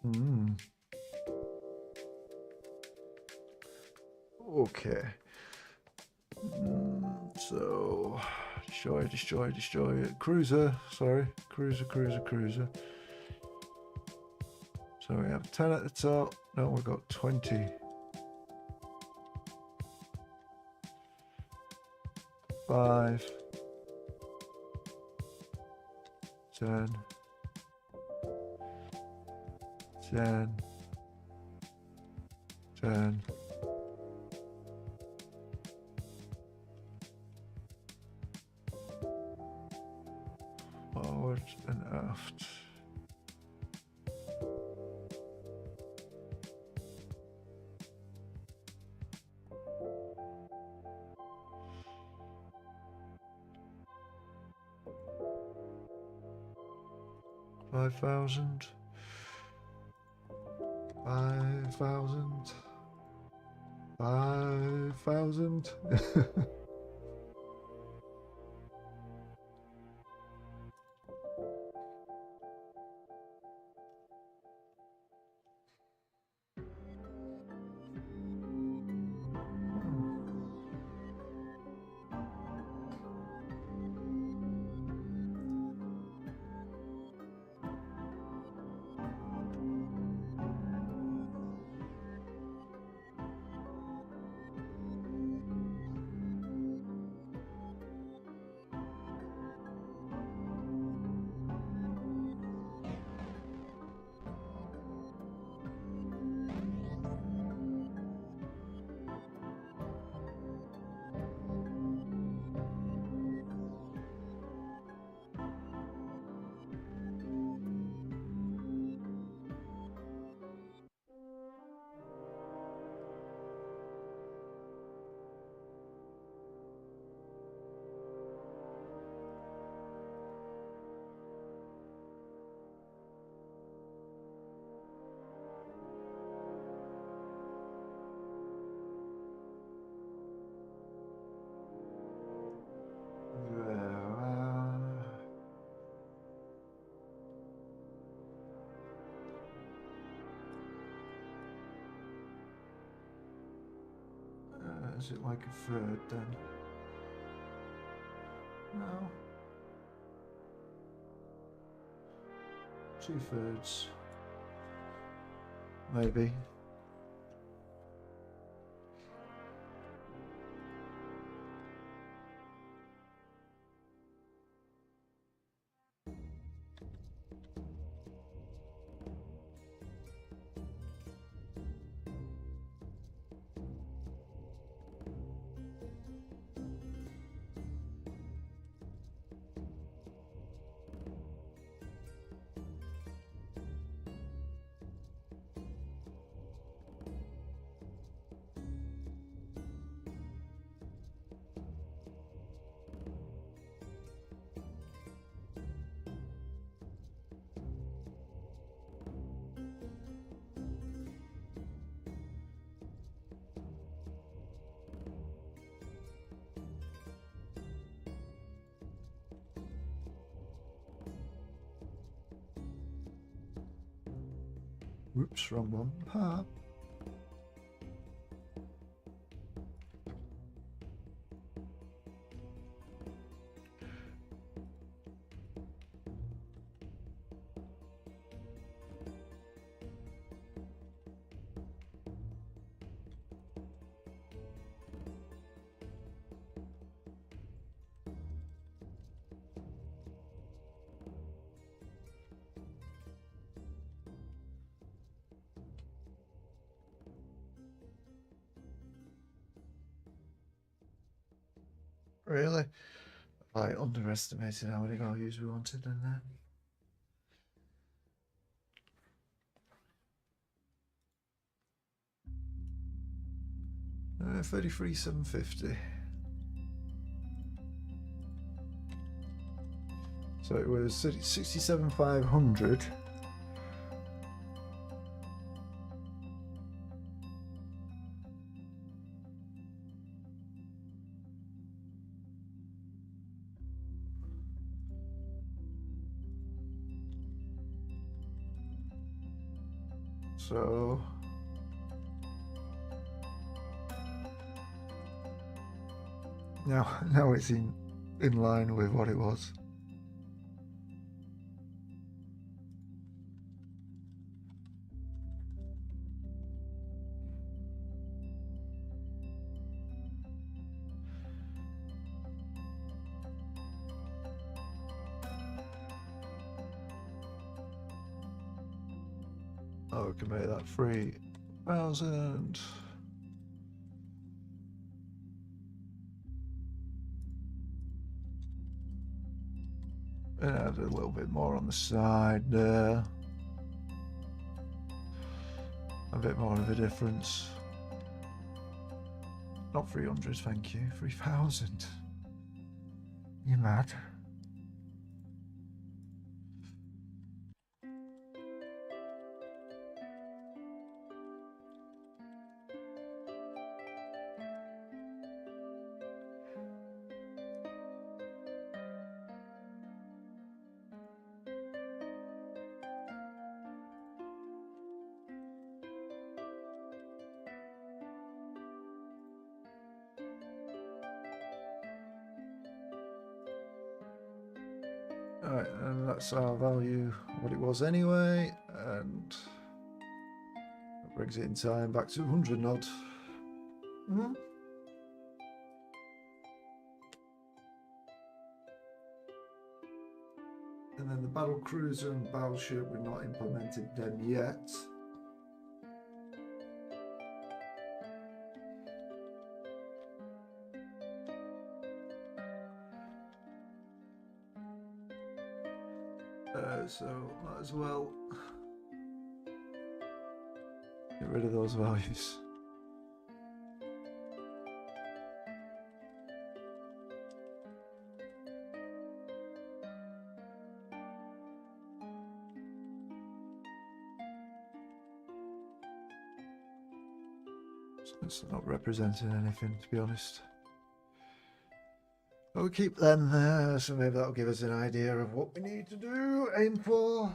Hmm. Okay. So, destroy. Cruiser, sorry. Cruiser. So we have 10 at the top. No, we've got 20. 5. 10. 10. 10. Forward and aft. $5,000. 5,000. 5,000. Is it like a third then? No. 2/3. Maybe. Whoops, wrong one. Ha. Really? I underestimated how many values we wanted in there. 33,750. So it was 67,500. So now it's in line with what it was. Oh, we can make that 3,000. And add a little bit more on the side there. A bit more of a difference. Not 300, thank you. 3,000. You mad? Alright, and that's our value, what it was anyway, and that brings it in time back to 100 odd. And then the battle cruiser and battleship, we've not implemented them yet. So might as well get rid of those values. So it's not representing anything, to be honest. But we'll keep them there, so maybe that'll give us an idea of what we need to do, aim for.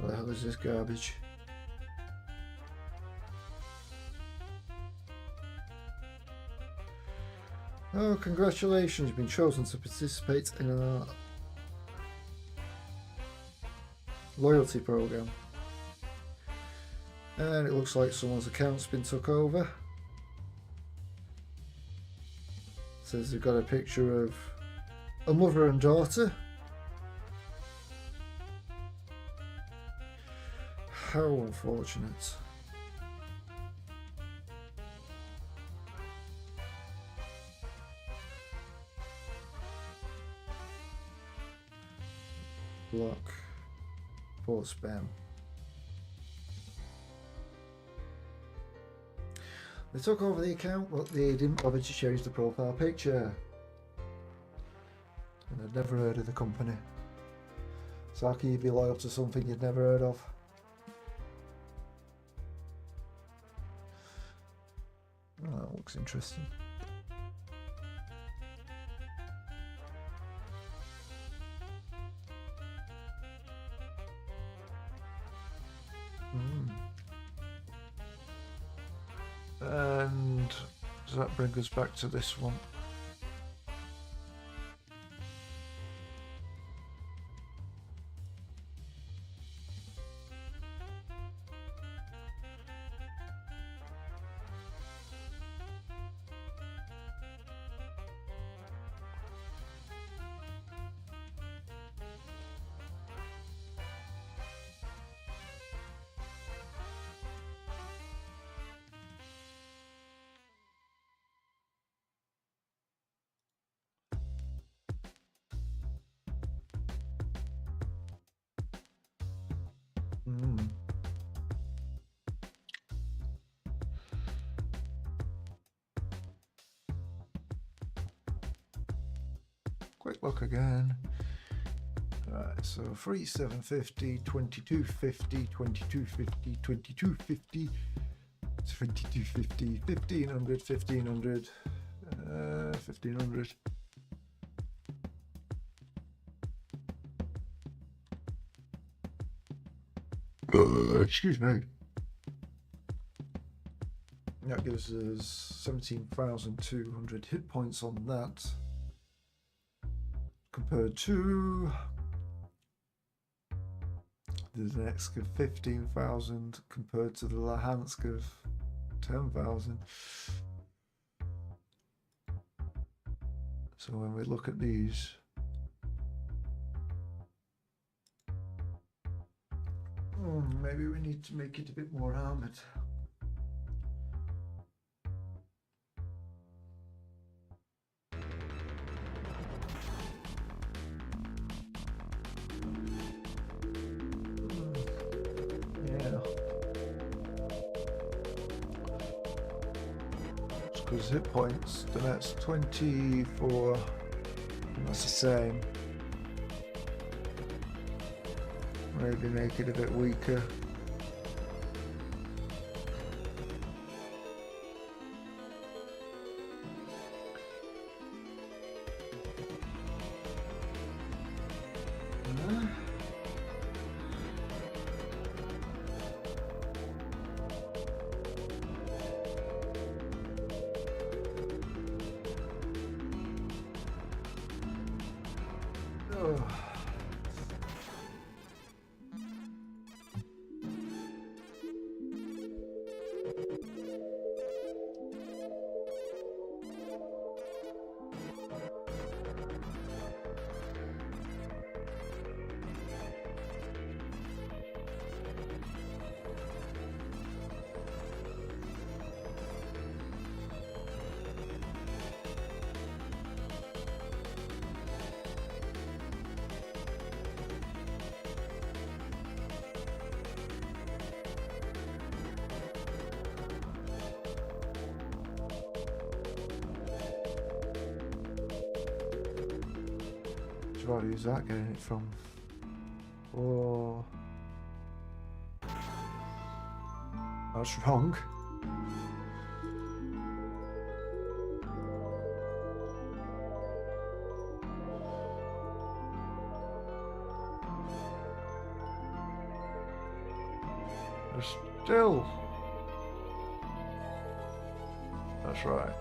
Well, hell is this garbage? Oh, congratulations, you've been chosen to participate in a loyalty program. And it looks like someone's account's been took over. It says they've got a picture of a mother and daughter. How unfortunate. Block for spam. They took over the account, but they didn't bother to change the profile picture. And I'd never heard of the company. So how can you be loyal to something you'd never heard of? Oh, that looks interesting. And does that bring us back to this one? Quick look again. Right, so 3750, 2250, 2250, 2250, 2250, 1500, 1500, 1500. Excuse me. That gives us 17,200 hit points on that, compared to the Donetsk of 15,000, compared to the Luhansk of 10,000. So when we look at these, maybe we need to make it a bit more armored. Because hit points, then that's 24, and that's the same. Maybe make it a bit weaker. What is that getting it from? Oh, that's wrong. Still. That's right.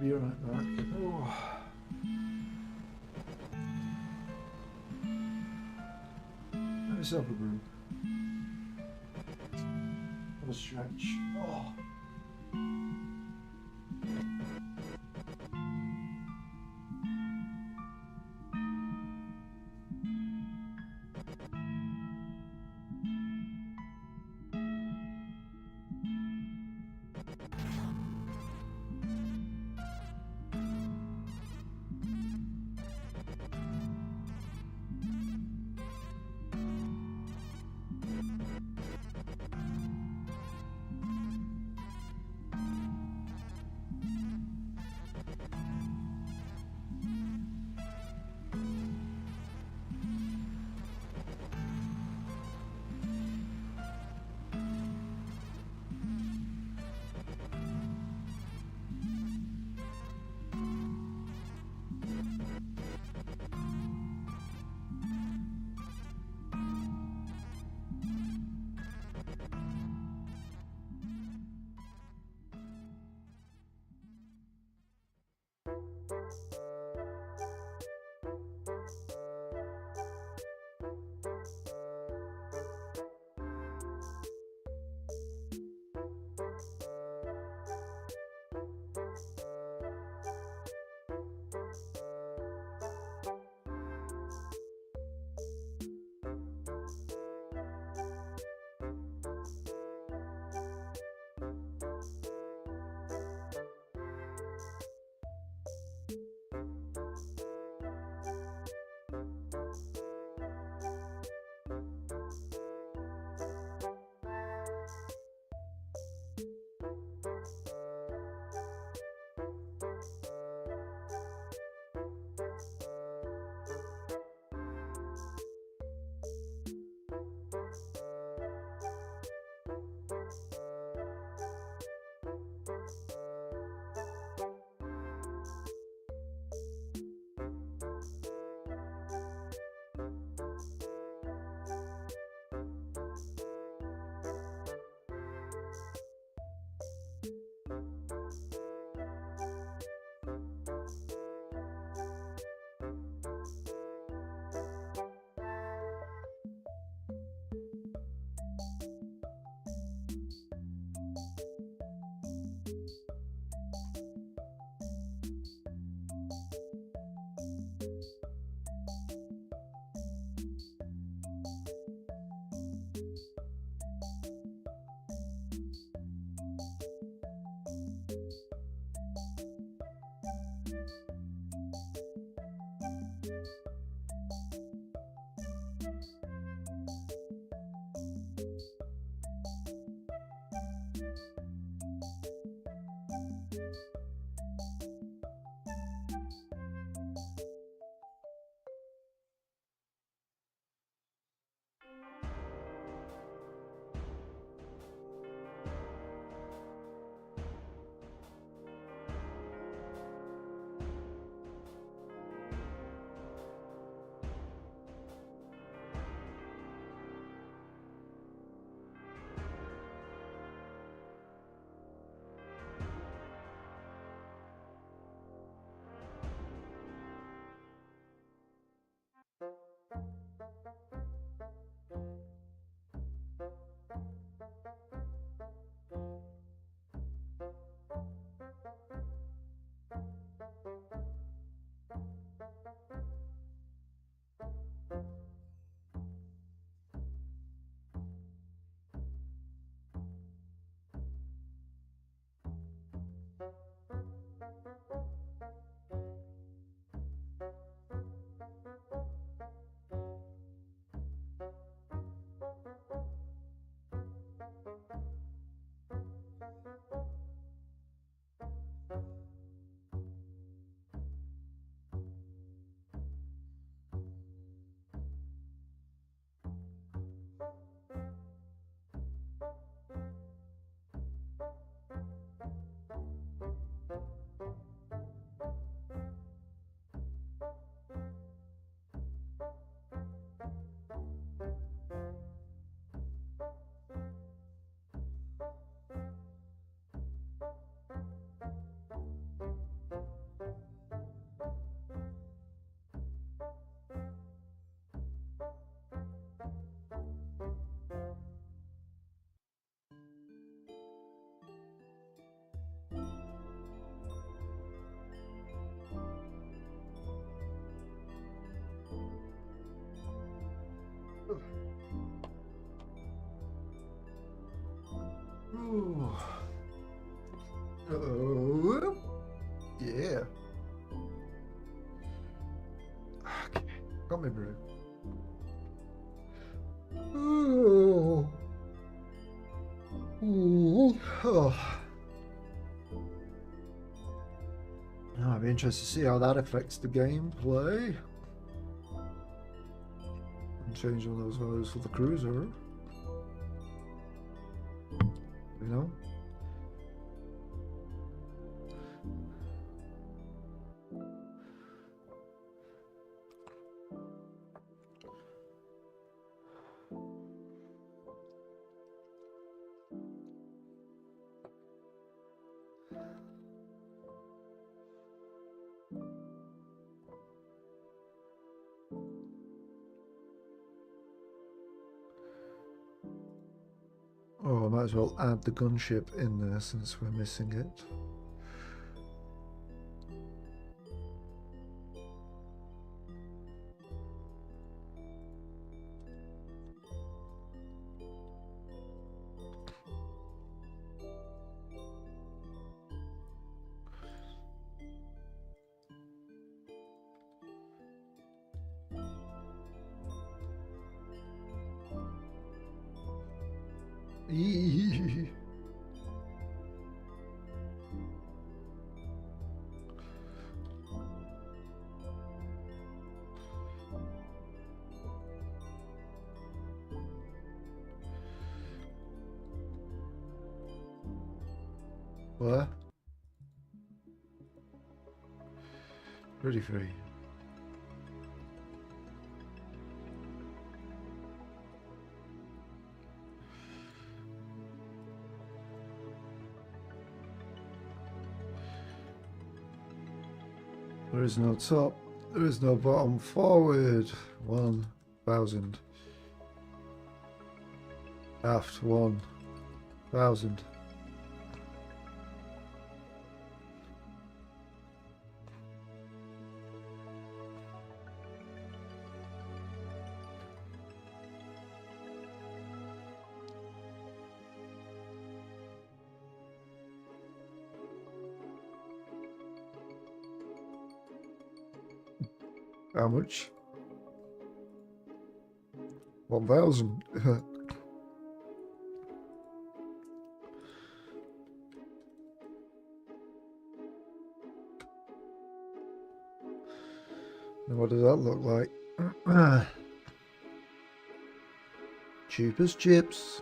Be right back. Oh. Have yourself a brew. Have a stretch. Oh. Oh, yeah. Okay, got me brew. Oh. Ooh. Oh. I'd be interested to see how that affects the gameplay. And change all those values for the cruiser. You know? Oh, I might as well add the gunship in there since we're missing it. Eee. What? Pretty free. There is no top. There is no bottom. Forward 1,000. Aft 1,000. How much? 1,000. And what does that look like? Cheap as chips.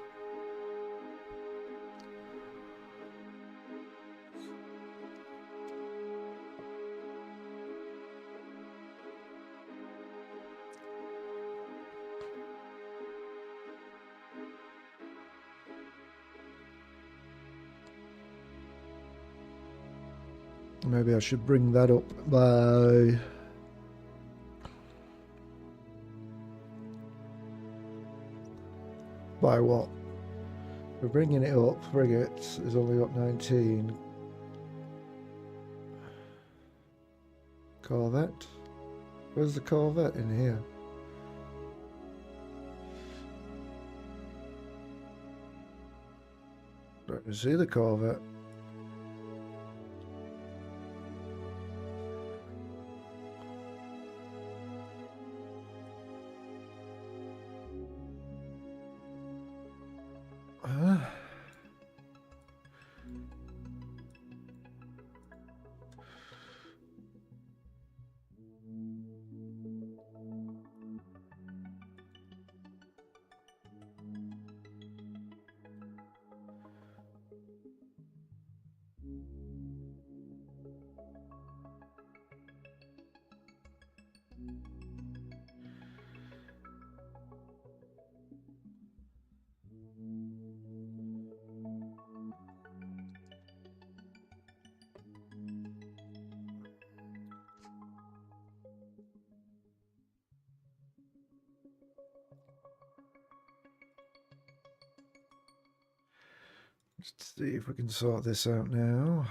Maybe I should bring that up by what? We're bringing it up. Frigate is only got 19. Corvette? Where's the Corvette in here? Don't see the Corvette. Let's see if we can sort this out now.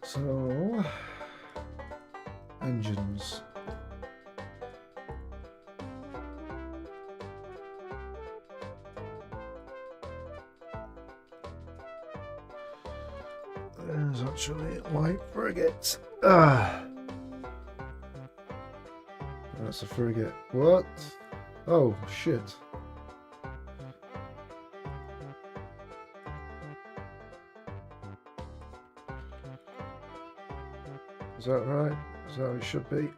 So, engines. There's actually light frigates. Ah, that's a frigate. What? Oh shit! Is that right? Is that how it should be?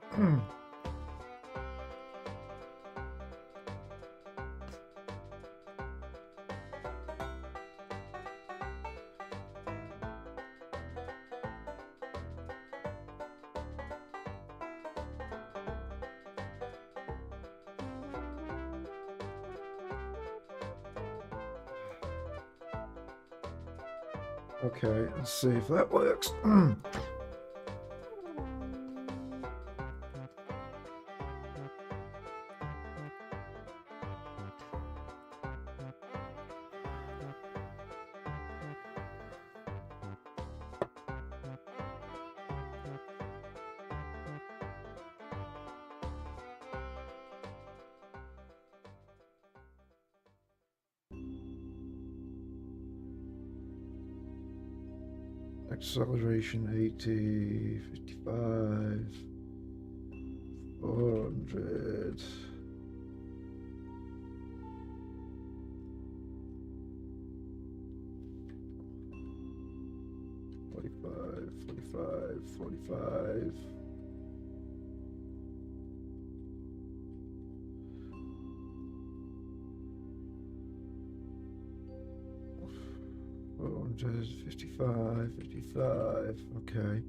Okay, let's see if that works. Acceleration 80, 55, 400. $45. 55, 55, okay.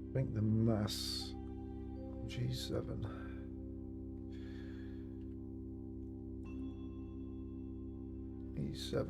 I think the mass G7. E7.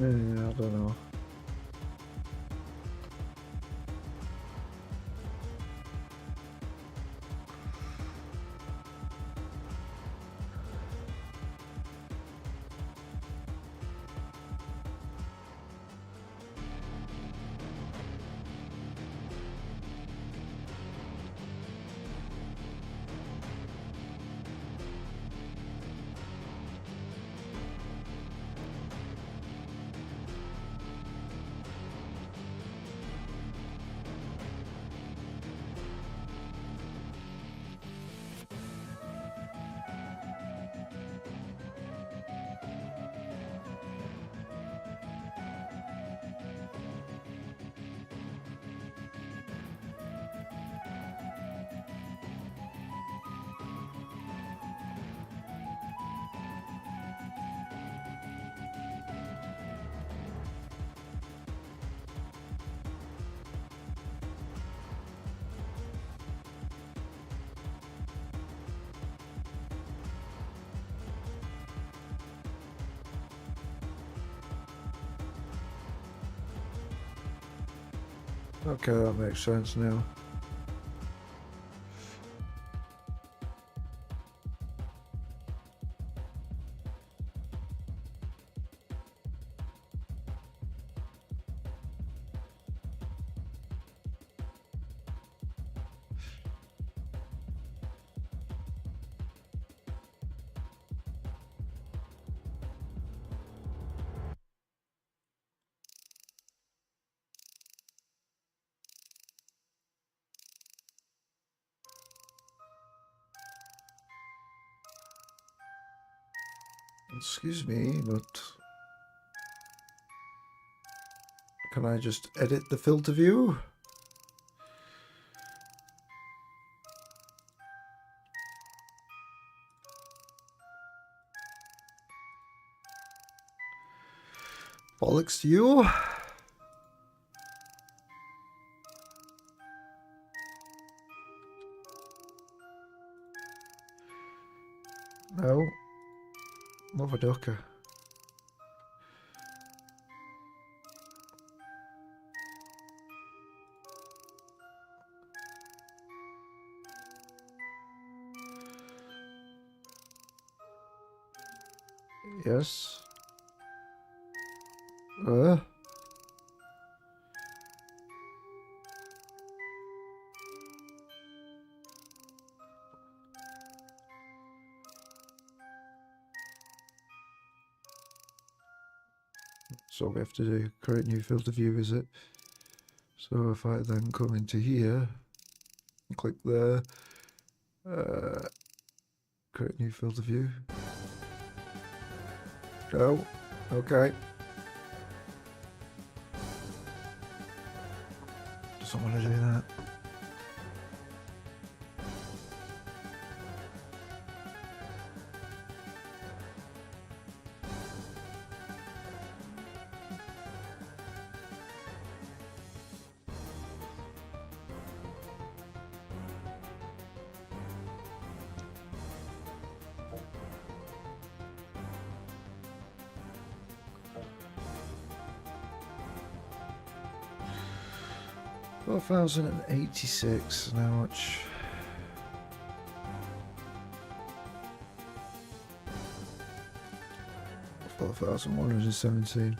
Yeah, I don't know. Okay, that makes sense now. Excuse me, but can I just edit the filter view? Bollocks to you. No. Mother ducker. Yes. So we have to do create new filter view, is it? So if I then come into here and click there, create new filter view. No. Okay. Doesn't want to do that. $4,086. How much? $4,117.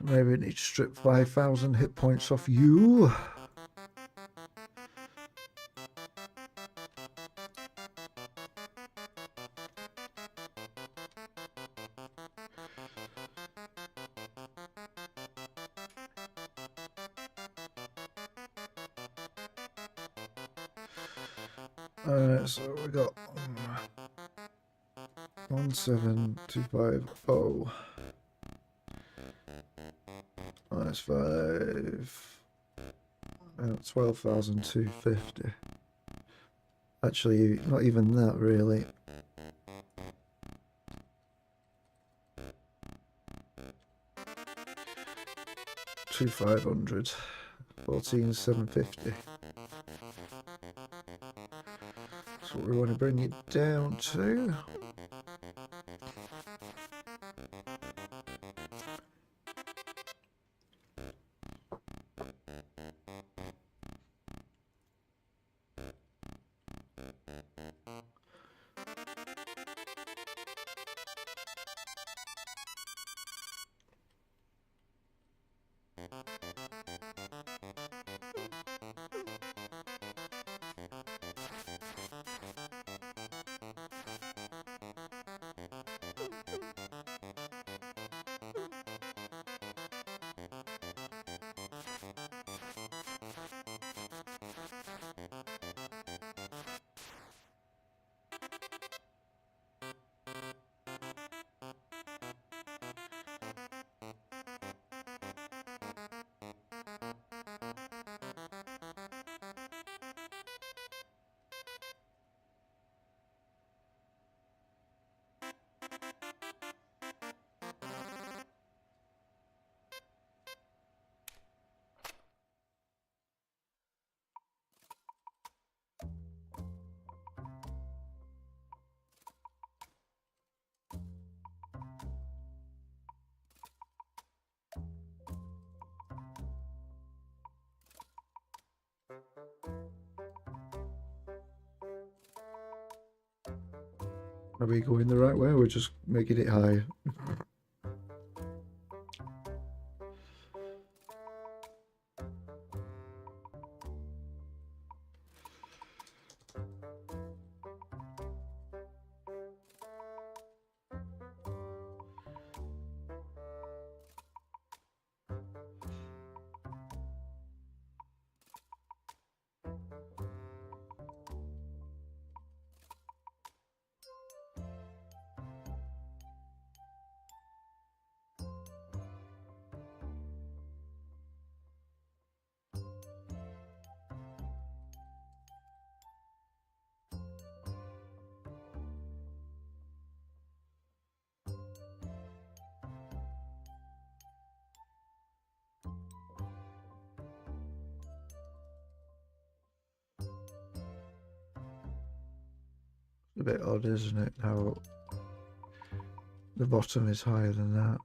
Maybe I need to strip 5,000 hit points off you. So we got 17250 minus 5. 12,250. Actually, not even that really. $2,500. 14,750. That's what we want to bring it down to. Are we going the right way, or we're just making it higher? A bit odd, isn't it, how the bottom is higher than that.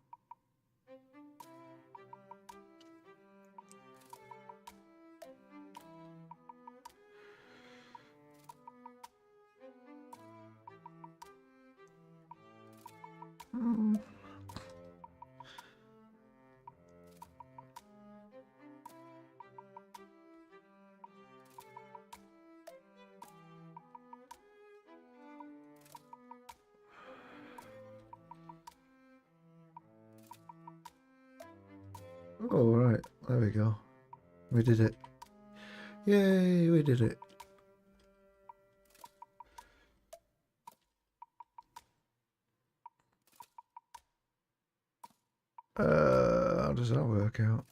Oh, right, there we go. We did it. Yay, we did it. How does that work out?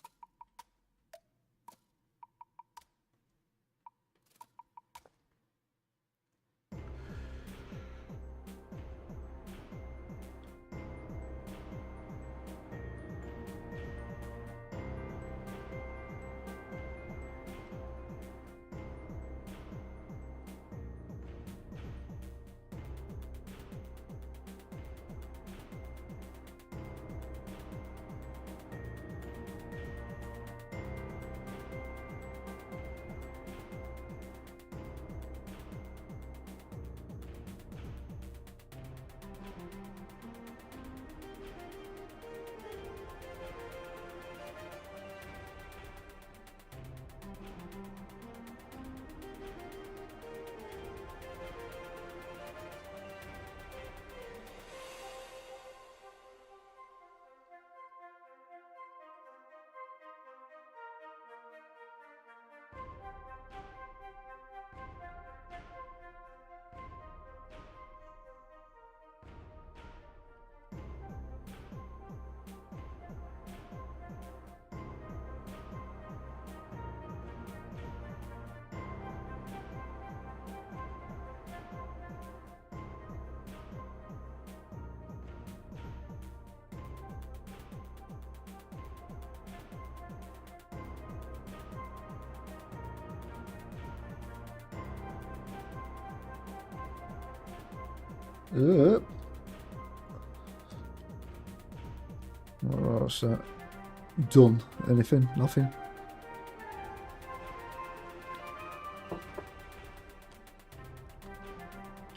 What's that? Done. Anything? Nothing?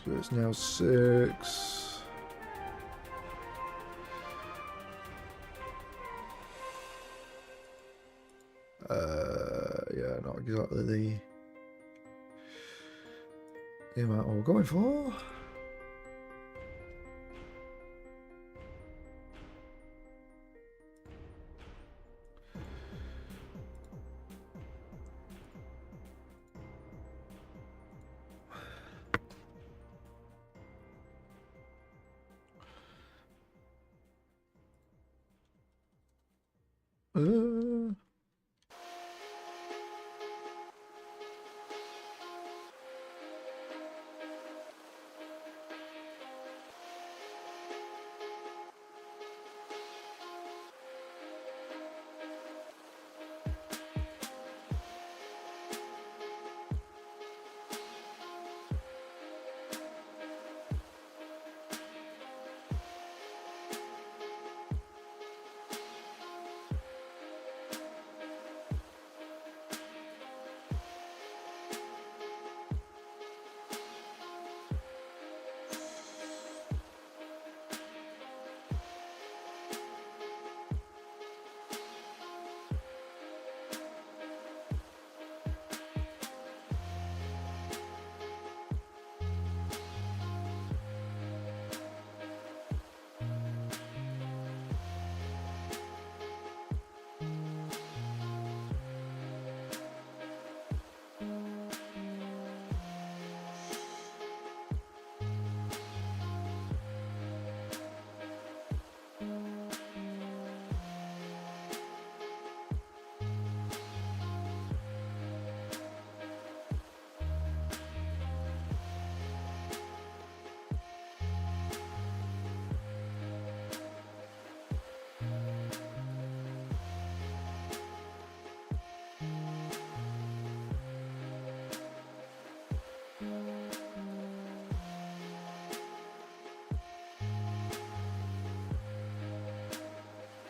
So it's now 6. Yeah, not exactly the amount we're going for.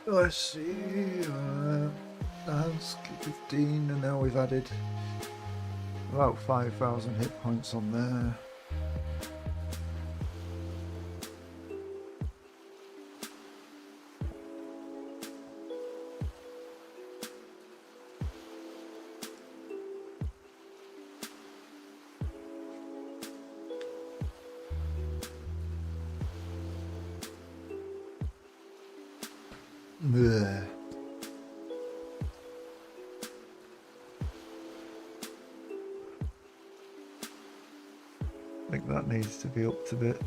Let's see, that's 15, and now we've added about 5,000 hit points on there. Blech. I think that needs to be upped a bit.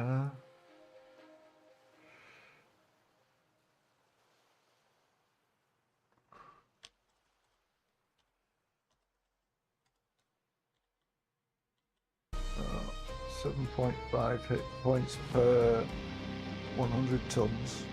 Uh, 7.5 hit points per 100 tons.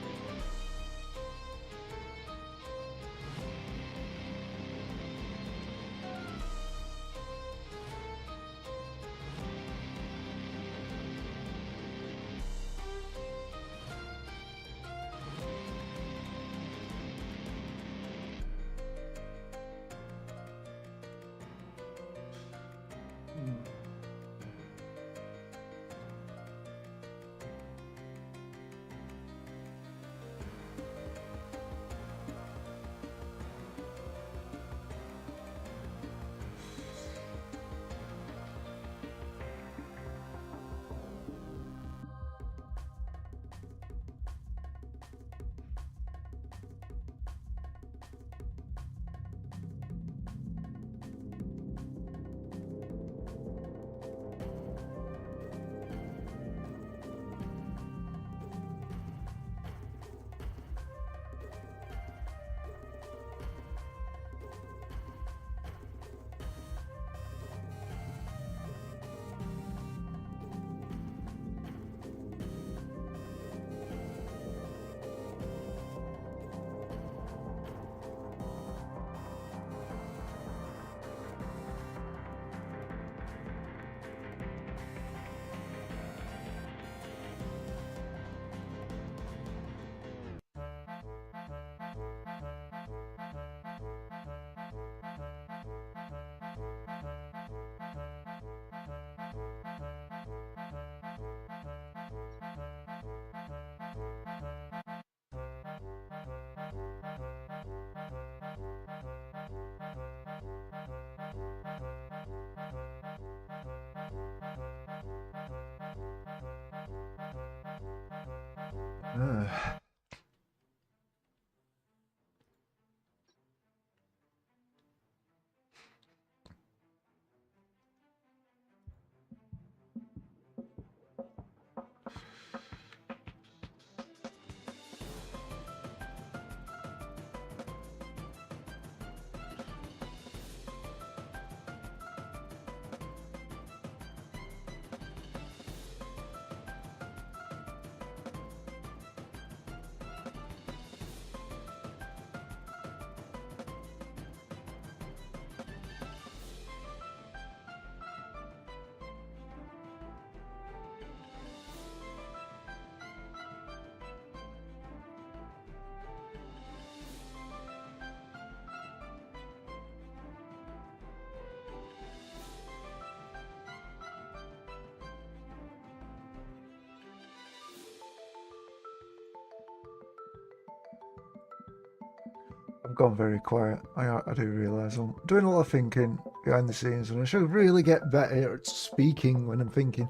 I've gone very quiet. I do realise I'm doing a lot of thinking behind the scenes, and I should really get better at speaking when I'm thinking.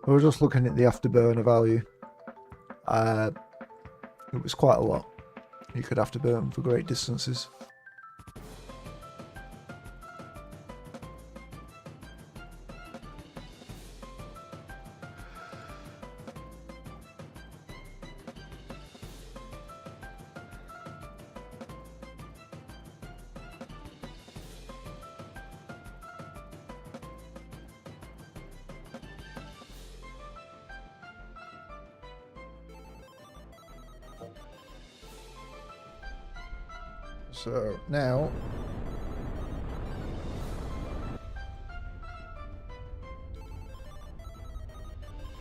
I was just looking at the afterburner value. It was quite a lot. You could afterburn for great distances. So now,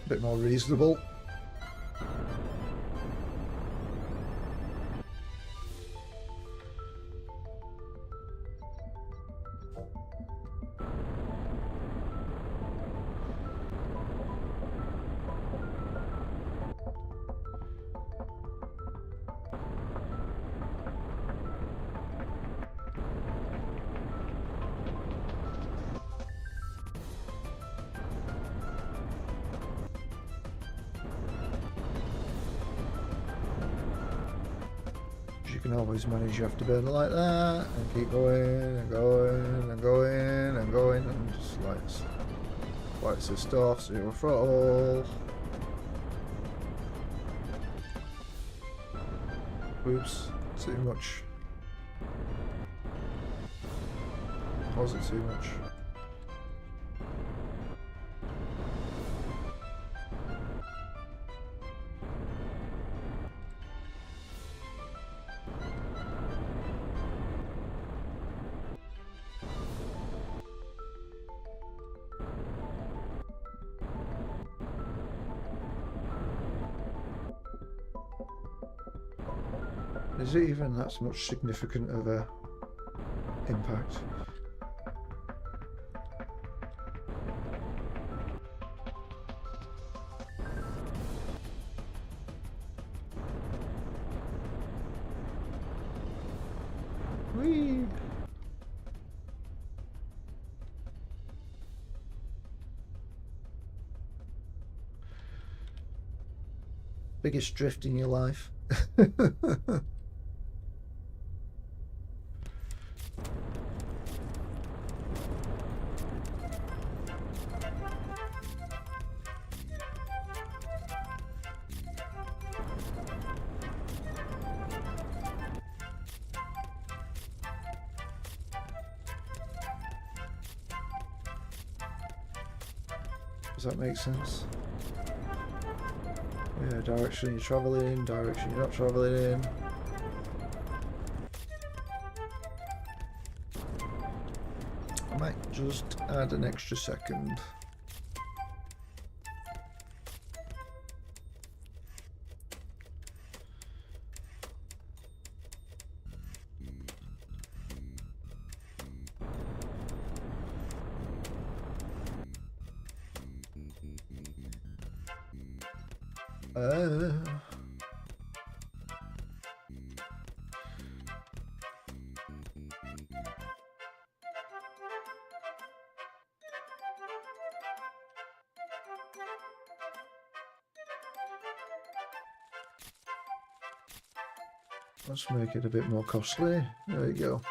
a bit more reasonable. You can always manage your afterburner like that and keep going and going and going and going and just like assist off, zero throttle. Oops, too much. Was it too much? Is it even that much significant of a impact? Whee! Biggest drift in your life. Does that make sense? Yeah, direction you're travelling in, direction you're not travelling in. I might just add an extra second. Let's make it a bit more costly. There you go.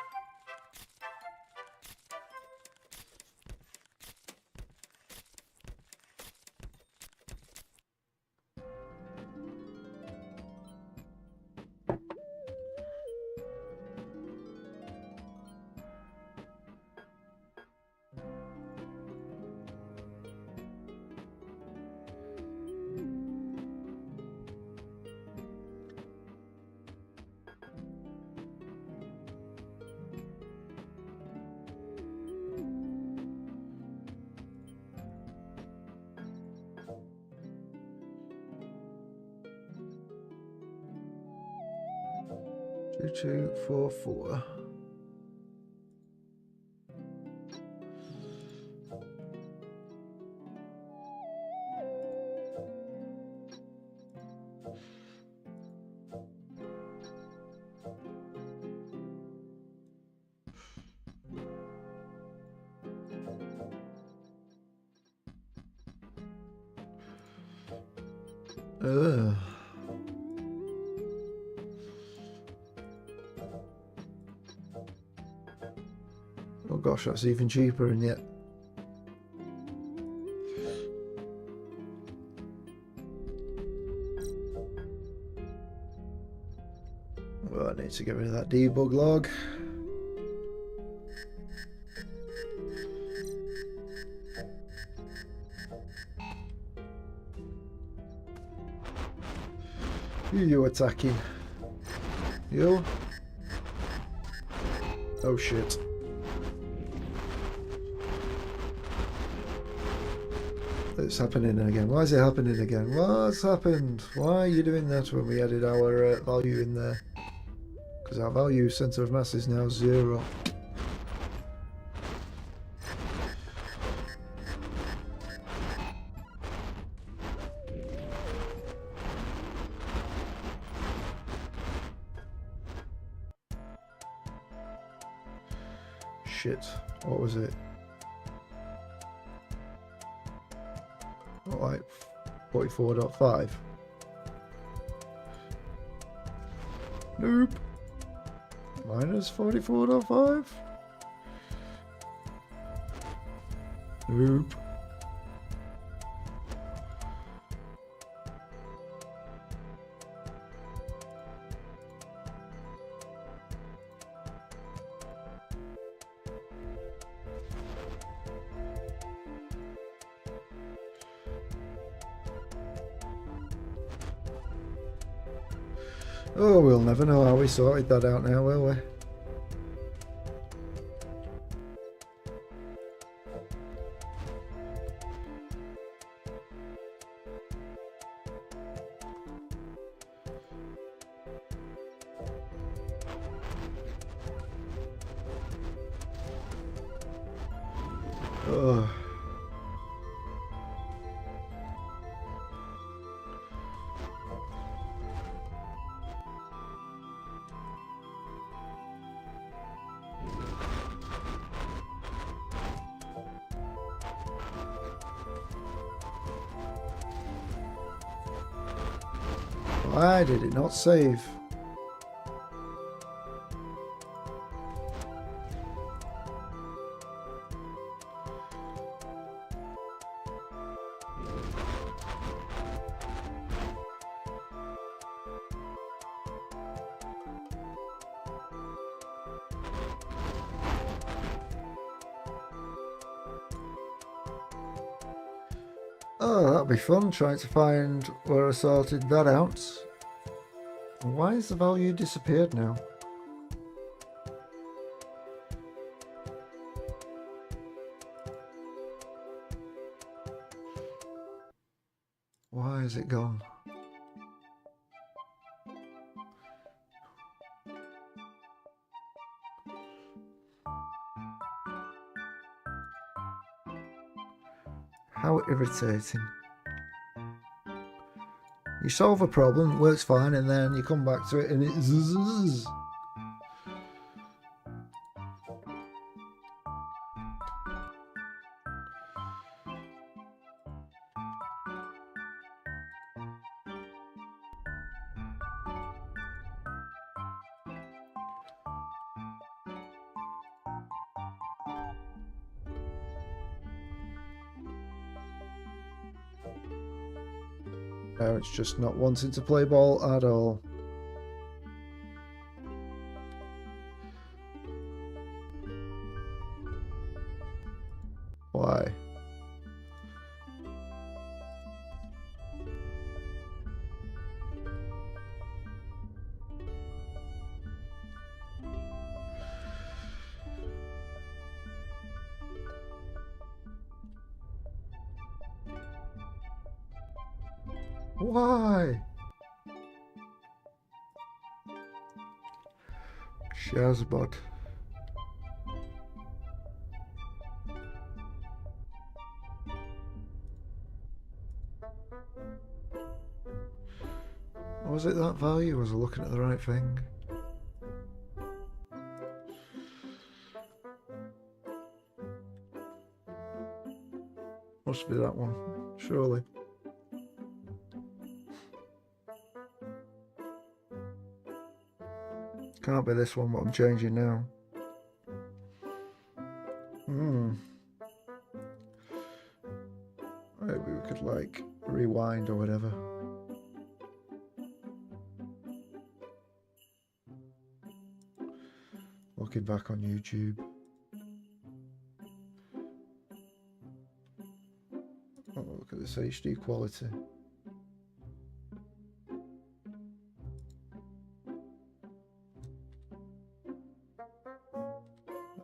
Two, 4, 4. Ugh. Oh gosh, that's even cheaper, and yet well, I need to get rid of that debug log. Who are you attacking? You? Oh shit. It's happening again. Why is it happening again? What's happened? Why are you doing that when we added our value in there? Because our value center of mass is now 0. Shit. What was it? Alright, 44.5. Nope. Minus 44.5. Nope. Oh, we'll never know how we sorted that out now, will we? Ugh. Why did it not save? Oh, that'll be fun, trying to find where I sorted that out. Why has the value disappeared now? Why has it gone? How irritating. You solve a problem, it works fine, and then you come back to it and it zzz. Now it's just not wanting to play ball at all. Why? Why? Shazbot. Was it that value? Was I looking at the right thing? Must be that one, surely. Can't be this one, what I'm changing now. Maybe we could like rewind or whatever. Looking back on YouTube. Oh, look at this HD quality.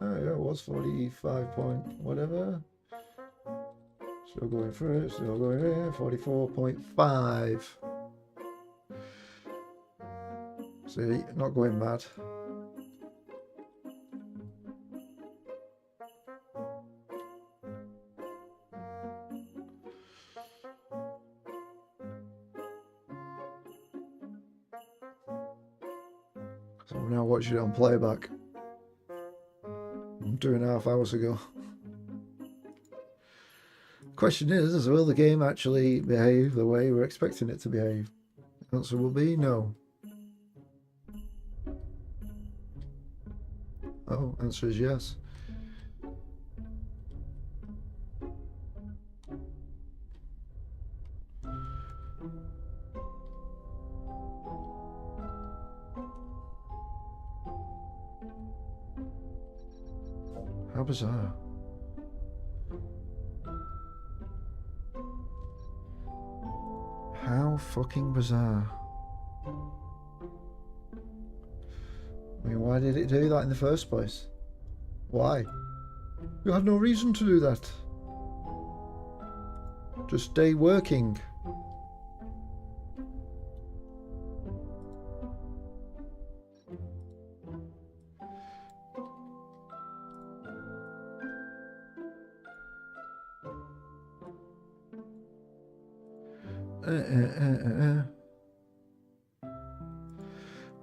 Oh yeah, it was 45 point whatever. Still going through it, still going in, 44.5. See, not going mad. So I'm now watching it on playback. I'm 2.5 hours ago. Question is, will the game actually behave the way we're expecting it to behave? The answer will be no. Oh, answer is yes. How bizarre. How fucking bizarre. I mean, why did it do that in the first place? Why? You had no reason to do that. Just stay working.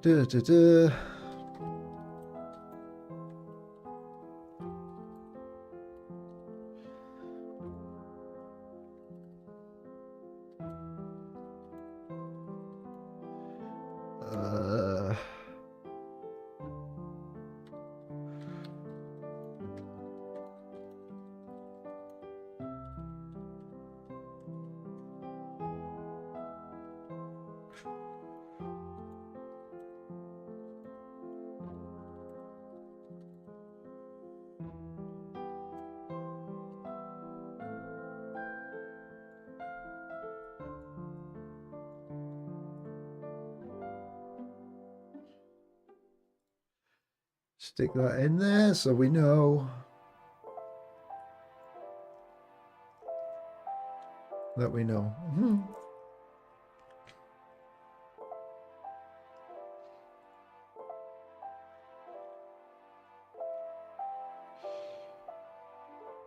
Da, da, da. Stick that in there so we know that we know.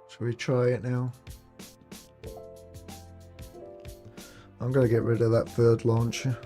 Shall we try it now? I'm going to get rid of that third launcher.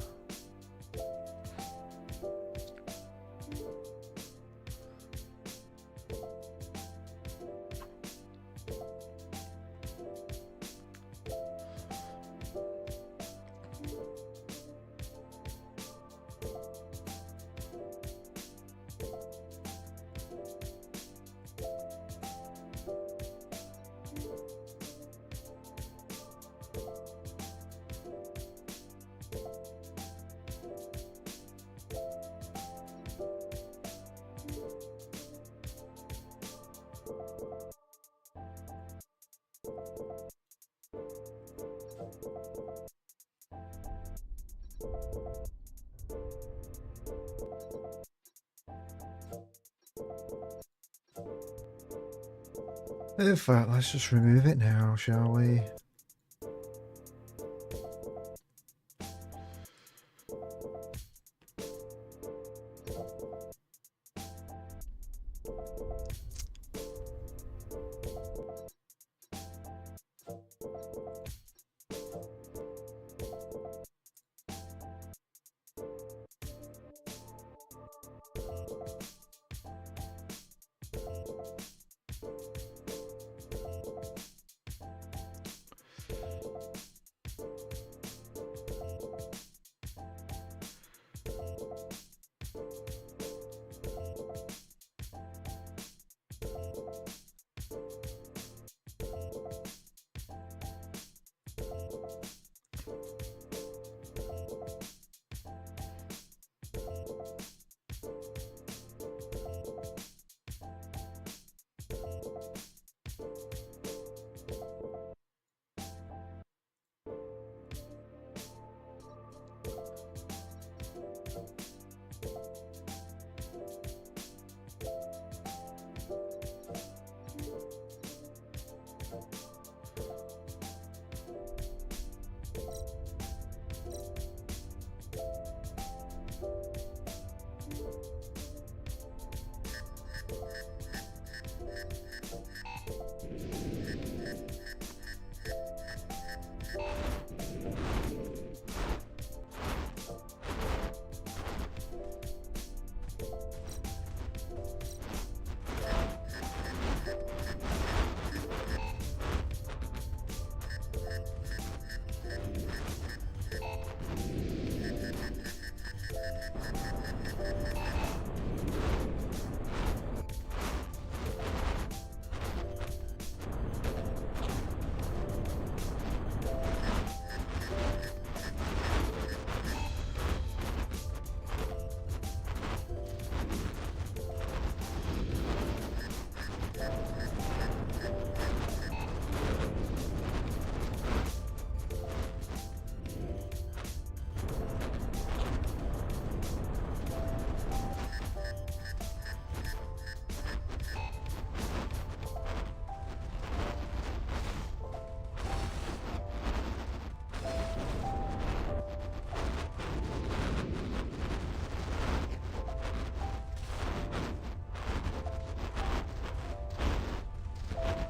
In fact, let's just remove it now, shall we?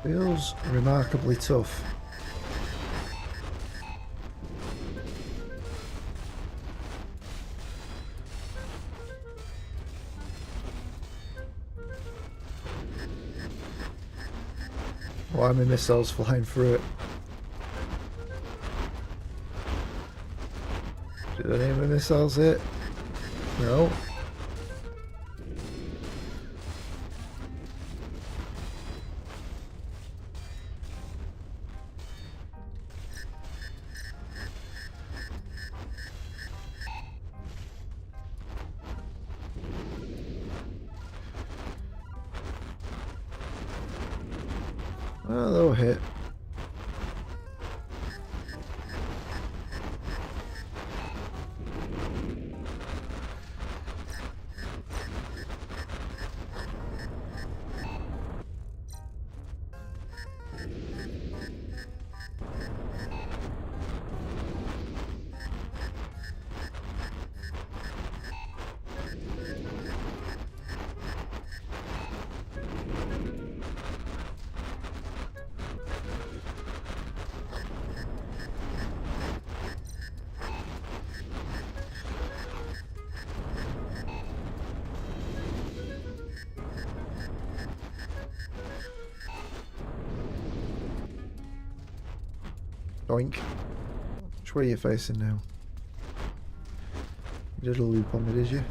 Feels remarkably tough. Why are my missiles flying through it? Did any of my missiles hit? No. Oh, they'll hit. Doink. Which way are you facing now? You did a loop on me, did you?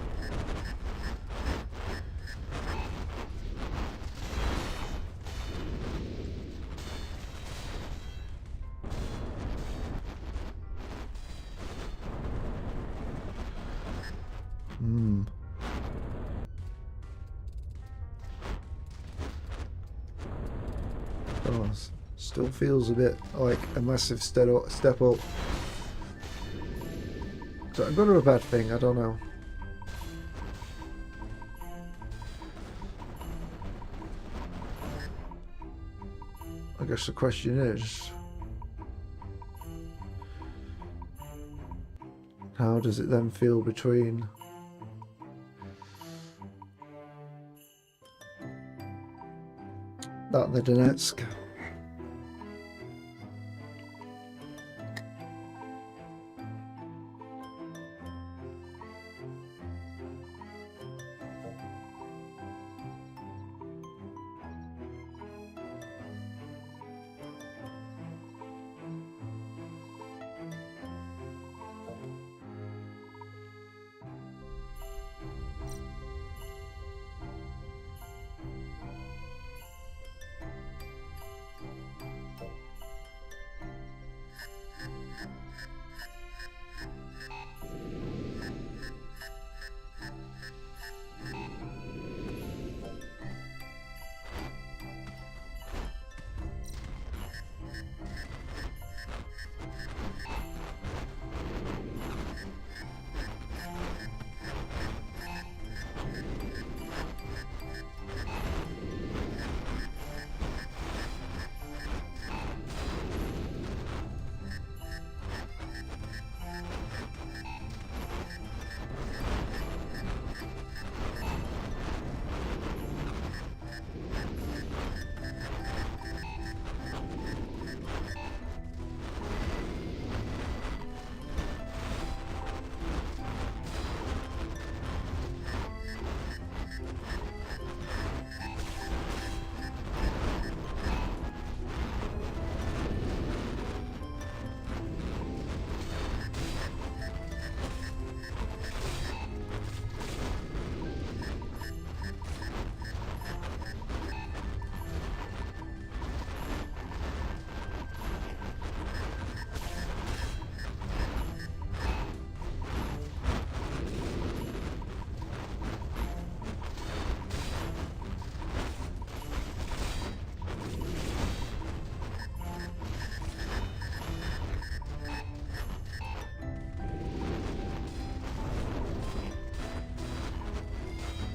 Oh, still feels a bit like a massive step up. Is that a good or a bad thing? I don't know. I guess the question is, how does it then feel between that and the Donetsk?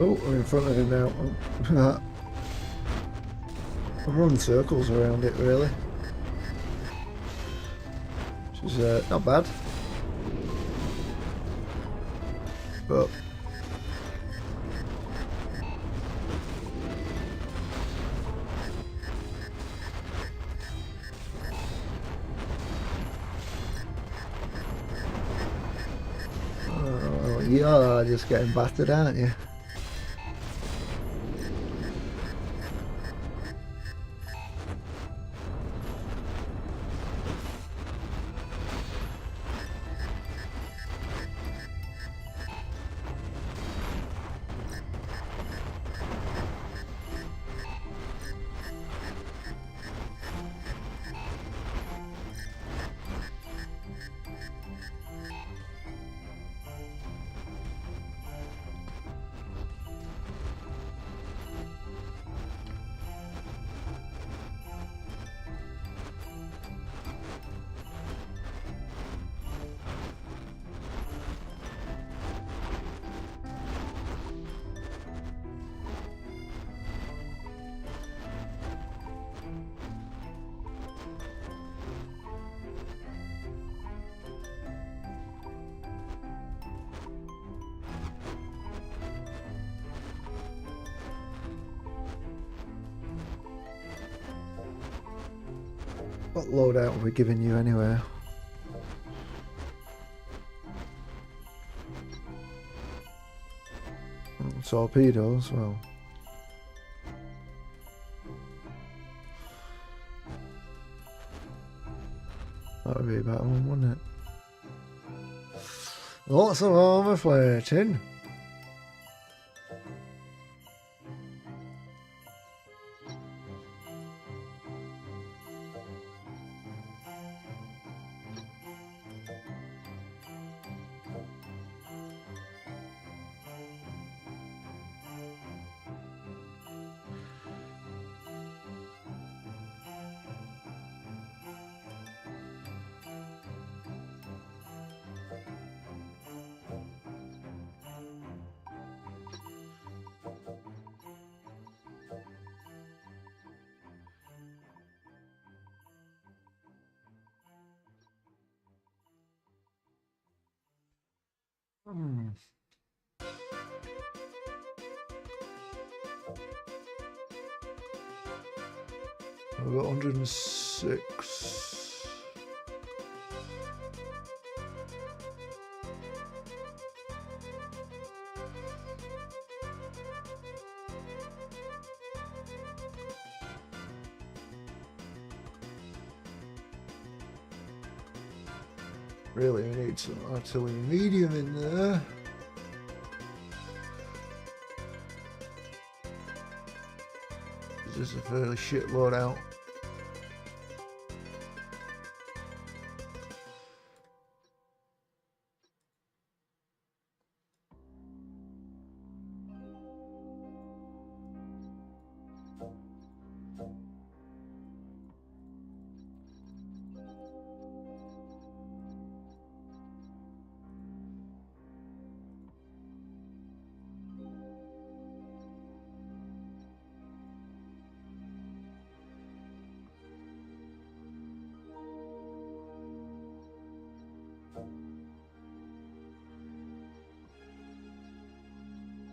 Oh, we're in front of him now. I'm running circles around it, really. Which is not bad. But you are just getting battered, aren't you? What loadout are we giving you anyway? Torpedoes, well. That would be a better one, wouldn't it? Lots of armour plating. Hmm. I've got 106. Really, we need some artillery medium in there. This is a fairly shit loadout.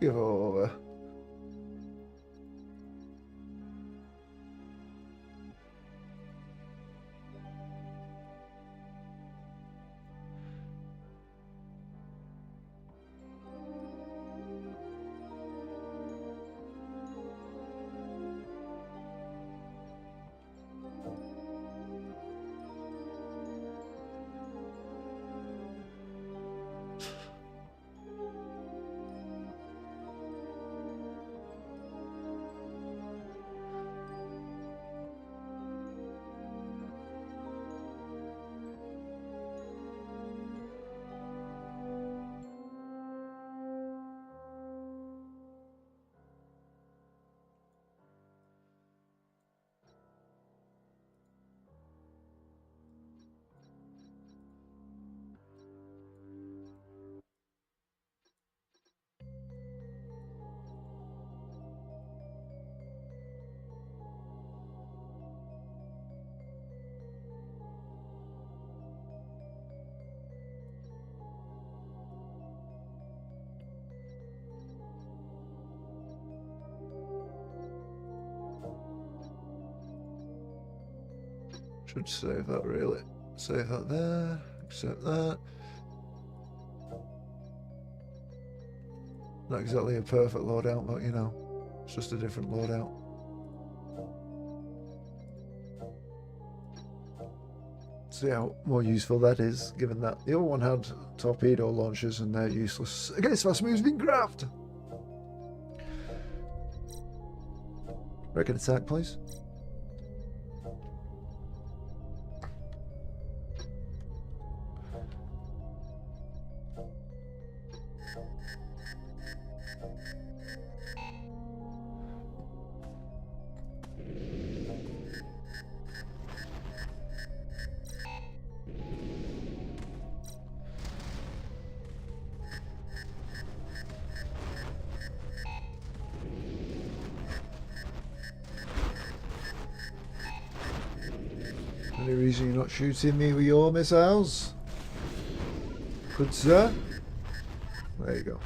Give over. Should save that really. Save that there. Accept that. Not exactly a perfect loadout, but you know, it's just a different loadout. See how more useful that is, given that the other one had torpedo launchers and they're useless against fast-moving craft. Record attack, please. Any reason you're not shooting me with your missiles? Good sir. There you go.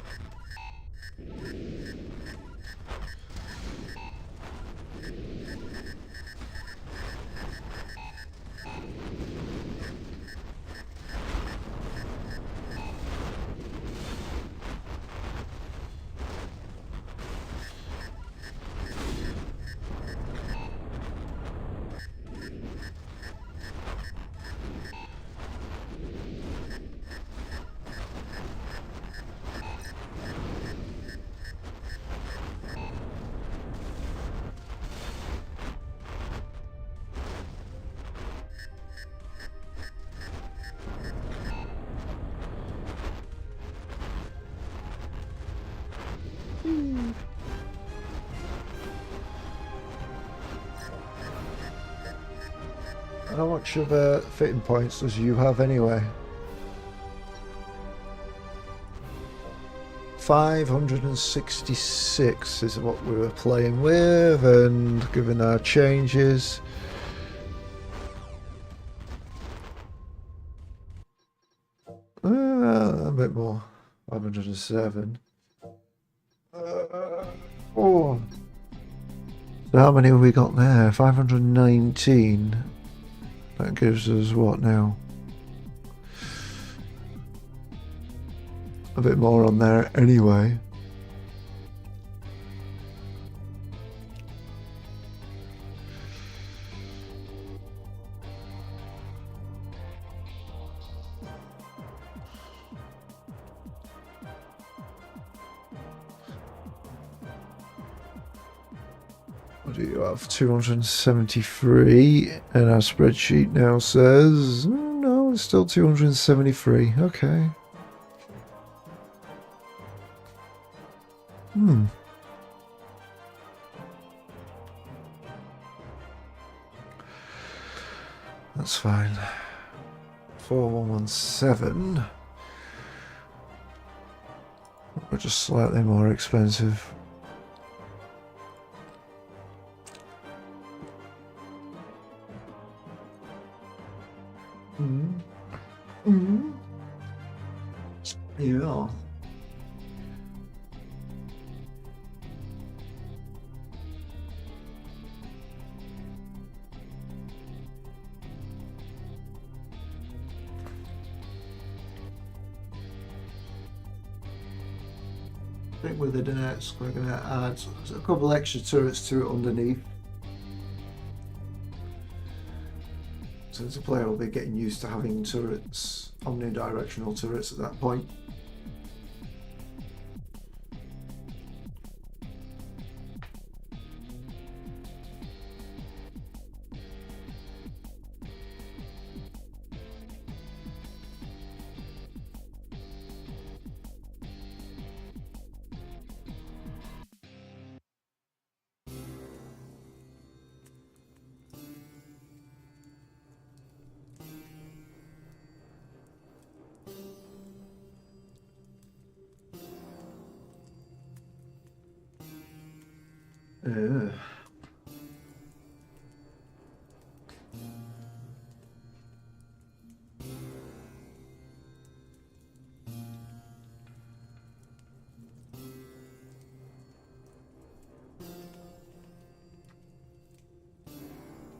How much of fitting points does you have anyway? 566 is what we were playing with, and given our changes, a bit more. 507. Oh. So how many have we got there? 519. That gives us what now? A bit more on there anyway. What do you have? 273, and our spreadsheet now says no, it's still 273. Okay. That's fine. 4117. We're just slightly more expensive. Yeah. I think with the next, we're going to add a couple extra turrets to it underneath. So the player will be getting used to having turrets, omnidirectional turrets at that point.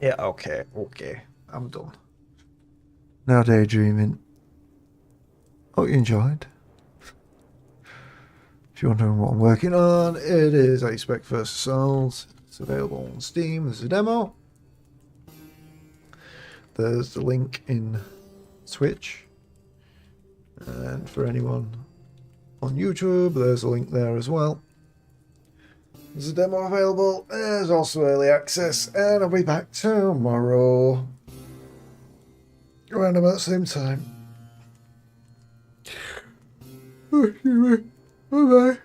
Yeah, okay. I'm done. Now daydreaming. Hope you enjoyed. If you're wondering what I'm working on, it is A-Spec First Assault. It's available on Steam as a demo. There's the link in Twitch. And for anyone on YouTube, there's a link there as well. There's a demo available. There's also early access, and I'll be back tomorrow around about the same time. Bye bye.